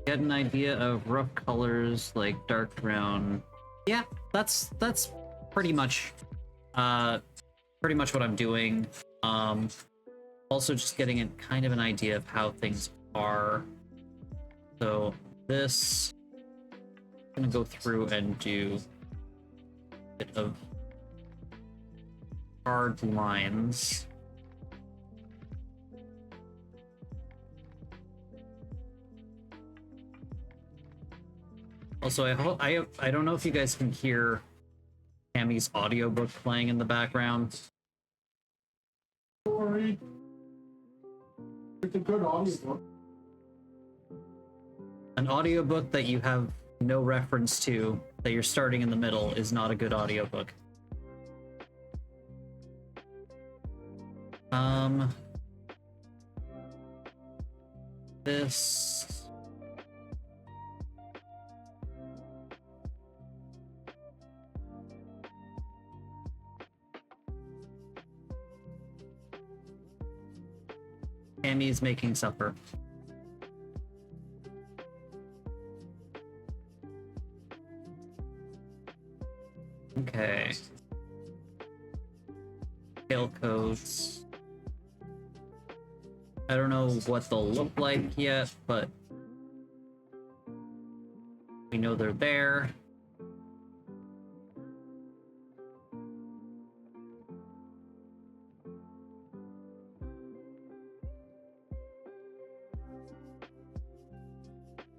Get an idea of rough colors like dark brown. Yeah, that's pretty much what I'm doing. Also just getting a kind of an idea of how things are. So this, I'm gonna go through and do a bit of hard lines. Also, I don't know if you guys can hear Tammy's audiobook playing in the background. Sorry. It's a good audiobook. An audiobook that you have no reference to, that you're starting in the middle, is not a good audiobook. This... Tammy's making supper. Okay. Tailcoats. I don't know what they'll look like yet, but we know they're there.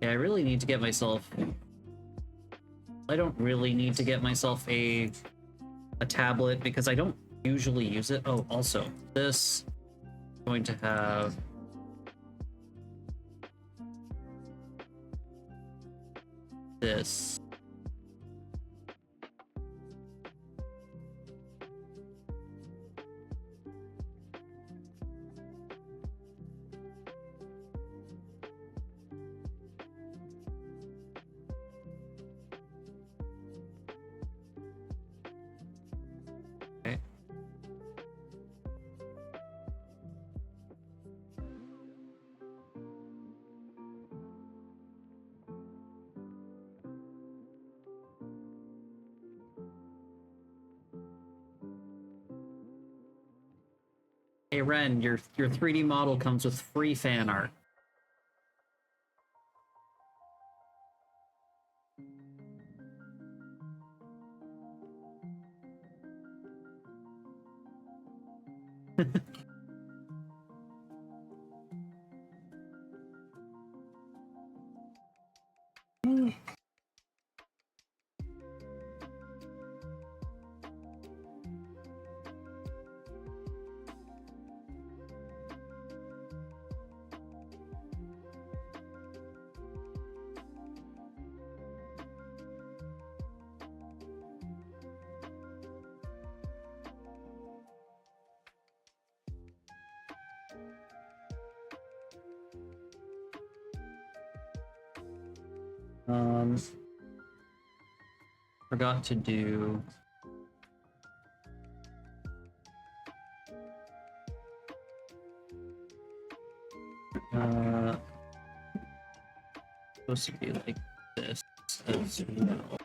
Yeah, I really need to get myself... I don't really need to get myself a tablet because I don't usually use it. Oh, also, this is going to have this. Okay. Hey Ren, your 3D model comes with free fan art. Forgot to do supposed to be like this as well.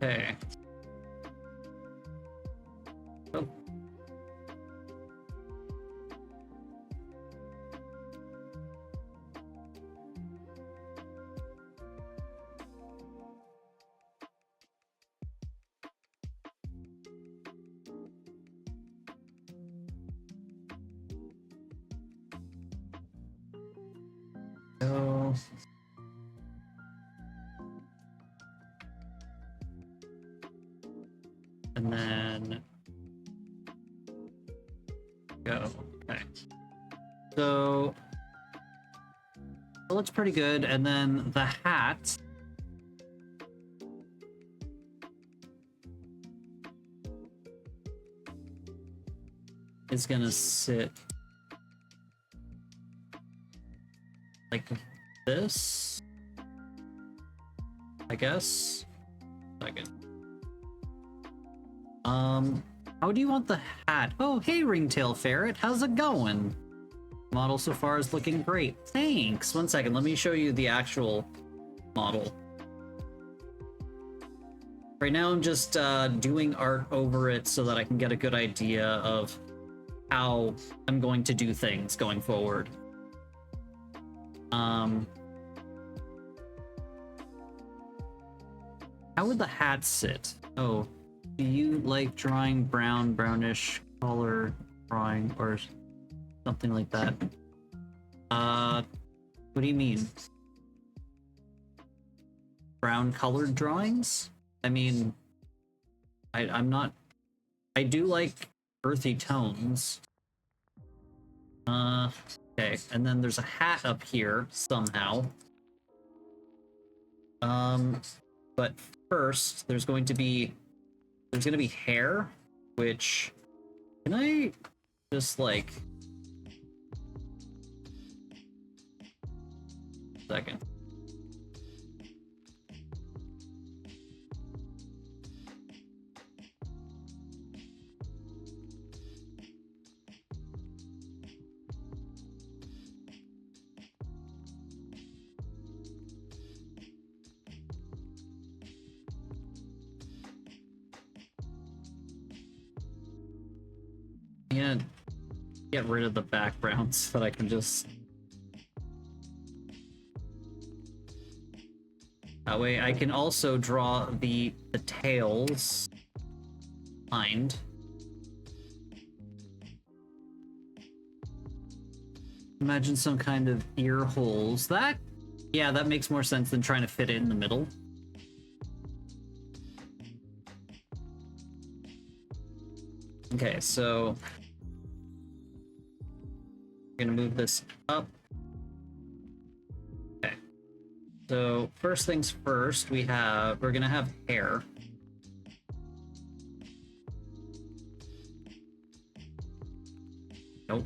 Okay. Oh. Go. And then go. Okay. So it looks pretty good. And then the hat. Is gonna sit like this, I guess. Second. How do you want the hat? Oh, hey, Ringtail Ferret, how's it going? Model so far is looking great. Thanks. 1 second, let me show you the actual model. Right now, I'm just doing art over it so that I can get a good idea of how I'm going to do things going forward. How would the hat sit? Oh, do you like drawing brownish color drawing or something like that? What do you mean? Brown colored drawings? I mean, I'm not... I do like earthy tones. Okay, and then there's a hat up here somehow. But first there's gonna be hair, which can I just like second. And get rid of the background so that I can just... That way I can also draw the tails behind. Imagine some kind of ear holes. That, yeah, that makes more sense than trying to fit it in the middle. Okay, so I'm gonna move this up. Okay. So first things first, we're gonna have hair. Nope.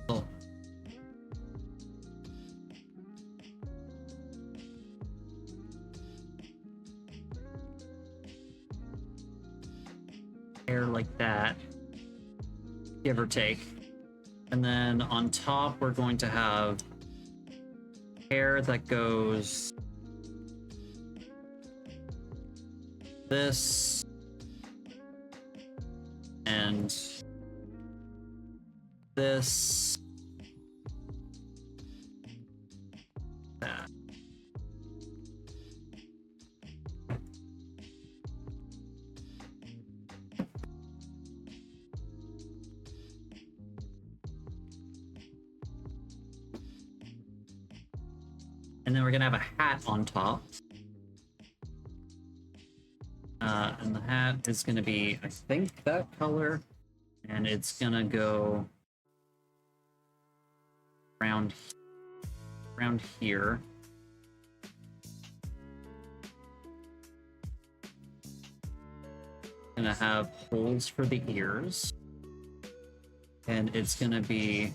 Oh. Hair like that, give or take. And then on top, we're going to have hair that goes this and this, that. And then we're gonna have a hat on top. And the hat is gonna be, I think, that color. And it's gonna go around here. gonna have holes for the ears. And it's gonna be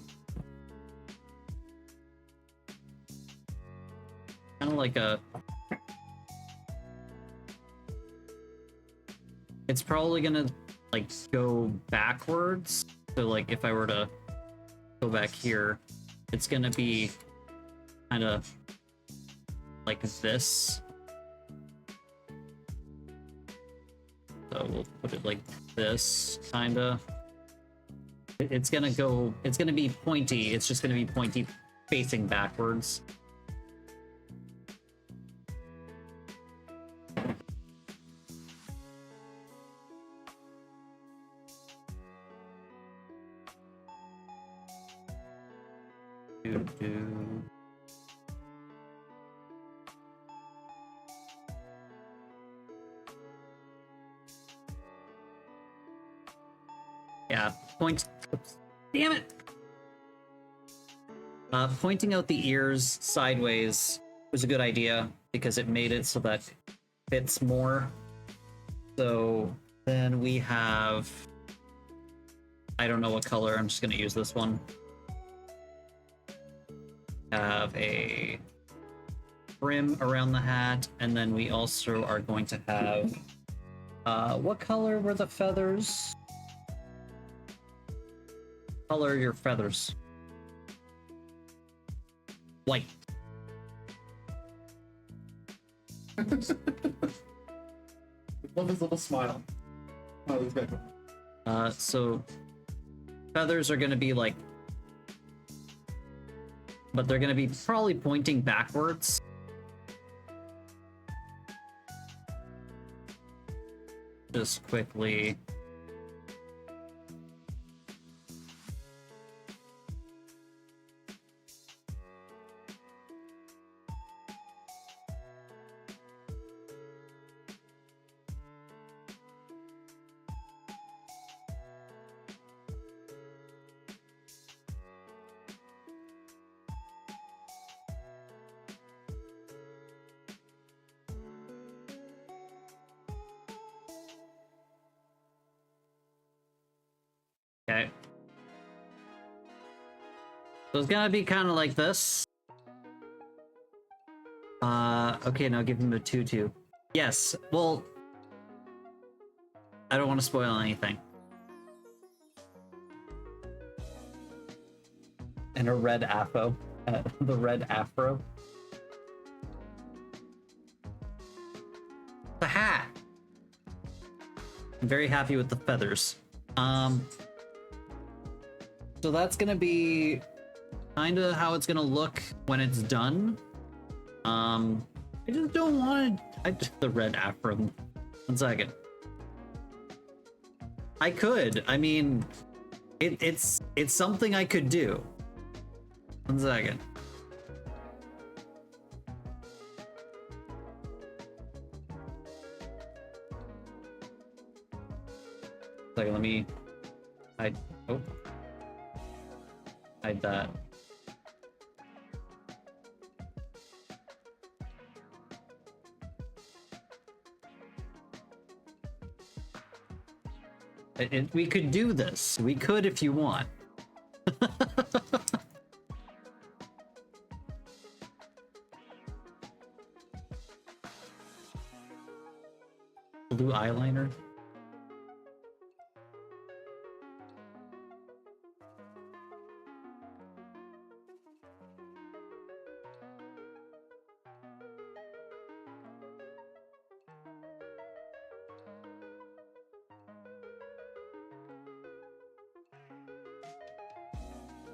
kind of like a... It's probably gonna like go backwards. So like if I were to go back here, it's gonna be kind of like this. So we'll put it like this, kinda. It's gonna be pointy. It's just gonna be pointy facing backwards. Yeah, point. Oops, damn it! Pointing out the ears sideways was a good idea because it made it so that it fits more. So then we have... I don't know what color, I'm just gonna use this one. Have a brim around the hat, and then we also are going to have... what color were the feathers? Color your feathers. White. Love his little smile. Oh, he's good. So feathers are gonna be like, but they're gonna be probably pointing backwards. Just quickly. Okay. So it's gonna be kind of like this. Okay, now give him a tutu. Yes, well... I don't want to spoil anything. And a red afro. The red afro. The hat! I'm very happy with the feathers. So that's gonna be kind of how it's gonna look when it's done. I just don't want the red afro. 1 second. I could. I mean, it's something I could do. 1 second. Like, let me hide. Oh, hide that. We could do this. We could if you want. Blue eyeliner.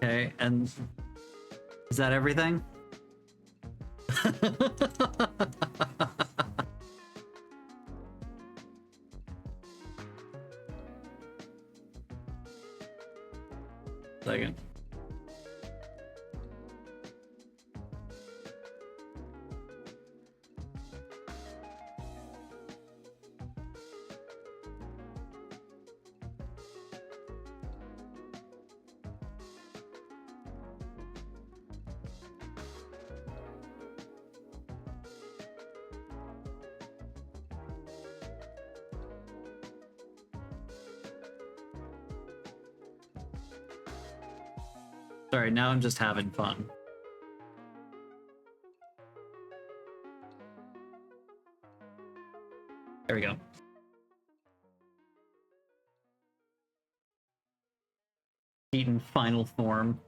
Okay, and is that everything? Second. Sorry, now I'm just having fun. There we go. Keaton final form.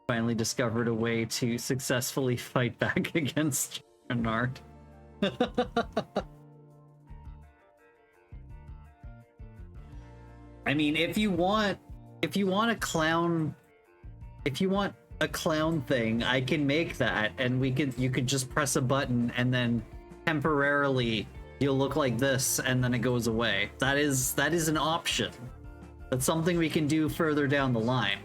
Finally discovered a way to successfully fight back against Bernard. I mean, if you want a clown, if you want a clown thing, I can make that, and you could just press a button and then temporarily you'll look like this and then it goes away. That is an option. That's something we can do further down the line.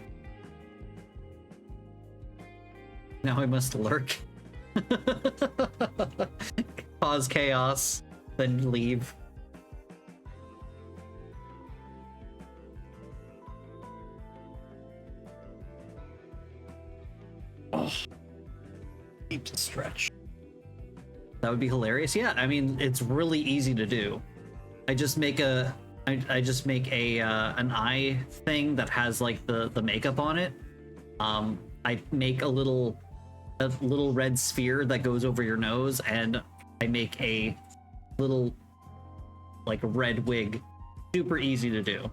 Now I must lurk. Cause chaos, then leave. Oh, need to stretch. That would be hilarious. Yeah, I mean, it's really easy to do. I just make a an eye thing that has like the makeup on it. I make a little red sphere that goes over your nose, and I make a little like red wig. Super easy to do.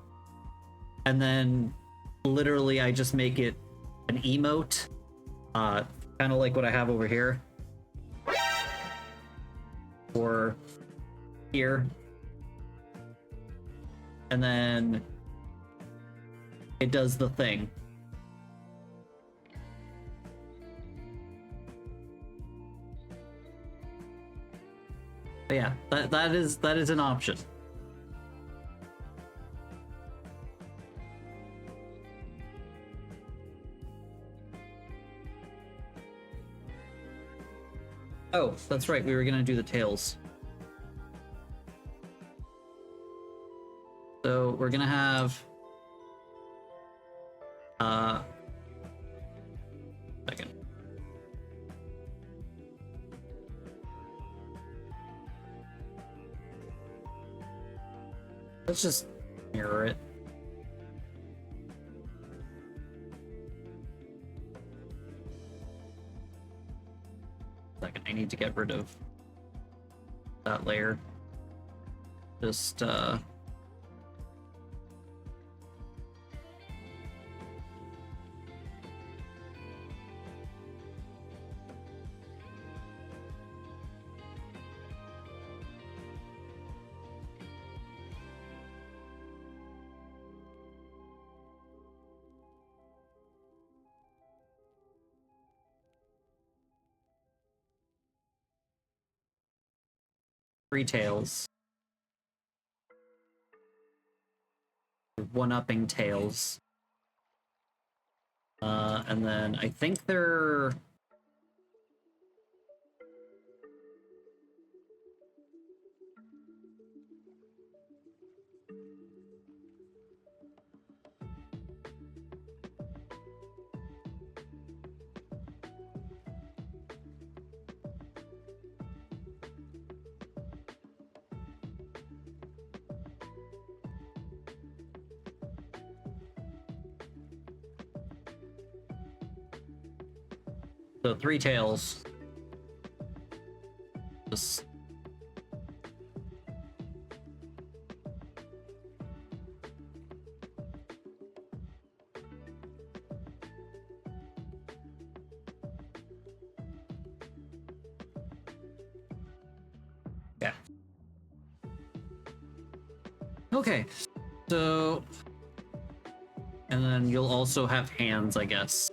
And then literally I just make it an emote, kind of like what I have over here, or here, and then it does the thing. But yeah, that is an option. Oh, that's right, we were gonna do the tails. So we're gonna have second. Let's just mirror it. Second, I need to get rid of that layer. Just 3 tails. One-upping tails. And then I think they're... So 3 tails. Just... Yeah. Okay, so... And then you'll also have hands, I guess.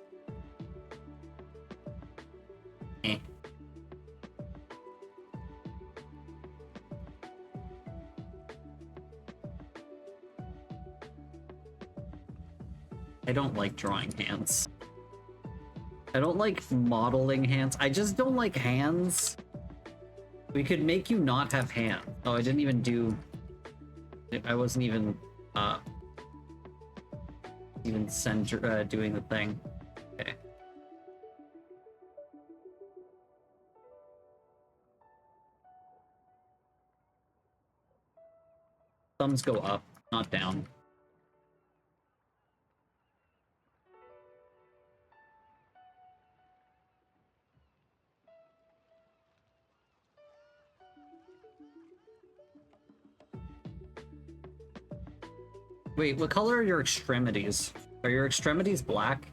I don't like drawing hands. I don't like modeling hands. I just don't like hands. We could make you not have hands. Oh, I didn't even do... I wasn't even, center, doing the thing. Okay. Thumbs go up, not down. Wait, what color are your extremities? Are your extremities black?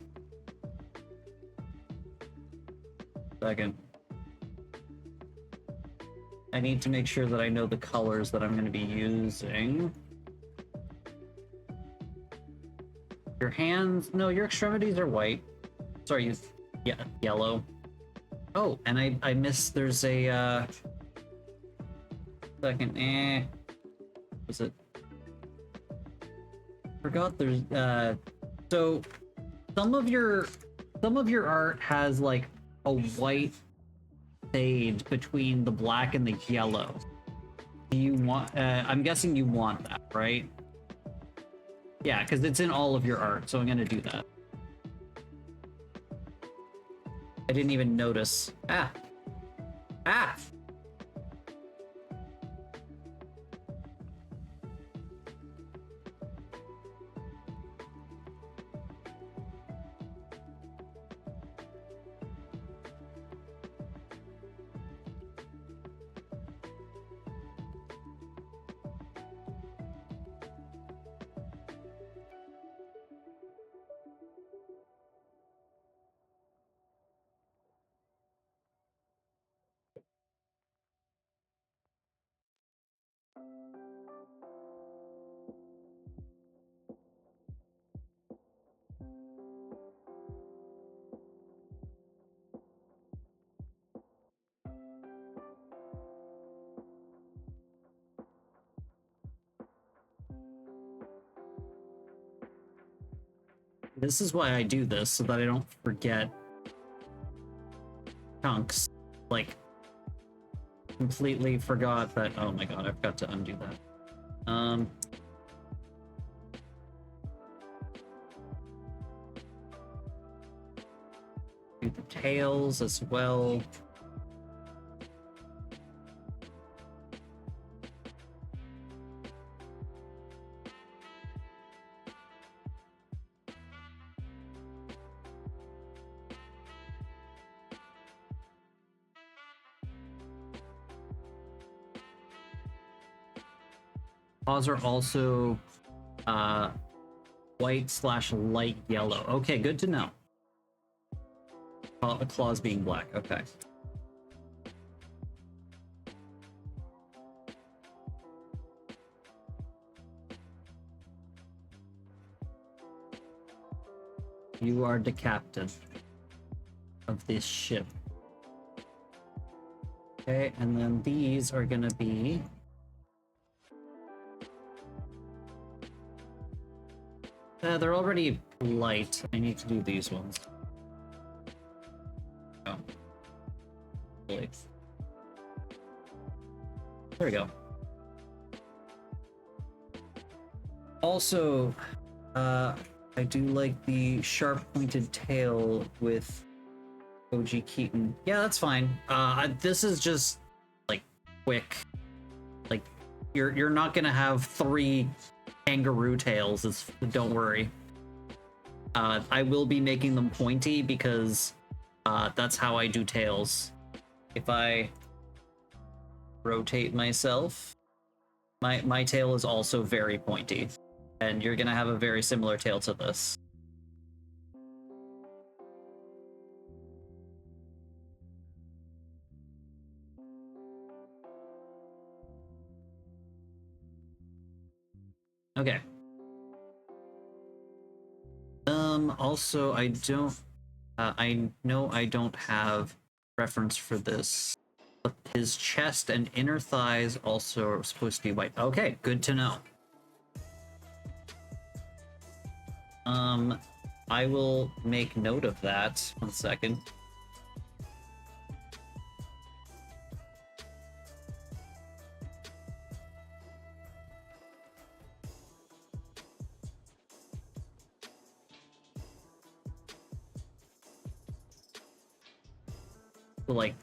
Second. I need to make sure that I know the colors that I'm going to be using. Your hands... No, your extremities are white. Sorry, yeah, yellow. Oh, and I missed... There's a, Second, Was it... Forgot there's, So, some of your art has, like, a white fade between the black and the yellow. Do you want... I'm guessing you want that, right? Yeah, because it's in all of your art, so I'm gonna do that. I didn't even notice. Ah! Ah! This is why I do this, so that I don't forget chunks. Like, completely forgot that... Oh my god, I forgot to undo that. Do the tails as well. Paws are also white/light yellow. Okay, good to know. Claws being black. Okay. You are the captain of this ship. Okay, and then these are gonna be... they're already light. I need to do these ones. Oh. Wait. There we go. Also, I do like the sharp pointed tail with OG Keaton. Yeah, that's fine. This is just like quick. Like you're not gonna have 3 kangaroo tails. Don't worry. I will be making them pointy because that's how I do tails. If I rotate myself, my tail is also very pointy, and you're gonna have a very similar tail to this. Okay. Also, I don't... I know I don't have reference for this, but his chest and inner thighs also are supposed to be white. Okay, good to know. I will make note of that. 1 second. Like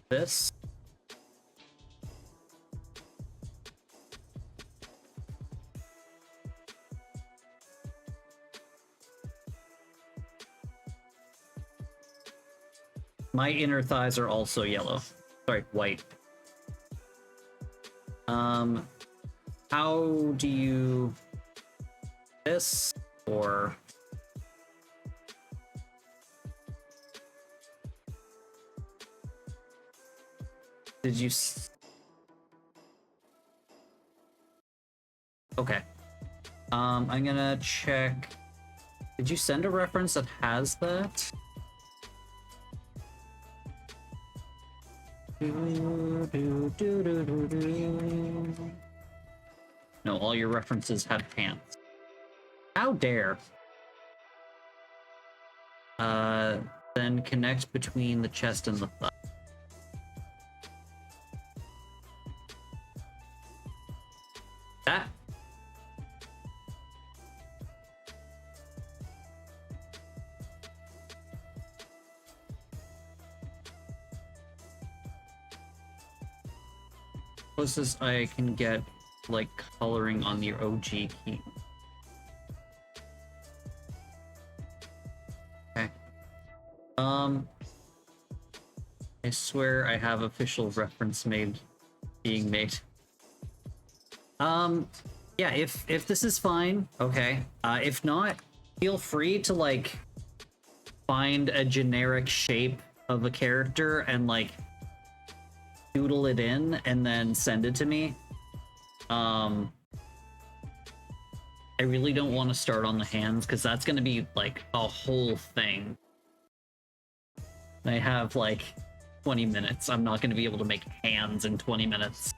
this. My inner thighs are also yellow. Sorry, white. How do you... this, or did you? Okay. I'm gonna check. Did you send a reference that has that? No, all your references had pants. How dare? Then connect between the chest and the thigh. That? Closest I can get, like, coloring on your OG Keaton. Okay. I swear I have official reference being made. Yeah, if this is fine, okay. If not, feel free to, like, find a generic shape of a character and, like, doodle it in and then send it to me. I really don't want to start on the hands because that's going to be like a whole thing. I have like 20 minutes. I'm not going to be able to make hands in 20 minutes.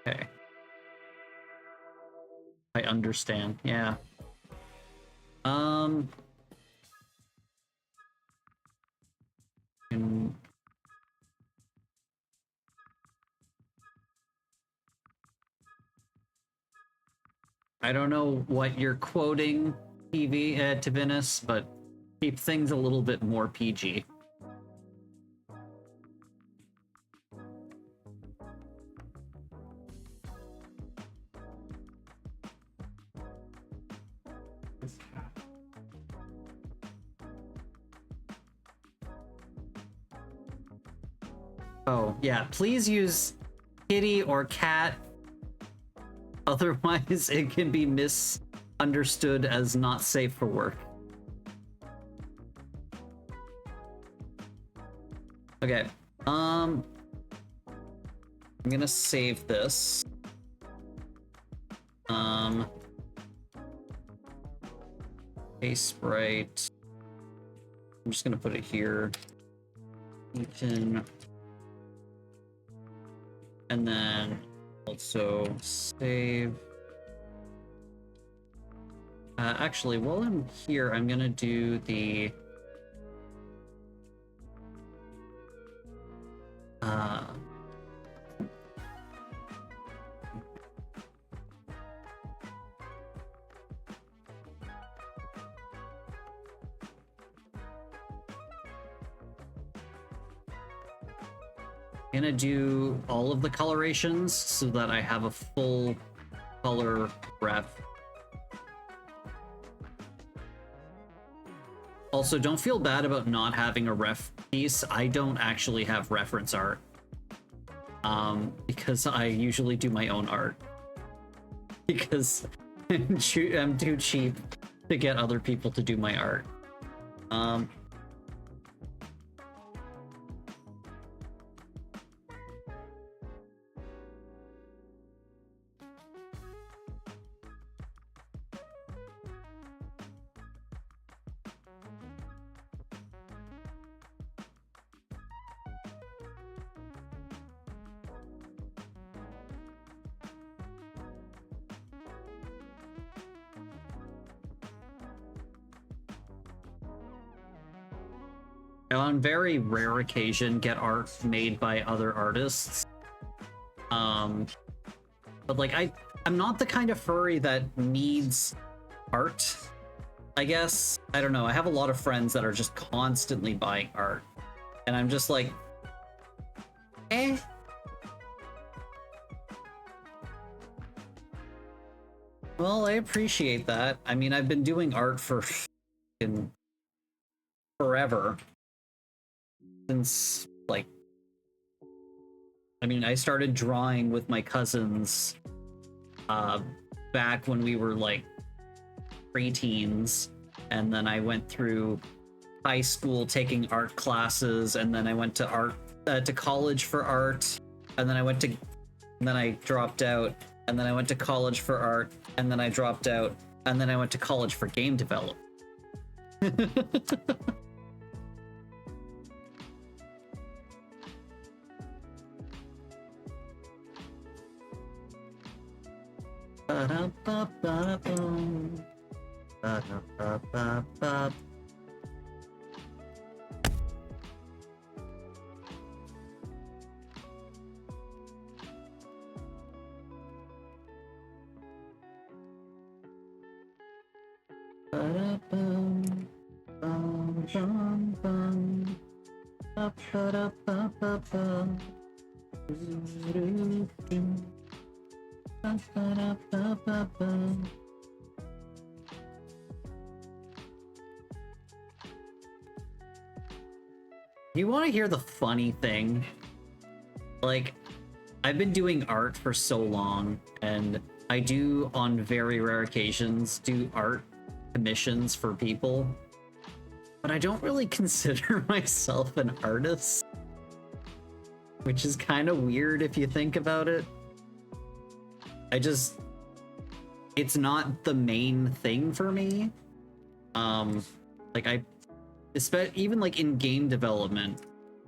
Okay. I understand. Yeah. I don't know what you're quoting, Tivinus, but keep things a little bit more PG. Oh, yeah, please use kitty or cat. Otherwise, it can be misunderstood as not safe for work. Okay, I'm gonna save this. Face sprite. I'm just gonna put it here. Keaton. And then also save. Actually, while I'm here, I'm gonna do the gonna do all of the colorations so that I have a full color ref. Also, don't feel bad about not having a ref piece. I don't actually have reference art. Because I usually do my own art. Because I'm too cheap to get other people to do my art. On very rare occasion, get art made by other artists. But like I'm not the kind of furry that needs art, I guess. I don't know. I have a lot of friends that are just constantly buying art. And I'm just like, eh. Well, I appreciate that. I mean, I've been doing art for f***ing forever. Since, like... I mean, I started drawing with my cousins back when we were, like, preteens. And then I went through high school taking art classes, and then I went to college for art, and then I dropped out, and then I went to college for art, and then I dropped out, and then I went to college for game development. You want to hear the funny thing? Like, I've been doing art for so long, and I do, on very rare occasions, do art commissions for people, but I don't really consider myself an artist, which is kind of weird if you think about it. It's not the main thing for me. Like, even like in game development,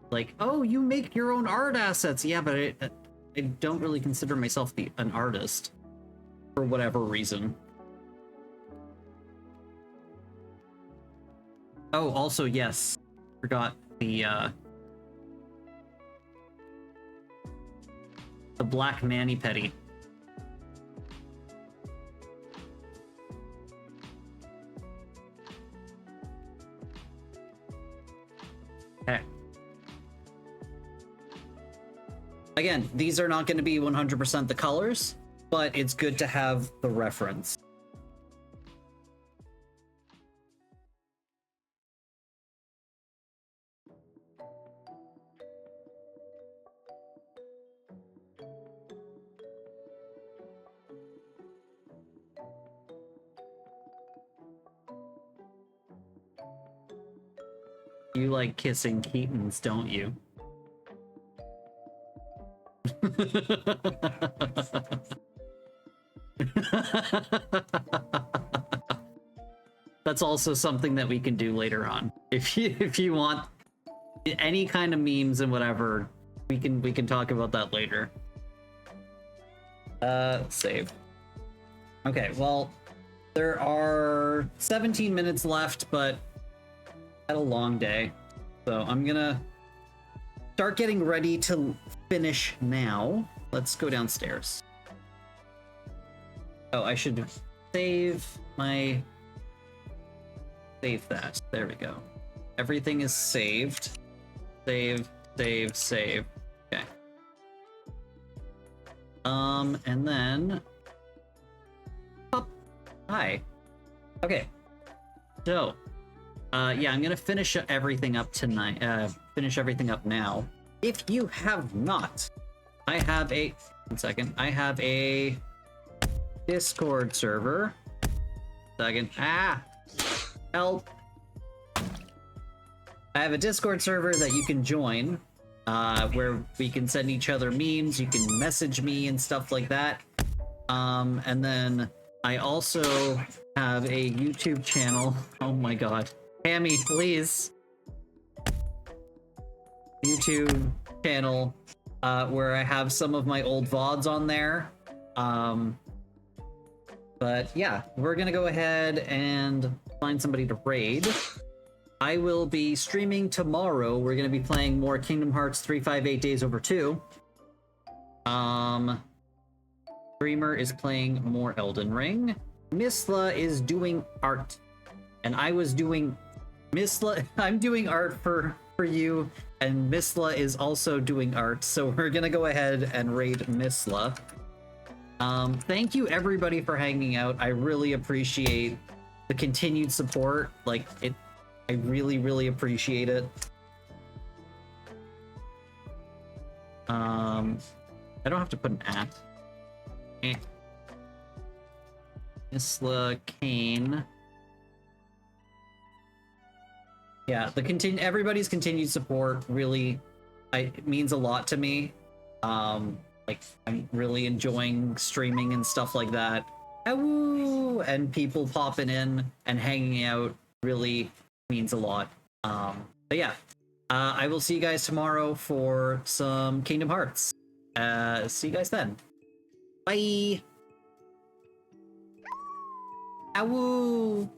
like, oh, you make your own art assets. Yeah, but I don't really consider myself an artist for whatever reason. Oh, also, yes, forgot the black mani-pedi. Okay. Again, these are not going to be 100% the colors, but it's good to have the reference. You like kissing Keatons, don't you? That's also something that we can do later on. If you want any kind of memes and whatever, we can talk about that later. Save. Okay, well, there are 17 minutes left, but had a long day, so I'm gonna start getting ready to finish now. Let's go downstairs. Oh, I should save that. There we go. Everything is saved. Save. Okay. And then... Oh, hi. Okay. So, yeah, I'm gonna finish everything up tonight. Finish everything up now. If you have not, I have a... One second. I have a Discord server. Second. Ah! Help! I have a Discord server that you can join, where we can send each other memes, you can message me and stuff like that. And then I also have a YouTube channel. Oh my god. Hammy, please. YouTube channel, where I have some of my old VODs on there. But yeah, we're gonna go ahead and find somebody to raid. I will be streaming tomorrow. We're gonna be playing more Kingdom Hearts 358 Days Over 2. Streamer is playing more Elden Ring. Misla is doing art. And I was doing... I'm doing art for you, and Misla is also doing art, so we're gonna go ahead and raid Misla. Thank you everybody for hanging out. I really appreciate the continued support. Like, I really, really appreciate it. I don't have to put an at. Eh. Isla Kane. Yeah, everybody's continued support really, it means a lot to me. Like, I'm really enjoying streaming and stuff like that. Awoo! And people popping in and hanging out really means a lot. But yeah, I will see you guys tomorrow for some Kingdom Hearts. See you guys then. Bye! Awoo!